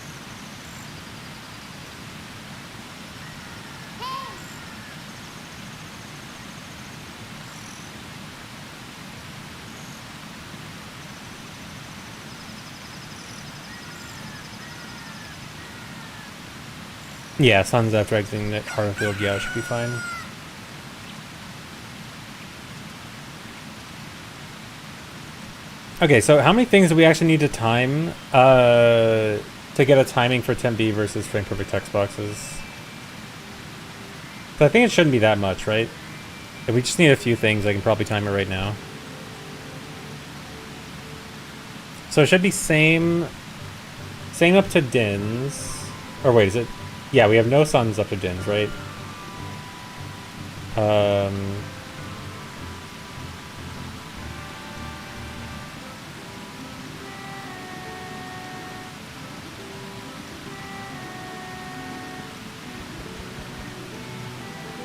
A: Yeah, Sun's after exiting the Harfield, yeah, it should be fine. Okay, so how many things do we actually need to time to get a timing for Temp-B versus Frame Perfect text boxes? So I think it shouldn't be that much, right? If we just need a few things, I can probably time it right now. So it should be same Same up to Din's. Or wait, is it? Yeah, we have no suns up to Din's, right?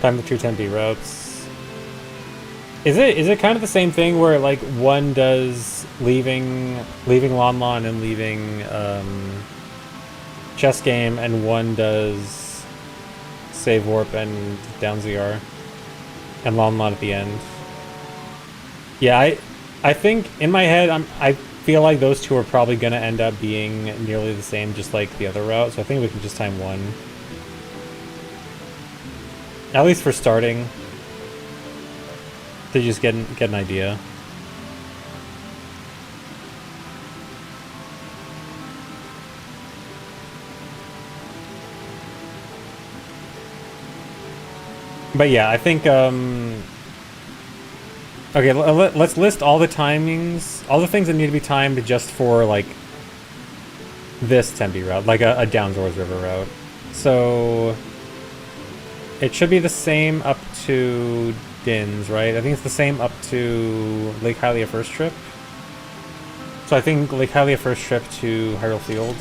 A: Time the 210B routes. Is it kind of the same thing where like one does leaving Lon Lon and leaving chess game, and one does save warp and down ZR and Lon Lon at the end? Yeah, I think in my head I feel like those two are probably gonna end up being nearly the same, just like the other route. So I think we can just time one. At least for starting, to just get an idea. But yeah, I think okay, let's list all the timings, all the things that need to be timed just for like this Tempe route, like a down Zoro's River route. So it should be the same up to Din's, right? I think it's the same up to Lake Hylia first trip. So I think Lake Hylia first trip to Hyrule Field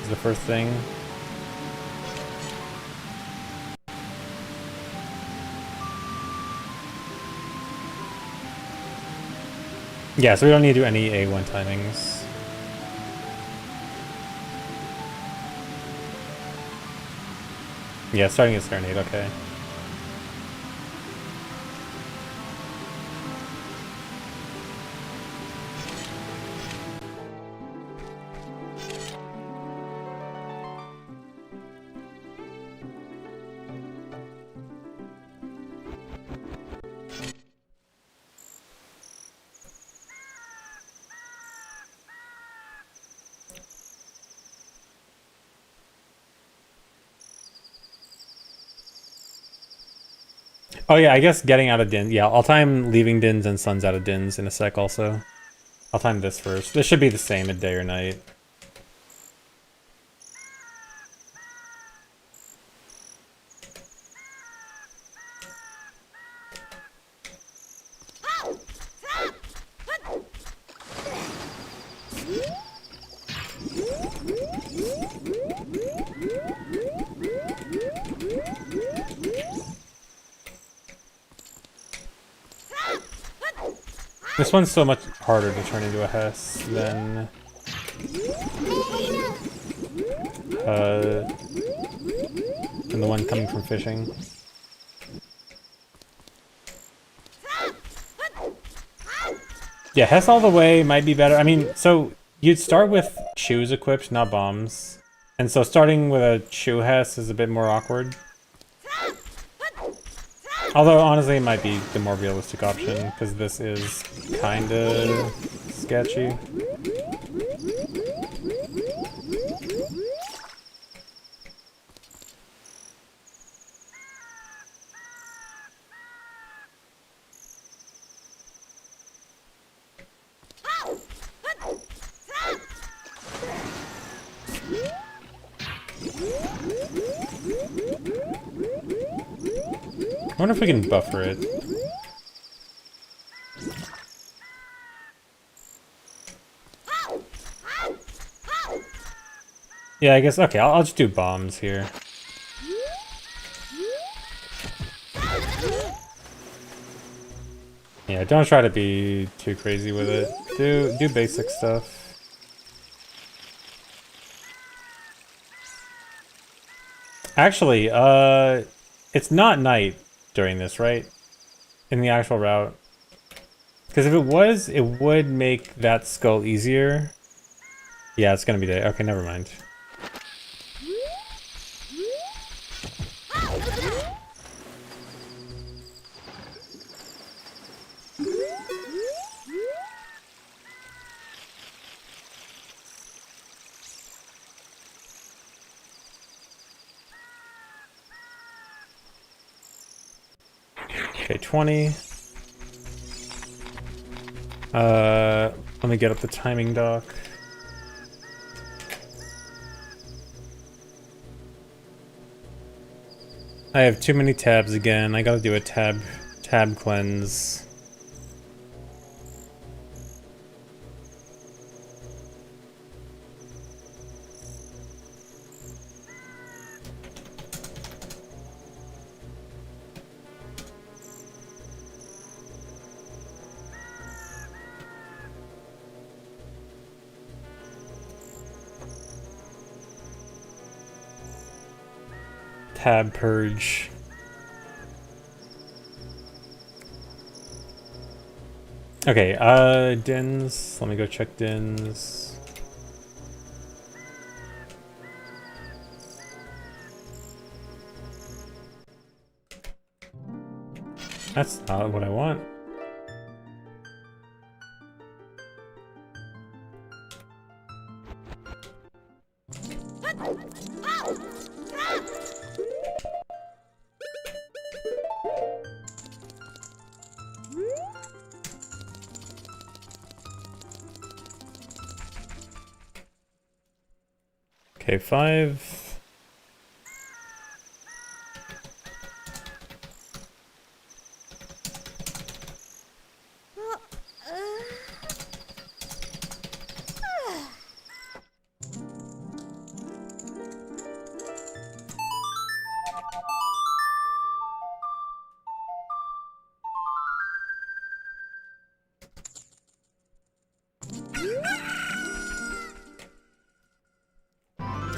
A: is the first thing. Yeah, so we don't need to do any A1 timings. Yeah, starting at Serenade, okay. Oh yeah, I guess getting out of Din's. Yeah, I'll time leaving Din's and Sun's out of Din's in a sec also. I'll time this first. This should be the same at day or night. This one's so much harder to turn into a Hess than the one coming from fishing. Yeah, Hess all the way might be better. I mean, so you'd start with shoes equipped, not bombs. And so starting with a shoe Hess is a bit more awkward. Although, honestly, it might be the more realistic option, because this is kinda sketchy. I wonder if we can buffer it. Yeah, I guess, okay, I'll just do bombs here. Yeah, don't try to be too crazy with it. Do basic stuff. Actually, it's not night during this, right? In the actual route. Because if it was, it would make that skull easier. Yeah, it's gonna be day. Okay, never mind. Okay, 20. Let me get up the timing dock. I have too many tabs again. I gotta do a tab cleanse. Tab purge. Okay, Dins. Let me go check Dins. That's not what I want. Okay, 5.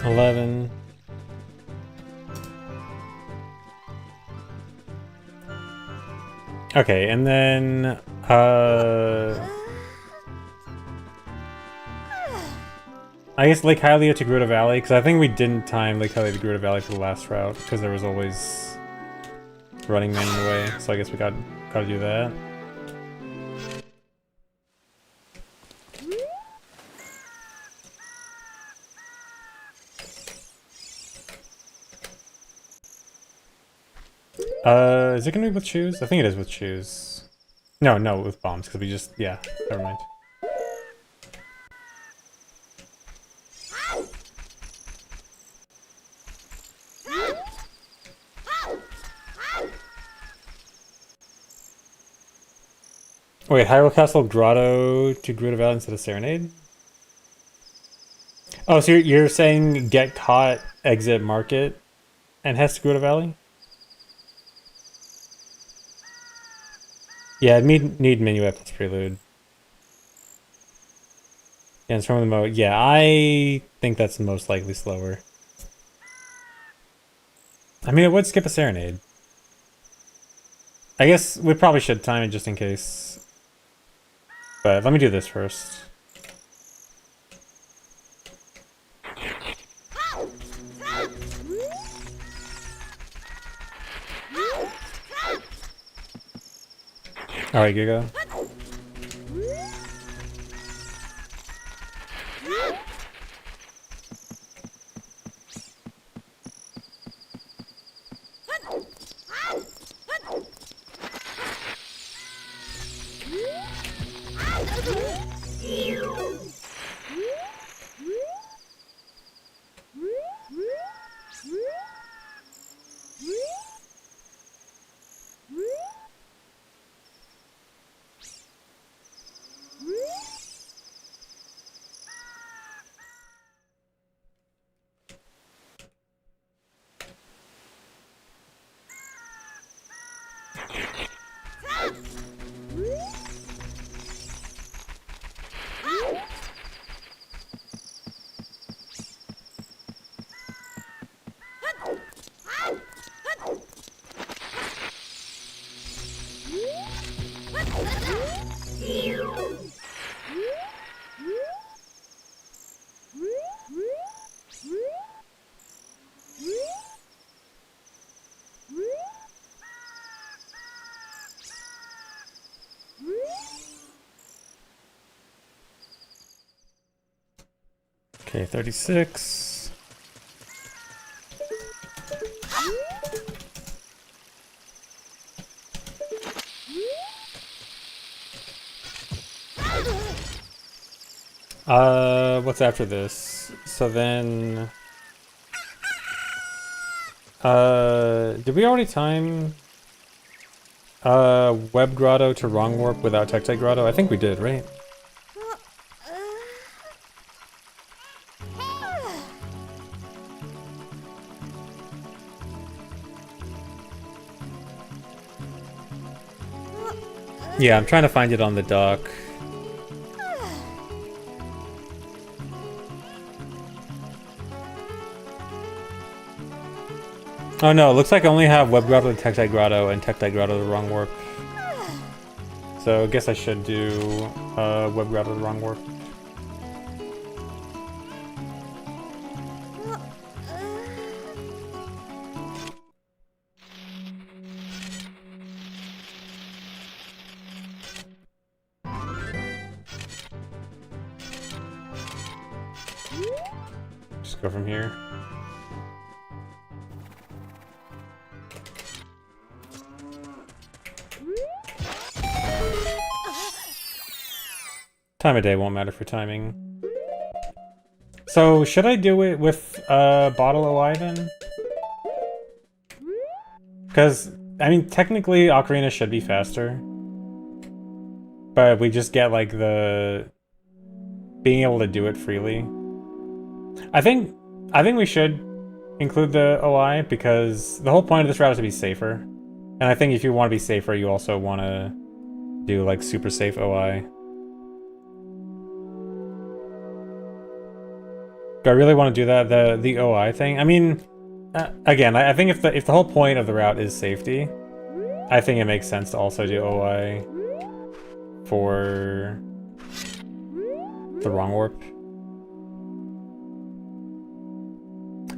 A: $11. Okay, and then I guess Lake Hylia to Gruta Valley, because I think we didn't time Lake Hylia to Gruta Valley for the last route, because there was always Running Man in the way, so I guess we gotta do that. Is it gonna be with shoes? I think it is with shoes. No, with bombs, because we just, yeah, never mind. Wait, Hyrule Castle Grotto to Gruta Valley instead of Serenade? Oh, so you're saying get caught, exit market, and head to Gruta Valley? Yeah, need Minuet plus Prelude. Yeah, it's from the mode. Yeah, I think that's most likely slower. I mean, it would skip a Serenade. I guess we probably should time it just in case. But let me do this first. Alright, Giga. Okay, 36. What's after this? So then... Did we already time Web Grotto to Wrong Warp without Tectite Grotto? I think we did, right? Yeah, I'm trying to find it on the dock. Oh no, it looks like I only have Web Grotto to Tectite Grotto and Tectite Grotto to Wrong Warp. So I guess I should do Web Grotto to Wrong Warp. Just go from here. Time of day won't matter for timing. So should I do it with bottle OI then? Because, I mean, technically Ocarina should be faster. But we just get like the being able to do it freely. I think we should include the OI because the whole point of this route is to be safer. And I think if you want to be safer, you also want to do like super safe OI. Do I really want to do that? The OI thing? I mean, again, I think if the whole point of the route is safety, I think it makes sense to also do OI for the Wrong Warp.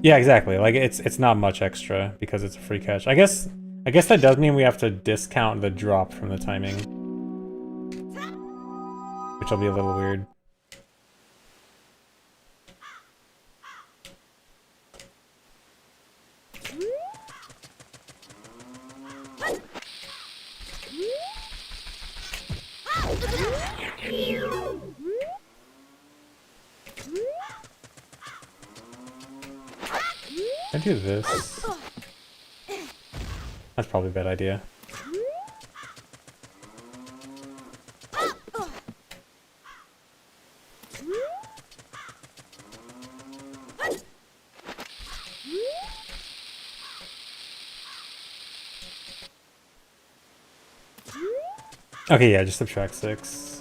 A: Yeah, exactly. Like it's not much extra because it's a free catch. I guess that does mean we have to discount the drop from the timing, which will be a little weird. I do this. That's probably a bad idea. Okay, yeah, just subtract 6.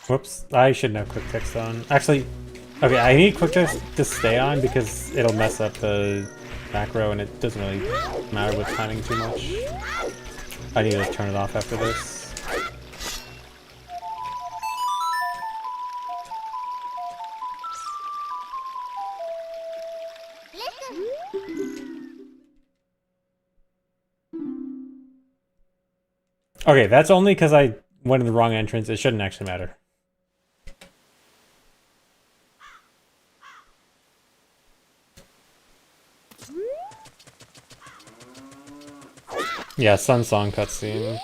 A: Whoops, I shouldn't have quick text on. Actually, okay, I need quick text to stay on because it'll mess up the macro and it doesn't really matter with timing too much. I need to turn it off after this. Okay, that's only because I went in the wrong entrance. It shouldn't actually matter. Yeah, Sun Song cutscene.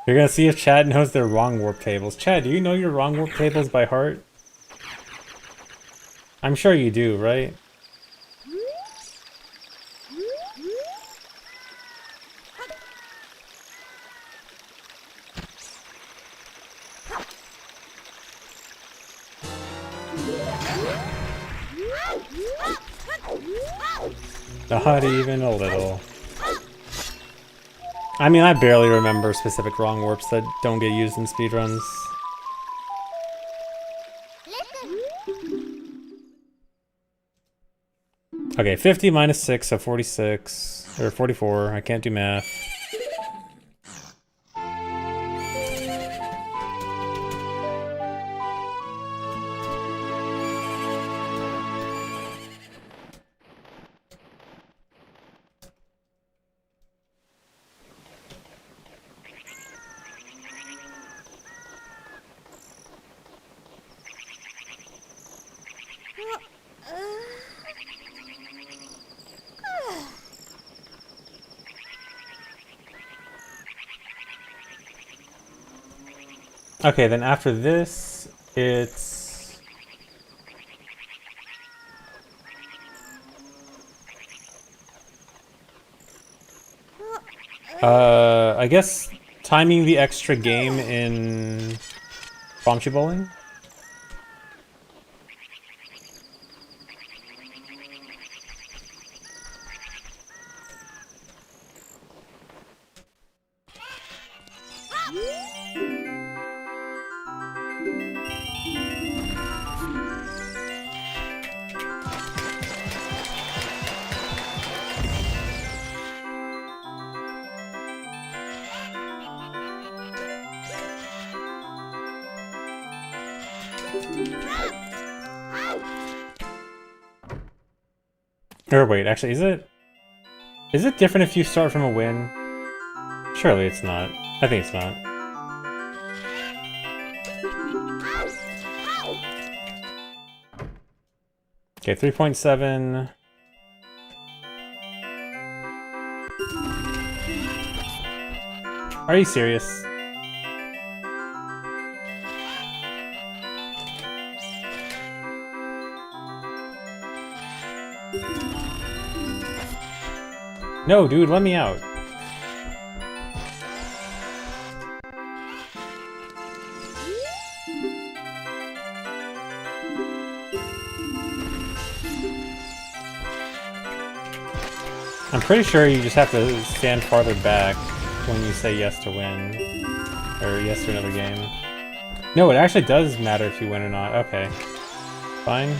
A: You're gonna see if Chad knows their wrong warp tables. Chad, do you know your wrong warp tables by heart? I'm sure you do, right? Not even a little. I mean, I barely remember specific wrong warps that don't get used in speedruns. Okay, 50 minus 6, so 46. Or 44, I can't do math. Okay, then after this, it's... I guess timing the extra game in Bombshell Bowling? Or wait, actually, is it different if you start from a win? Surely it's not. I think it's not. Okay, 3.7. Are you serious? No, dude, let me out. I'm pretty sure you just have to stand farther back when you say yes to win. Or yes to another game. No, it actually does matter if you win or not. Okay. Fine.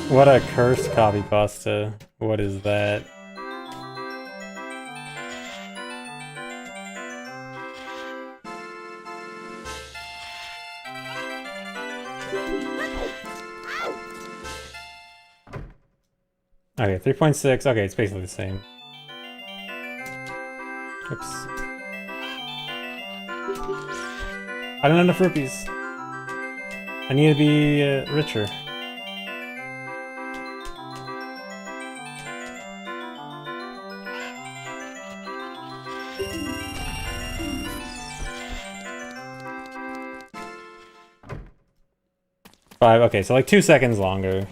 A: What a cursed copy pasta. What is that? Okay, 3.6. Okay, it's basically the same. Oops. I don't have enough rupees. I need to be richer. Five. Okay, so like 2 seconds longer.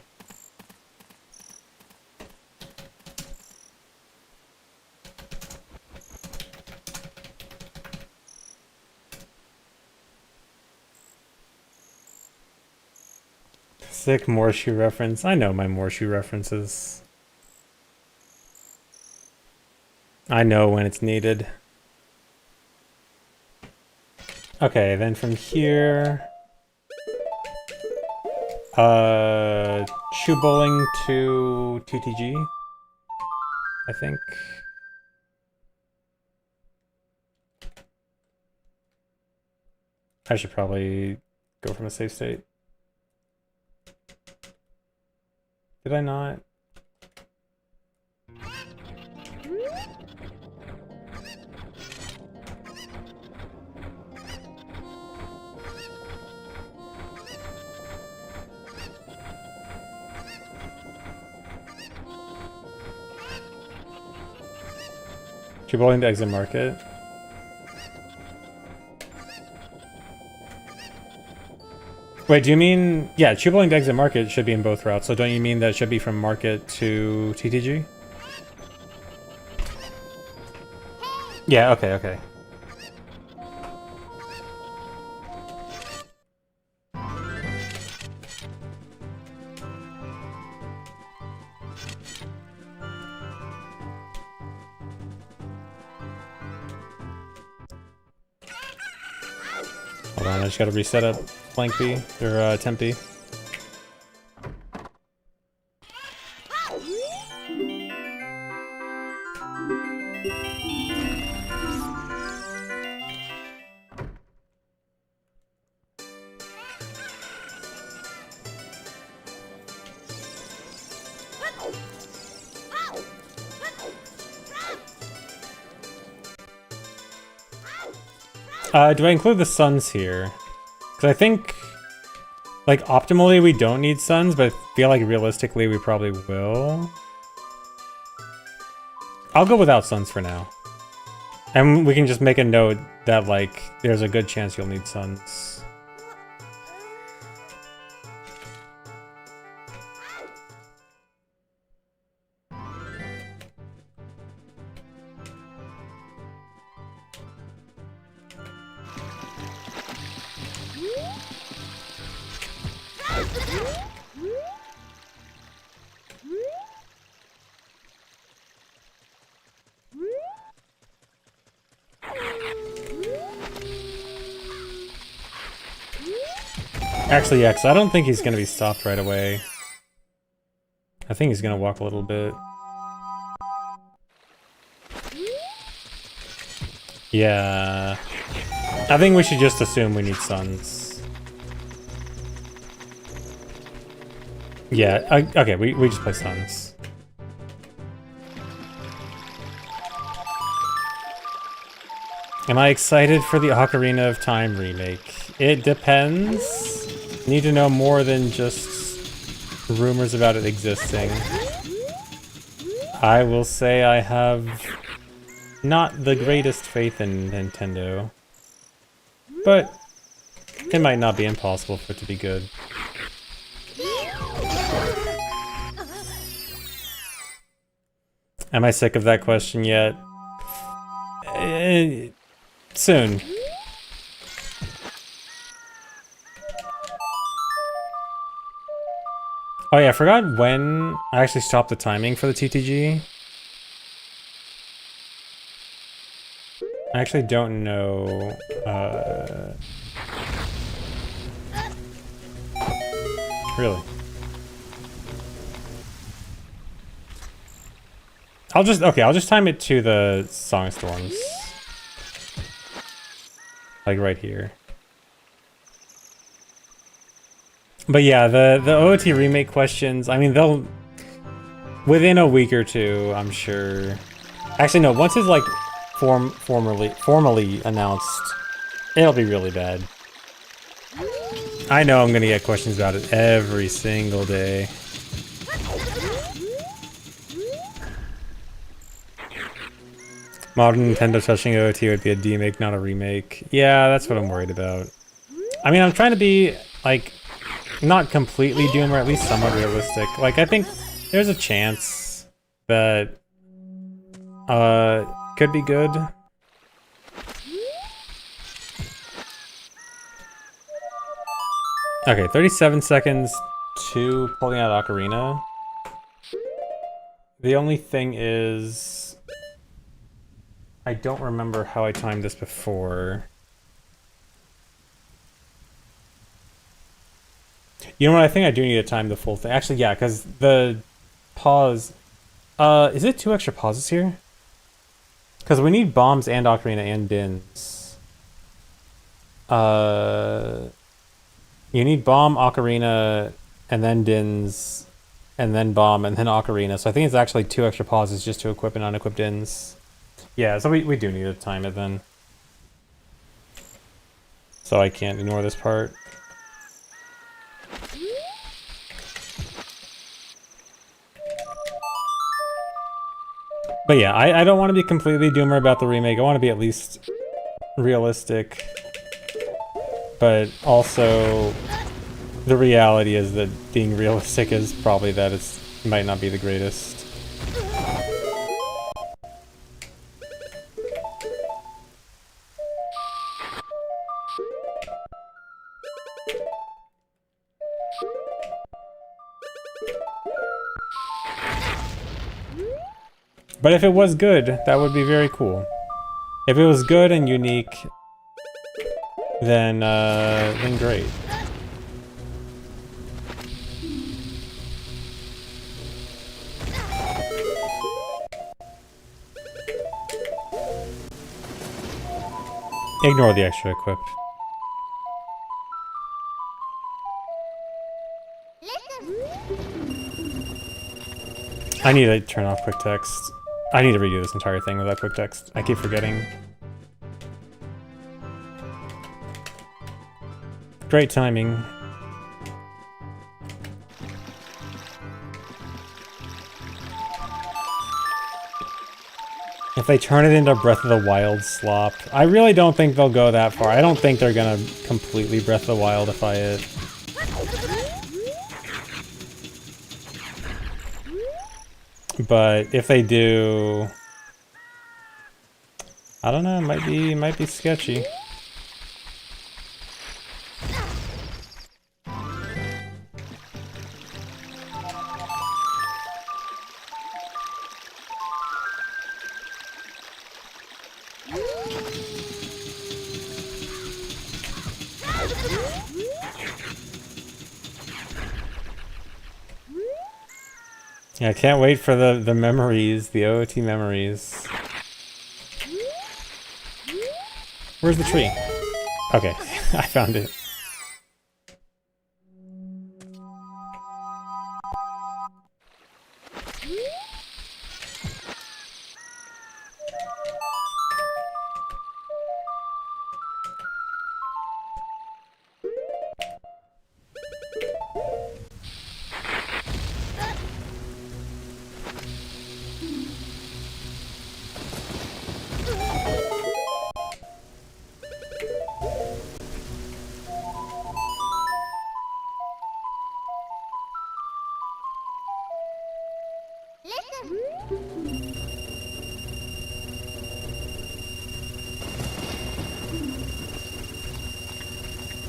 A: Sick Morshu reference. I know my Morshu references. I know when it's needed. Okay, then from here... Shoe bowling to TTG, I think. I should probably go from a safe state. Did I not? Chuboling to exit market. Wait, do you mean... Yeah, Chuboling to exit market should be in both routes, so don't you mean that it should be from market to TTG? Yeah, okay, okay. Hold on, I just gotta reset up flank B, or temp B. Do I include the suns here? Because I think, like, optimally we don't need suns, but I feel like realistically we probably will. I'll go without suns for now. And we can just make a note that, like, there's a good chance you'll need suns. Actually, yeah, because I don't think he's going to be stopped right away. I think he's going to walk a little bit. Yeah. I think we should just assume we need suns. Yeah, okay, we just play suns. Am I excited for the Ocarina of Time remake? It depends. Need to know more than just rumors about it existing. I will say I have not the greatest faith in Nintendo, but it might not be impossible for it to be good. Am I sick of that question yet? Soon. Oh yeah, I forgot when I actually stopped the timing for the TTG. I actually don't know. Really? I'll just time it to the Song Storms. Like right here. But yeah, the OOT remake questions, I mean, they'll... Within a week or two, I'm sure. Actually, no, once it's like formally announced, it'll be really bad. I know I'm gonna get questions about it every single day. Modern Nintendo touching OOT would be a demake, not a remake. Yeah, that's what I'm worried about. I mean, I'm trying to be, like, not completely doomed, or at least somewhat realistic. Like, I think there's a chance that could be good. Okay, 37 seconds to pulling out Ocarina. The only thing is, I don't remember how I timed this before. You know what, I think I do need to time the full thing. Actually, yeah, because the pause... is it 2 extra pauses here? Because we need bombs and Ocarina and Dins. You need bomb, Ocarina, and then Dins, and then bomb, and then Ocarina. So I think it's actually 2 extra pauses just to equip and unequip Dins. Yeah, so we do need to time it then. So I can't ignore this part. But yeah, I don't want to be completely doomer about the remake. I want to be at least realistic. But also, the reality is that being realistic is probably that it might not be the greatest. But if it was good, that would be very cool. If it was good and unique, then great. Ignore the extra equip. I need to turn off quick text. I need to redo this entire thing without quick text. I keep forgetting. Great timing. If they turn it into Breath of the Wild slop, I really don't think they'll go that far. I don't think they're gonna completely Breath of the Wildify it. But if they do, I don't know, it might be sketchy. Yeah, I can't wait for the memories, the OOT memories. Where's the tree? Okay, I found it.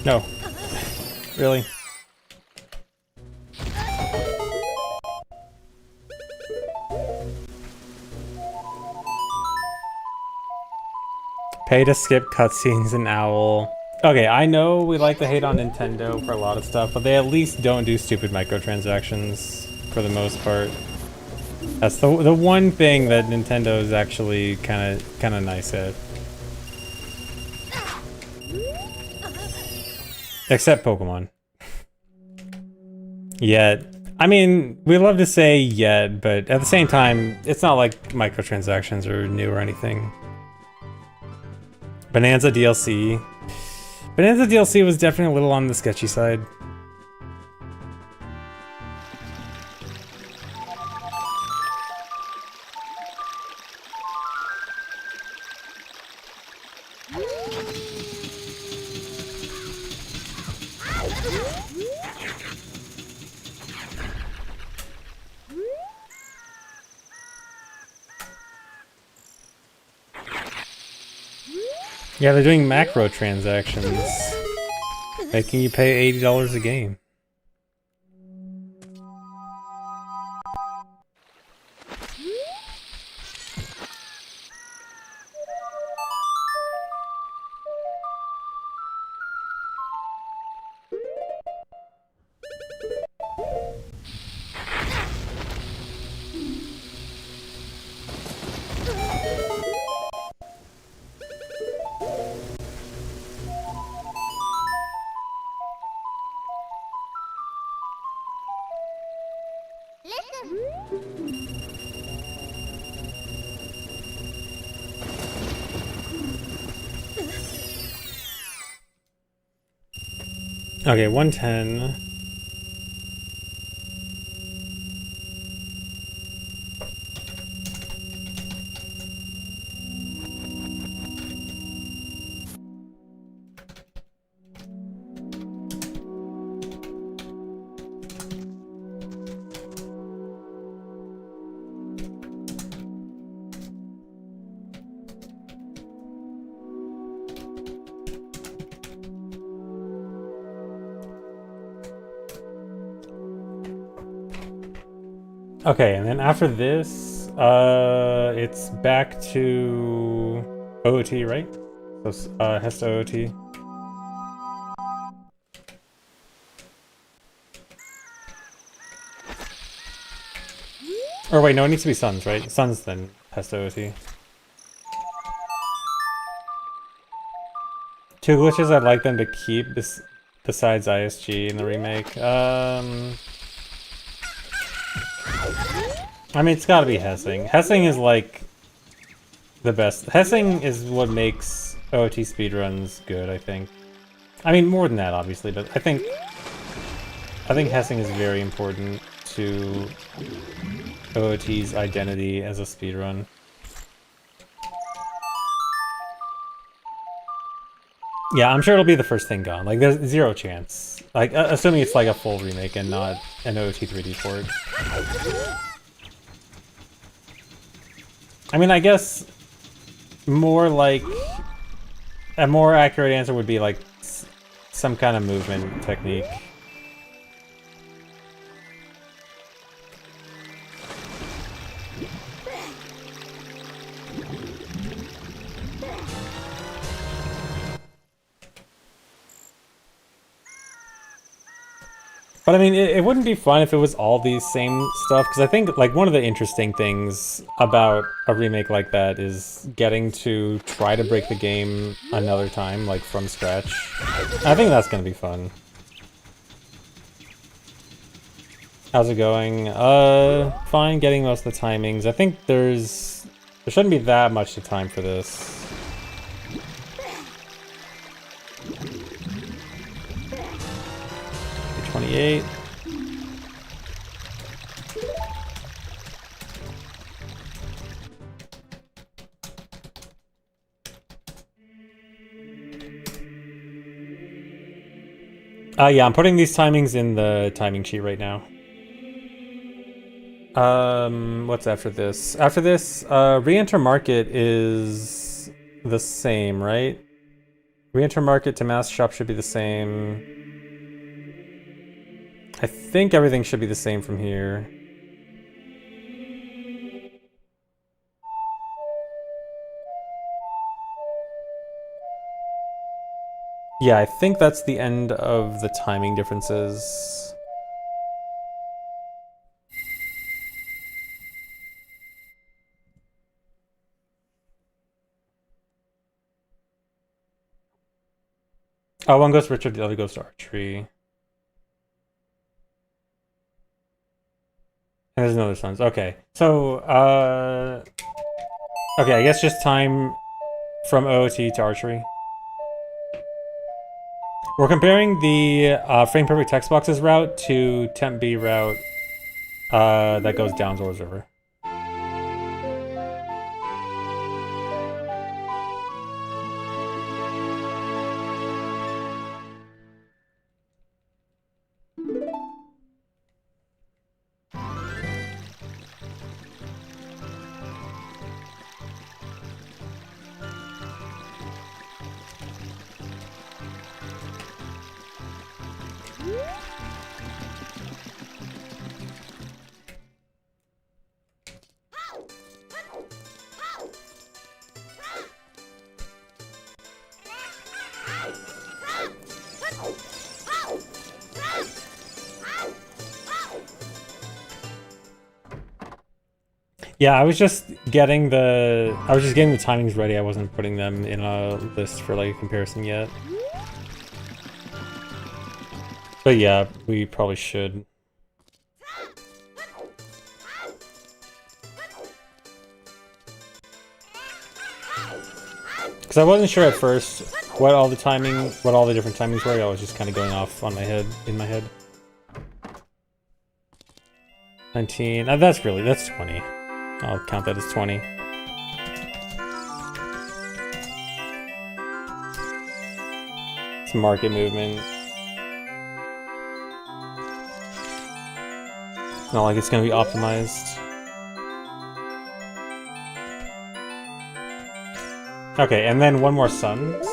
A: No. Really? Pay to skip cutscenes and owl. Okay, I know we like to hate on Nintendo for a lot of stuff, but they at least don't do stupid microtransactions for the most part. That's the one thing that Nintendo is actually kind of nice at. Except Pokemon. Yet. I mean, we love to say yet, but at the same time, it's not like microtransactions are new or anything. Bonanza DLC. Bonanza DLC was definitely a little on the sketchy side. Yeah, they're doing macro transactions, making you pay $80 a game. Okay, 110. Okay, and then after this, it's back to OOT, right? So, Hesta OOT. Or wait, no, it needs to be Suns, right? Suns, then Hesta OOT. Two glitches I'd like them to keep besides ISG in the remake. I mean, it's gotta be Hessing. Hessing is like the best. Hessing is what makes OOT speedruns good, I think. I mean, more than that, obviously, but I think Hessing is very important to OOT's identity as a speedrun. Yeah, I'm sure it'll be the first thing gone. Like, there's zero chance. Like, assuming it's like a full remake and not an OOT 3D port. I mean, I guess more like a more accurate answer would be like some kind of movement technique. But I mean, it wouldn't be fun if it was all these same stuff, because I think like one of the interesting things about a remake like that is getting to try to break the game another time, like from scratch. I think that's gonna be fun. How's it going? Fine, getting most of the timings. I think there shouldn't be that much to time for this. $28. Yeah, I'm putting these timings in the timing sheet right now. What's after this? After this, re-enter market is the same, right? Re-enter market to mask shop should be the same. I think everything should be the same from here. Yeah, I think that's the end of the timing differences. Oh, one goes to Richard, the other goes to Archery. And there's another Suns. Okay. So, okay, I guess just time from OOT to Archery. We're comparing the frame perfect text boxes route to temp B route that goes down Zora's River. Yeah, I was just getting the timings ready. I wasn't putting them in a list for like a comparison yet. But yeah, we probably should. Because I wasn't sure at first what all the different timings were. I was just kind of going off in my head. 19. That's 20. I'll count that as 20. It's market movement. It's not like it's going to be optimized. Okay, and then one more Suns.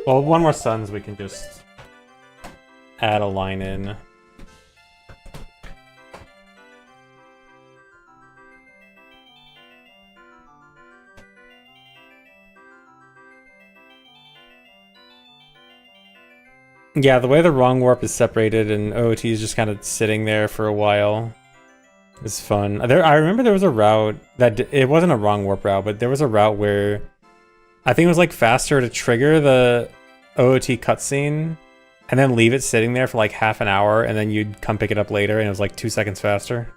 A: Well, one more Suns we can just add a line in. Yeah, the way the wrong warp is separated and OOT is just kind of sitting there for a while is fun. I remember there was a route that it wasn't a wrong warp route, but there was a route where I think it was like faster to trigger the OOT cutscene and then leave it sitting there for like half an hour, and then you'd come pick it up later, and it was like 2 seconds faster.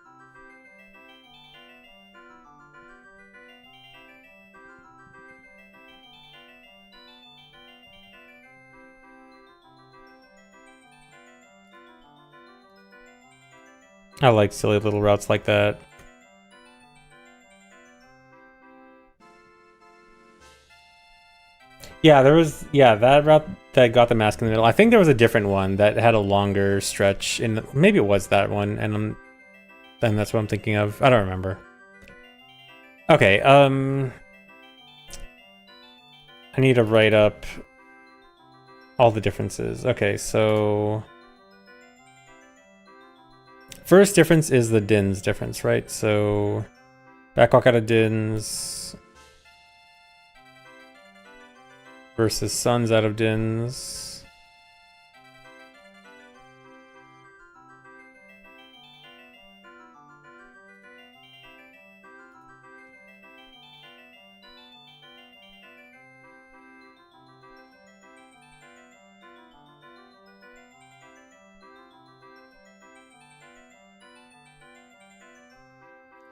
A: I like silly little routes like that. Yeah, there was, yeah, that route that got the mask in the middle. I think there was a different one that had a longer stretch in, maybe it was that one, and then that's what I'm thinking of. I don't remember. Okay, I need to write up all the differences. Okay, so first difference is the DINs difference, right? So backwalk out of DINs versus suns out of DINs.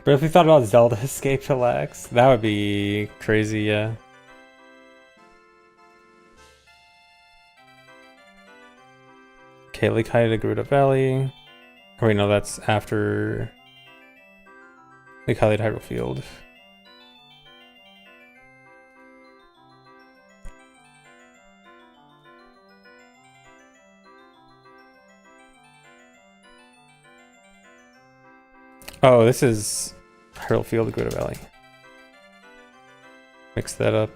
A: But if we thought about Zelda Escape to Lax, that would be crazy, yeah. Okay, Lake High to Garuda Valley. Oh wait, no, that's after Lake High to Hyrule Field. Oh, this is Hyrule Field to Garuda Valley. Mix that up.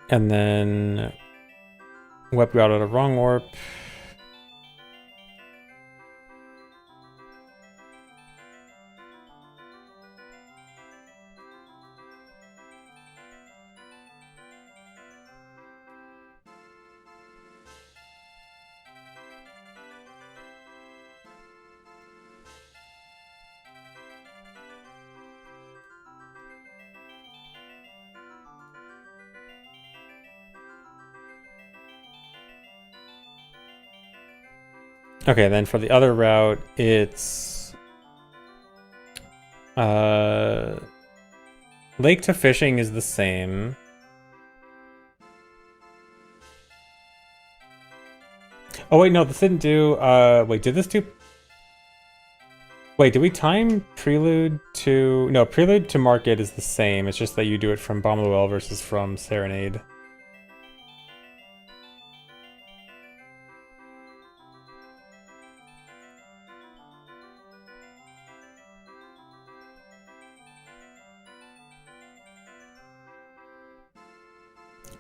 A: And then web route out of wrong warp. Okay, then for the other route, it's lake to fishing is the same. Oh wait, no, this didn't do wait, did this do wait, did we time prelude to no, prelude to market is the same. It's just that you do it from Bomb of the Well versus from Serenade.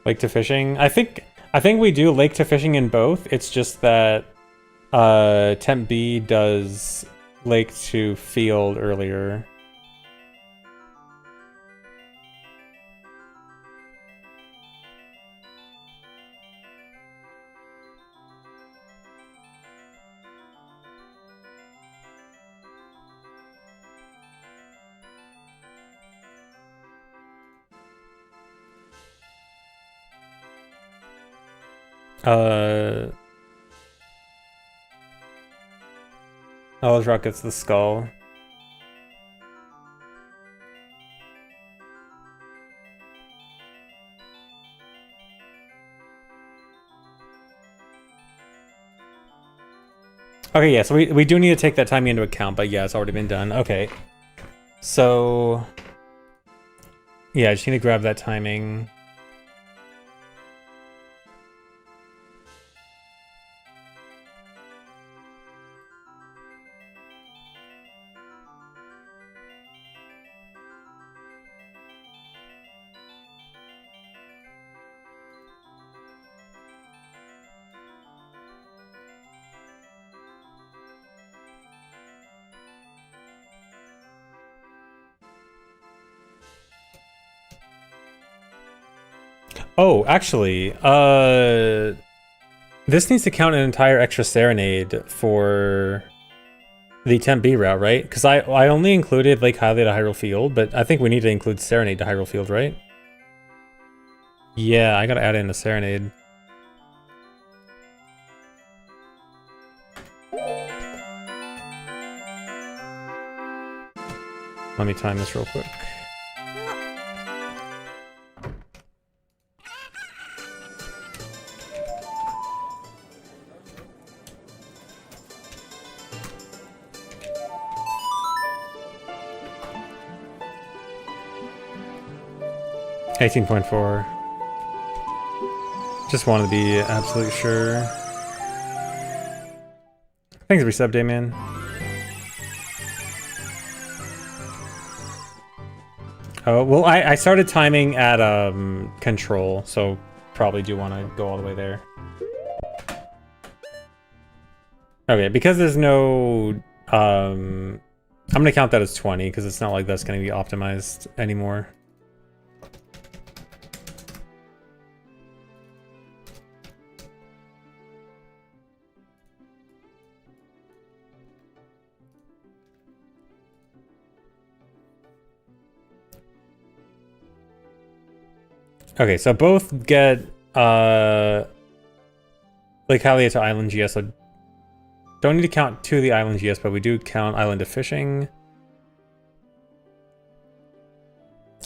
A: Lake to fishing. I think we do lake to fishing in both. It's just that Temp B does lake to field earlier. Knowledge Rock gets the skull. Okay, yeah, so we do need to take that timing into account, but yeah, it's already been done. Okay. So yeah, I just need to grab that timing. Oh, actually, this needs to count an entire extra serenade for the Temp B route, right? Because I only included Lake Hylia to Hyrule Field, but I think we need to include Serenade to Hyrule Field, right? Yeah, I gotta add in a Serenade. Let me time this real quick. $18.4. Just wanted to be absolutely sure. Thanks for resub, day, man. Oh, well, I started timing at control, so probably do want to go all the way there. Okay, because there's no... I'm going to count that as 20, because it's not like that's going to be optimized anymore. Okay, so both get Lake Hylia to Island GS, so don't need to count to the Island GS, but we do count Island to Fishing.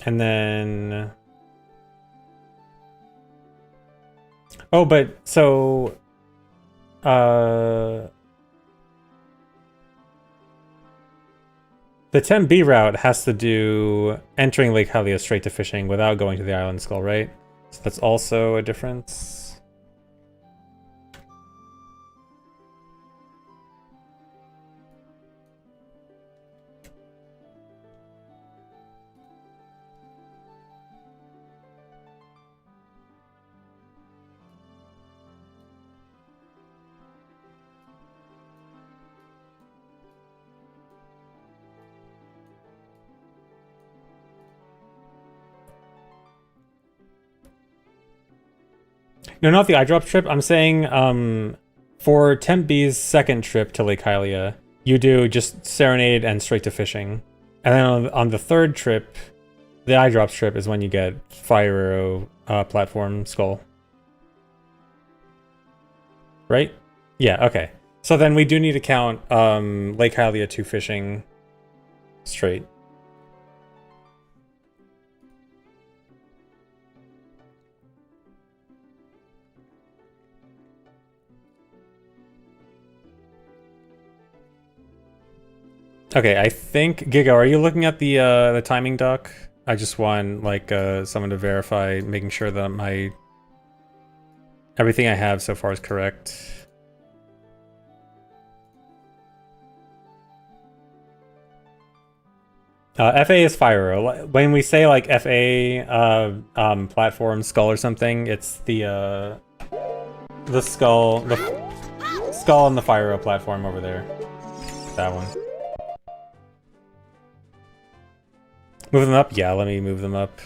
A: And then... Oh, but, so... The Temp B route has to do entering Lake Hylia straight to Fishing without going to the Island Skull, right? So that's also a difference. No, not the eyedrop trip. I'm saying for Temp B's second trip to Lake Hylia, you do just Serenade and straight to Fishing. And then on the third trip, the eyedrops trip is when you get Fire Arrow platform skull. Right? Yeah, okay. So then we do need to count Lake Hylia to Fishing straight. Okay, I think Giga, are you looking at the timing doc? I just want like someone to verify, making sure that my everything I have so far is correct. FA is Fire Arrow. When we say like FA platform skull or something, it's the skull, the skull on the Fire Arrow platform over there. That one. Move them up? Yeah, let me move them up.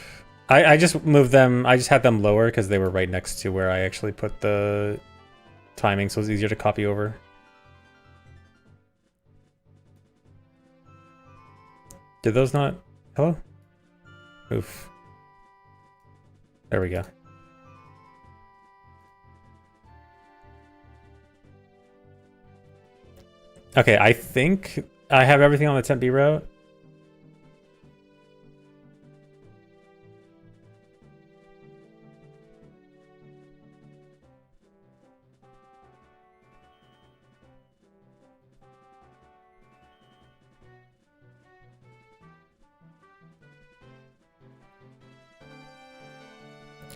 A: I just moved them, I just had them lower because they were right next to where I actually put the timing, so it's easier to copy over. Did those not... Hello? Oof. There we go. Okay, I think I have everything on the Temp B route.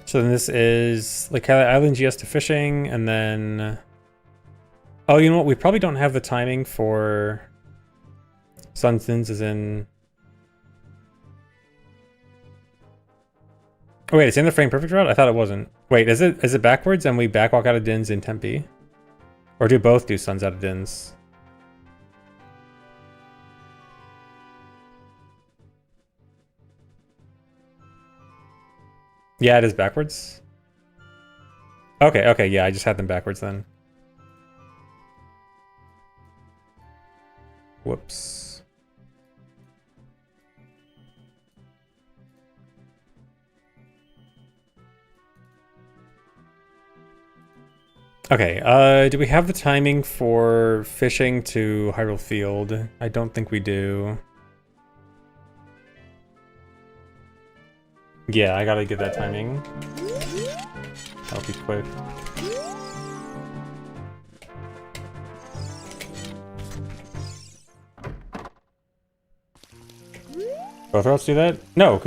A: So then this is like Island GS to Fishing, and then... Oh, you know what? We probably don't have the timing for Sun Sins is in... Oh wait, it's in the Frame Perfect route? I thought it wasn't. Wait, is it backwards and we backwalk out of Dins in Tempe? Or do both do Suns out of Dins? Yeah, it is backwards. Okay, okay, yeah, I just had them backwards then. Whoops. Okay, do we have the timing for fishing to Hyrule Field? I don't think we do. Yeah, I gotta get that timing. That'll be quick. Both routes do that? No,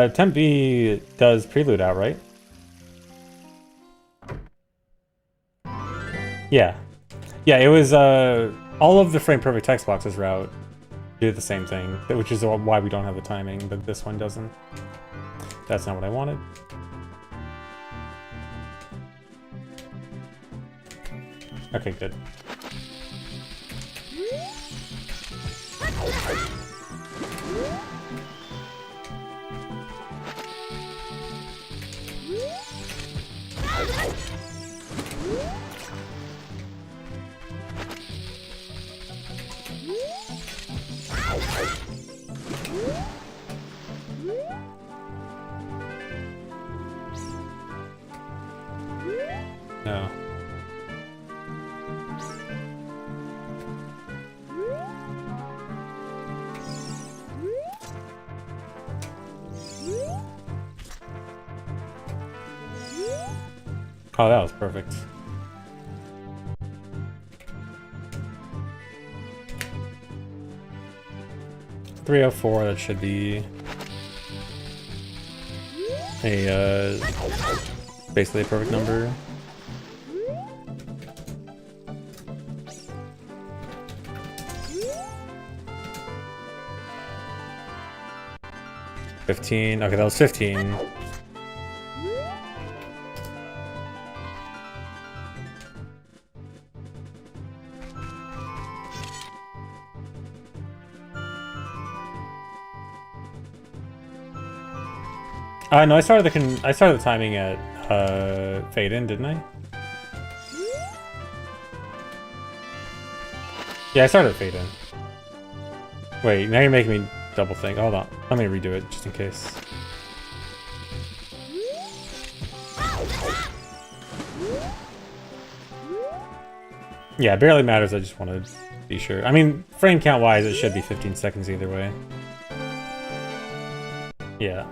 A: Temp B does Prelude out, right? Yeah. Yeah, it was, all of the Frame Perfect text boxes route do the same thing, which is why we don't have the timing, but this one doesn't. That's not what I wanted. Okay, good. No. Oh, that was perfect. .304, that should be a, basically a perfect number. $15. Okay, that was 15. No, I started the timing at Fade In, didn't I? Yeah, I started at Fade In. Wait, now you're making me double think. Hold on, let me redo it just in case. Yeah, it barely matters. I just want to be sure. I mean, frame count wise, it should be 15 seconds either way. Yeah.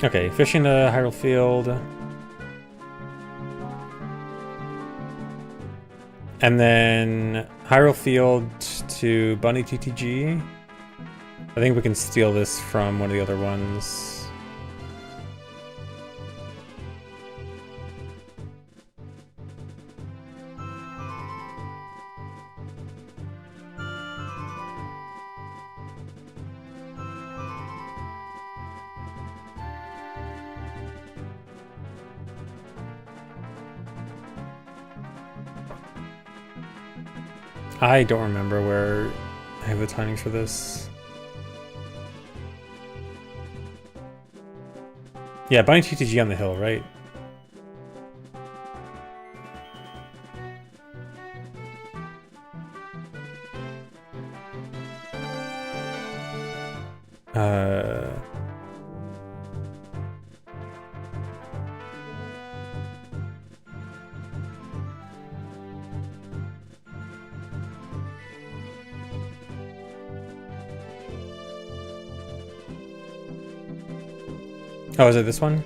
A: Okay, fishing to Hyrule Field. And then Hyrule Field to Bunny TTG. I think we can steal this from one of the other ones. I don't remember where I have the timings for this. Yeah, Bunny TTG on the hill, right? Oh, is it this one?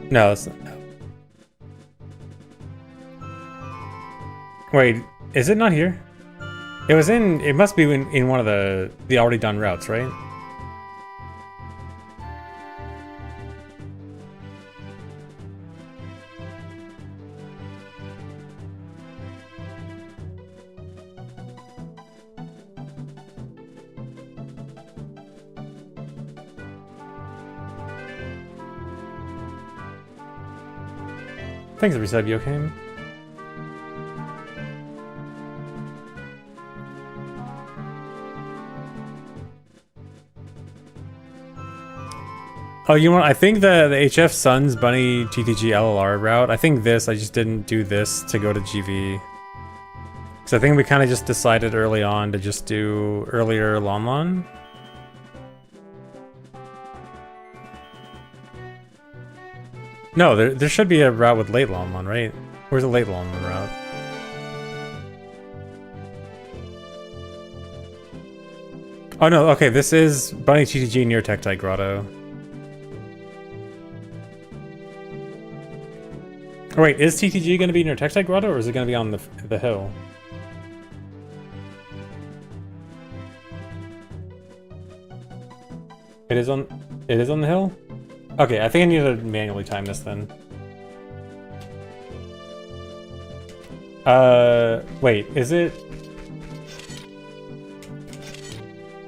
A: No, it's not. Wait, is it not here? It was in. It must be in one of the already done routes, right? Thanks, Resub Yokim. Oh, you want? I think the HF Suns Bunny TTG LLR route. I think this. I just didn't do this to go to GV. Because I think we kind of just decided early on to just do earlier Lon Lon. No, there should be a route with late Lon Lon, right? Where's the late Lon Lon route? Oh no, okay, this is Bunny TTG near Tektite Grotto. Oh, wait, is TTG going to be near Tektite Grotto, or is it going to be on the hill? It is on the hill? Okay, I think I need to manually time this then. Wait, is it?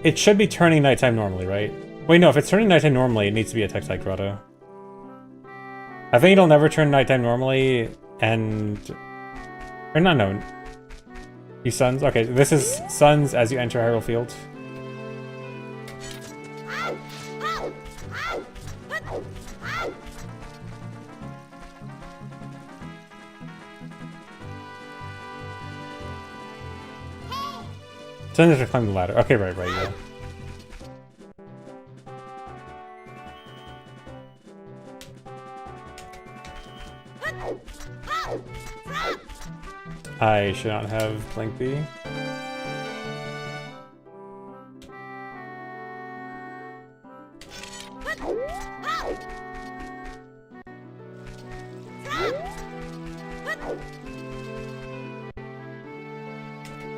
A: It should be turning nighttime normally, right? Wait, no, if it's turning nighttime normally, it needs to be a Tektite Grotto. I think it'll never turn nighttime normally, and... Or no. You Suns? Okay, this is Suns as you enter Hyrule Field. Suns are climbing the ladder. Okay, right, yeah. I should not have Blink B.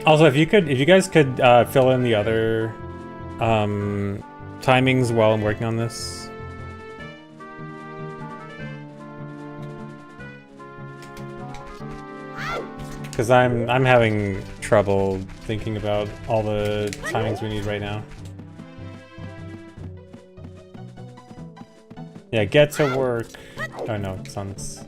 A: Also, if you guys could fill in the other timings while I'm working on this. Because I'm having trouble thinking about all the timings we need right now. Yeah, get to work. Oh no, Suns.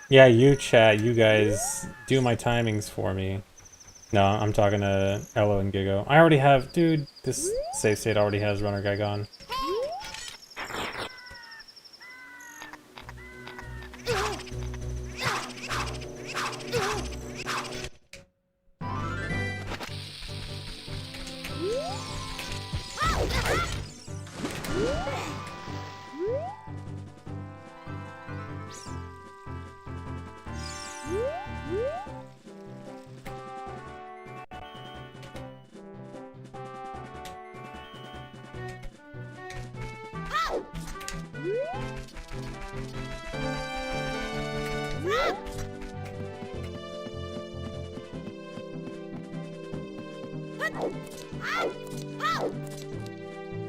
A: Yeah, you chat, you guys do my timings for me. No, I'm talking to Elo and Gigo. I already have, dude, this save state already has Runner Guy gone.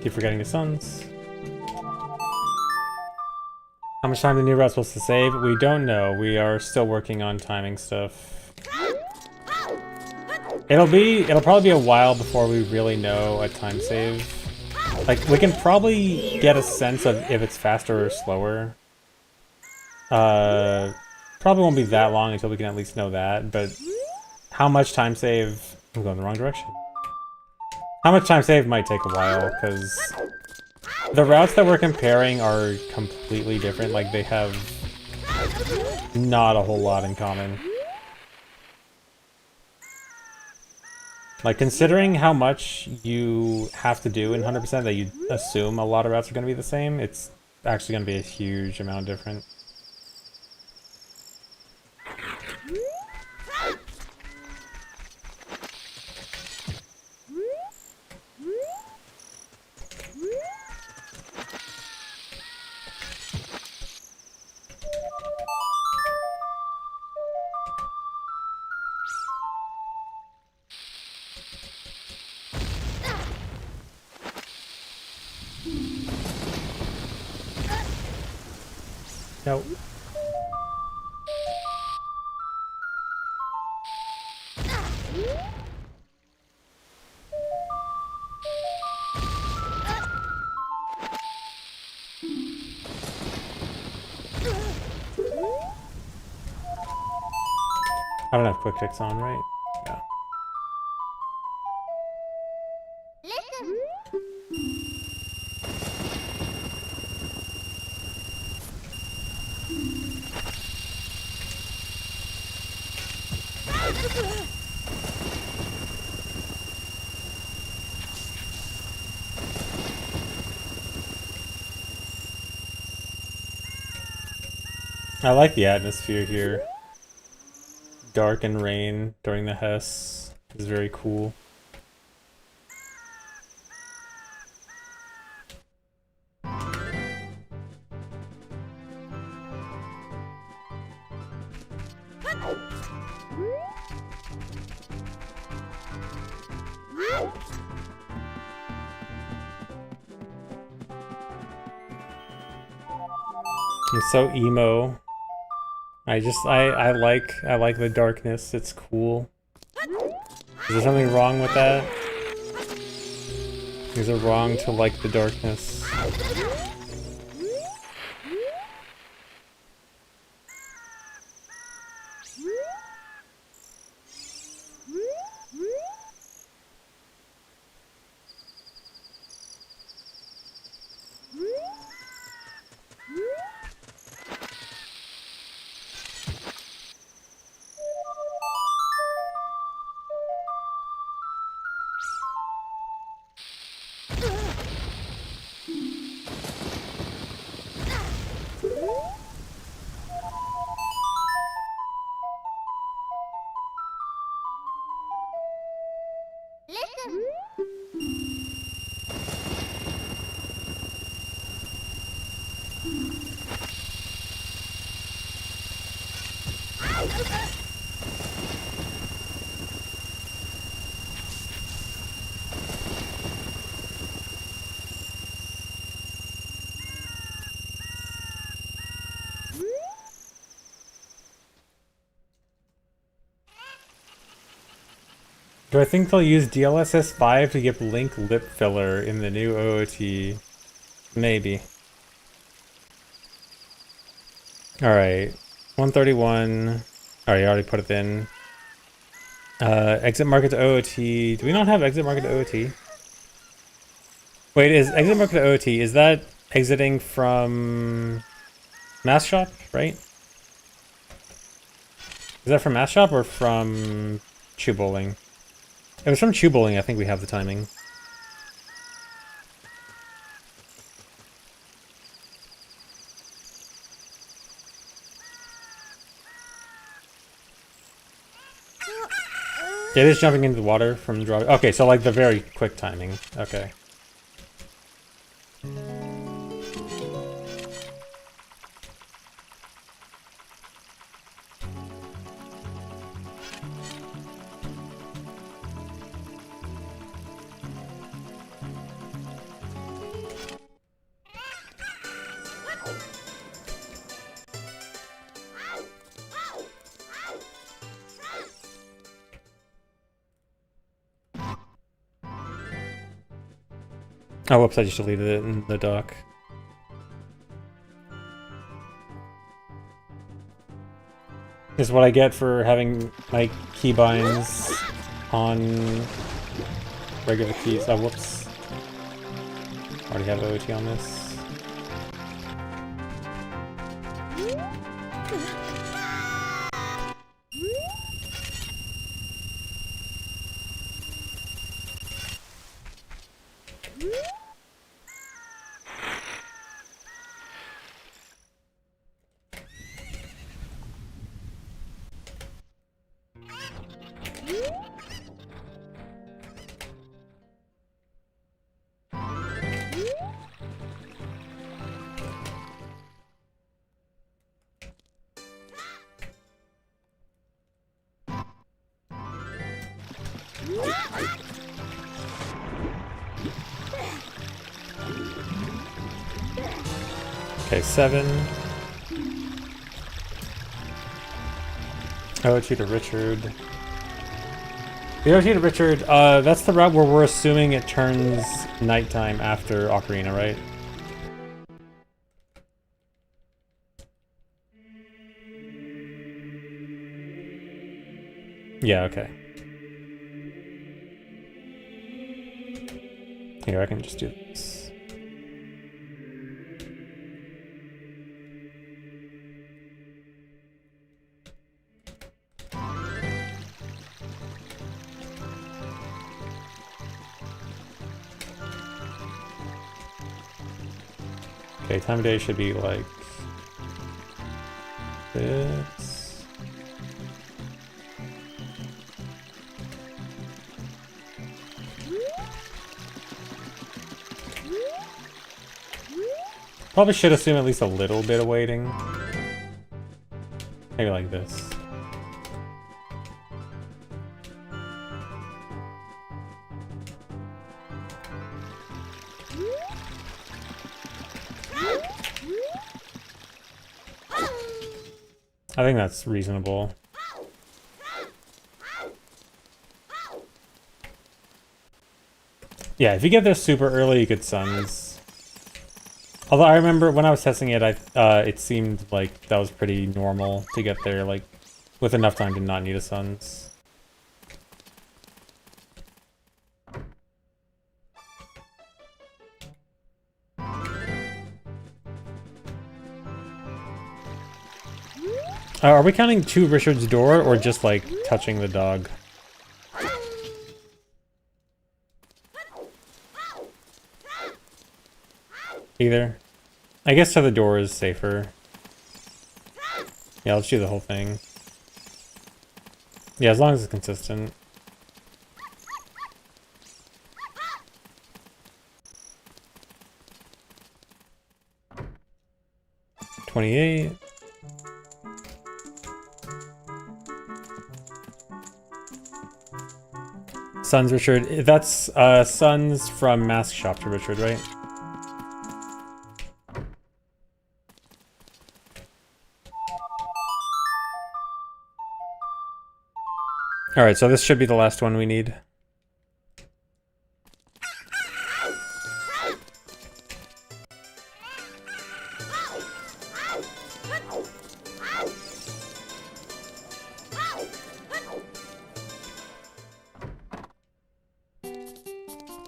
A: Keep forgetting the Suns. How much time the new route's supposed to save? We don't know. We are still working on timing stuff. It'll probably be a while before we really know a time save. Like, we can probably get a sense of if it's faster or slower. Probably won't be that long until we can at least know that, but how much time save... I'm going the wrong direction. How much time save might take a while, because the routes that we're comparing are completely different. Like, they have not a whole lot in common. Like, considering how much you have to do in 100% that you assume a lot of routes are going to be the same, it's actually going to be a huge amount different. Nope. I don't have quick ticks on, right? Yeah. I like the atmosphere here. Dark and rain during the Hess is very cool. I'm so emo. I like the darkness. It's cool. Is there something wrong with that? Is it wrong to like the darkness? Do I think they'll use DLSS 5 to give Link lip filler in the new OOT? Maybe. Alright. 131. Alright, you already put it in. Exit market to OOT. Do we not have exit market to OOT? Wait, is exit market to OOT, is that exiting from Mass Shop, right? Is that from Mass Shop or from Chew Bowling? It was from Chew Bowling, I think we have the timing. Yeah, it is jumping into the water from the draw. Okay, so like the very quick timing. Okay. Oh, whoops, I just deleted it in the dock. This is what I get for having my keybinds on regular keys. Oh, whoops. Already have OOT on this. Okay, 7. OOT to Richard. The OOT to Richard, that's the route where we're assuming it turns nighttime after Ocarina, right? Yeah, okay. Here, I can just do this. Okay, time of day should be like this. Probably should assume at least a little bit of waiting. Maybe like this. I think that's reasonable. Yeah, if you get there super early, you could suns. Although I remember when I was testing it, it seemed like that was pretty normal to get there, like, with enough time to not need a suns. Are we counting to Richard's door, or just, like, touching the dog? Either. I guess to the door is safer. Yeah, let's do the whole thing. Yeah, as long as it's consistent. $28. Sons, Richard. That's Sons from Mask Shop to Richard, right? Alright, so this should be the last one we need.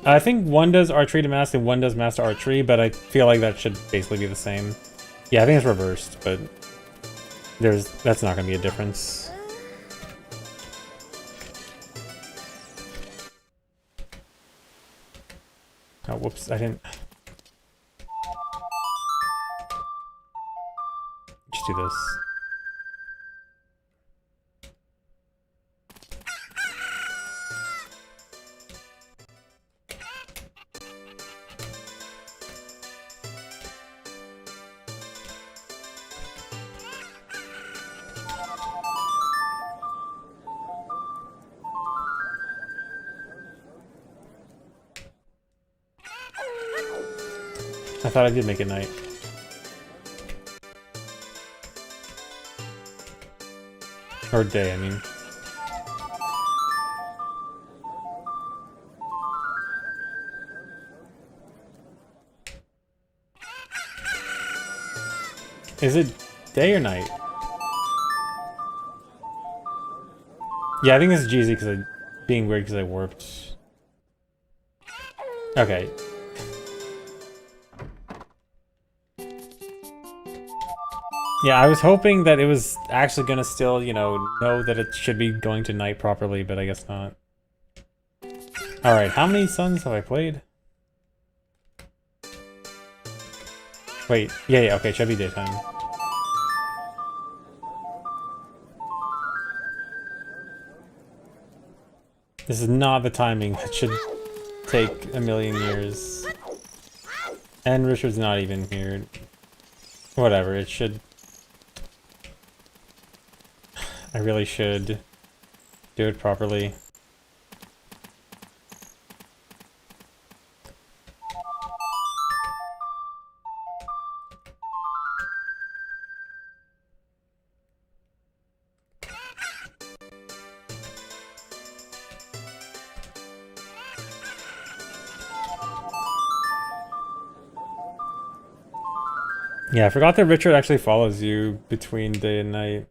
A: I think one does archery to mask and one does mask to archery, but I feel like that should basically be the same. Yeah, I think it's reversed, but that's not going to be a difference. Oh, whoops, I didn't... Just do this. I thought I did make it night. Or day, I mean. Is it day or night? Yeah, I think this is Jeezy because being weird because I warped. Okay. Yeah, I was hoping that it was actually gonna still, you know that it should be going to night properly, but I guess not. Alright, how many suns have I played? Wait, yeah, okay, it should be daytime. This is not the timing. It should take a million years. And Richard's not even here. Whatever, it should... I really should do it properly. Yeah, I forgot that Richard actually follows you between day and night.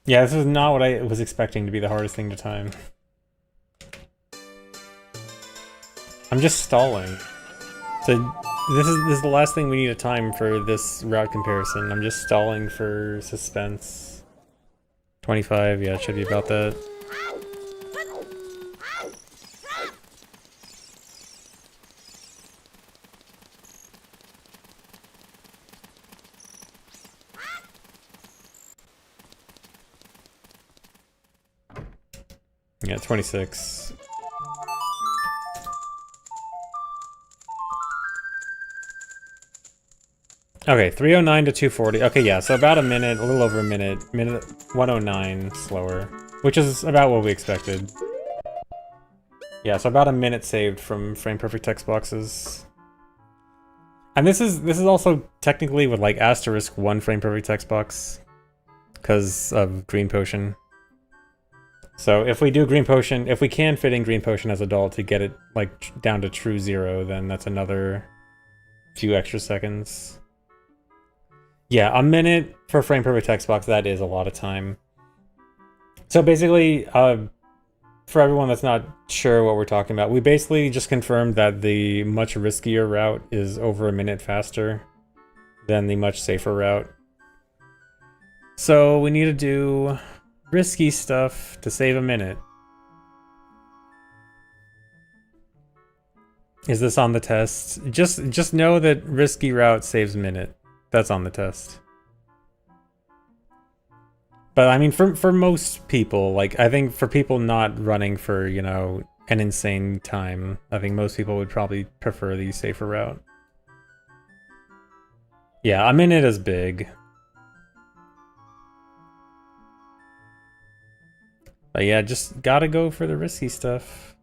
A: Yeah, this is not what I was expecting to be the hardest thing to time. I'm just stalling. So this is the last thing we need to time for this route comparison. I'm just stalling for suspense. 25, yeah, it should be about that. Yeah, 26. Okay, 309 to 240. Okay, yeah, so about a minute, a little over a minute. Minute 109 slower, which is about what we expected. Yeah, so about a minute saved from frame perfect text boxes. And this is also technically with like asterisk 1 frame perfect text box because of green potion. So if we do green potion, if we can fit in green potion as adult to get it like down to true 0, then that's another few extra seconds. Yeah, a minute for frame perfect text box, that is a lot of time. So basically, for everyone that's not sure what we're talking about, we basically just confirmed that the much riskier route is over a minute faster than the much safer route. So we need to do risky stuff to save a minute. Is this on the test? Just know that risky route saves a minute. That's on the test. But I mean, for most people, like, I think for people not running for, you know, an insane time, I think most people would probably prefer the safer route. Yeah, a minute is big. But yeah, just gotta go for the risky stuff.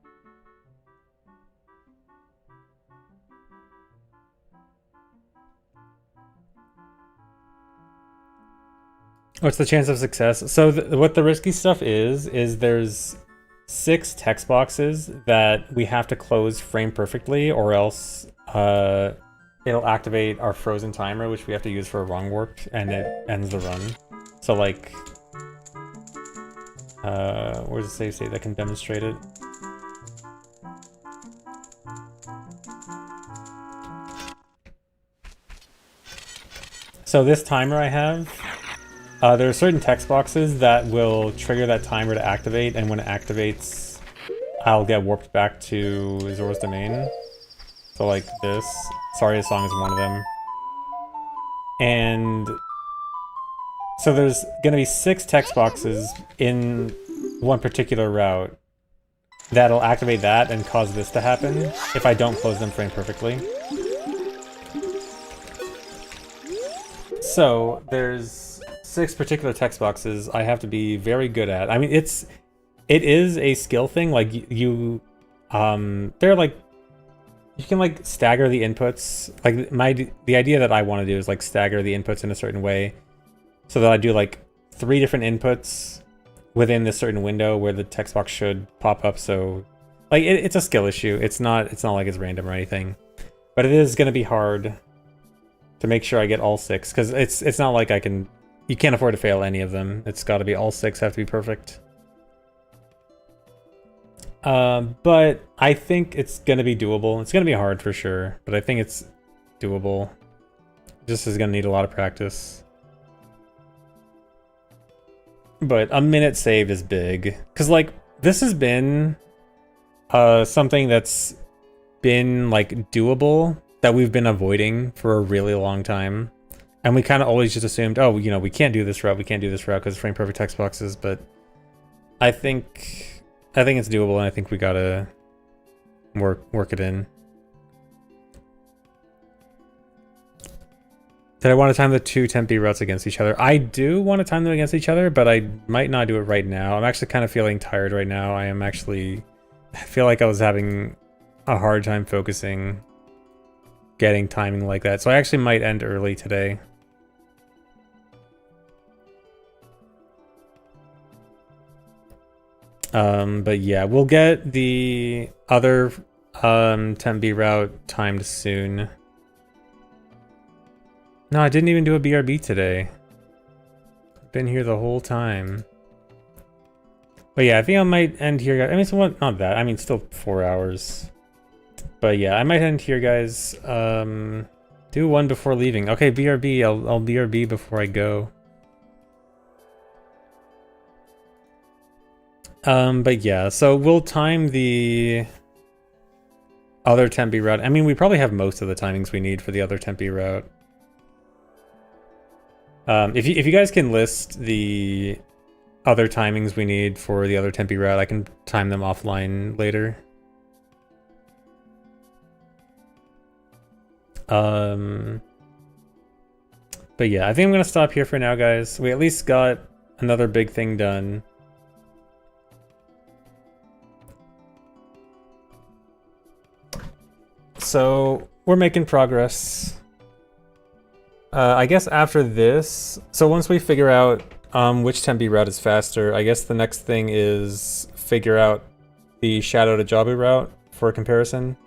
A: What's the chance of success? So what the risky stuff is there's 6 text boxes that we have to close frame perfectly, or else it'll activate our frozen timer, which we have to use for a wrong warp, and it ends the run. So like, where's the save state that can demonstrate it? So this timer I have, there are certain text boxes that will trigger that timer to activate, and when it activates, I'll get warped back to Zora's Domain. So like this. Sorry, the song is one of them. And so there's gonna be 6 text boxes in one particular route that'll activate that and cause this to happen if I don't close them frame perfectly. So there's 6 particular text boxes I have to be very good at. I mean, it is a skill thing. Like they're like, you can like stagger the inputs. Like the idea that I want to do is like stagger the inputs in a certain way, so that I do like 3 different inputs within this certain window where the text box should pop up. So like it's a skill issue. It's not like it's random or anything, but it is going to be hard to make sure I get all 6, because it's not like you can't afford to fail any of them. It's got to be all 6 have to be perfect. But I think it's gonna be doable. It's gonna be hard for sure, but I think it's doable. Just is gonna need a lot of practice. But a minute saved is big, because like this has been something that's been like doable that we've been avoiding for a really long time, and we kind of always just assumed, oh, you know, we can't do this route because frame perfect text boxes. But I think it's doable, and I think we gotta work it in. Did I want to time the 2 Tempe routes against each other? I do want to time them against each other, but I might not do it right now. I'm actually kind of feeling tired right now. I feel like I was having a hard time focusing, getting timing like that. So I actually might end early today. But yeah, we'll get the other Tempe route timed soon. No, I didn't even do a BRB today. Been here the whole time. But yeah, I think I might end here, guys. I mean, it's not that. I mean, still 4 hours. But yeah, I might end here, guys. Do one before leaving. Okay, BRB. I'll BRB before I go. But yeah, so we'll time the other Tempe route. I mean, we probably have most of the timings we need for the other Tempe route. If you guys can list the other timings we need for the other Tempe route, I can time them offline later. But yeah, I think I'm gonna stop here for now, guys. We at least got another big thing done. So we're making progress. I guess after this, so once we figure out which Tempe route is faster, I guess the next thing is figure out the Shadow to Jabu route for comparison.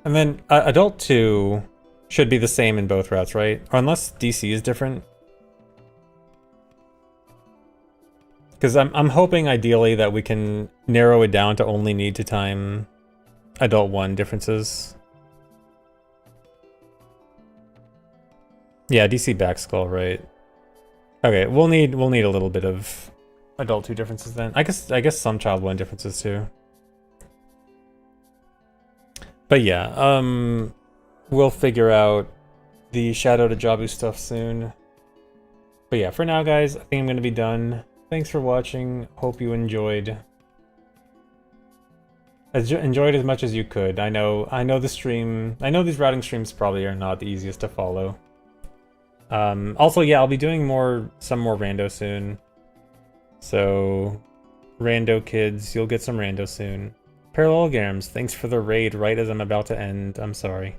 A: And then Adult 2 should be the same in both routes, right? Or unless DC is different. Because I'm hoping ideally that we can narrow it down to only need to time Adult 1 differences. Yeah, DC back skull, right? Okay, we'll need a little bit of Adult 2 differences then. I guess some Child 1 differences too. But yeah, we'll figure out the Shadow to Jabu stuff soon. But yeah, for now, guys, I think I'm gonna be done. Thanks for watching. Hope you enjoyed. Enjoyed as much as you could. I know the stream. I know these routing streams probably are not the easiest to follow. Also, yeah, I'll be doing some more rando soon. So, rando kids, you'll get some rando soon. Parallelograms, thanks for the raid right as I'm about to end. I'm sorry.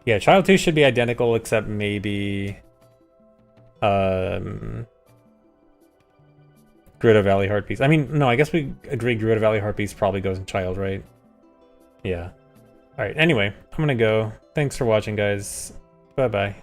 A: Yeah, Child 2 should be identical except maybe Gerudo Valley Heartbeats. I mean, no, I guess we agree Gerudo Valley Heartbeats probably goes in Child, right? Yeah. Alright, anyway, I'm gonna go. Thanks for watching, guys. Bye-bye.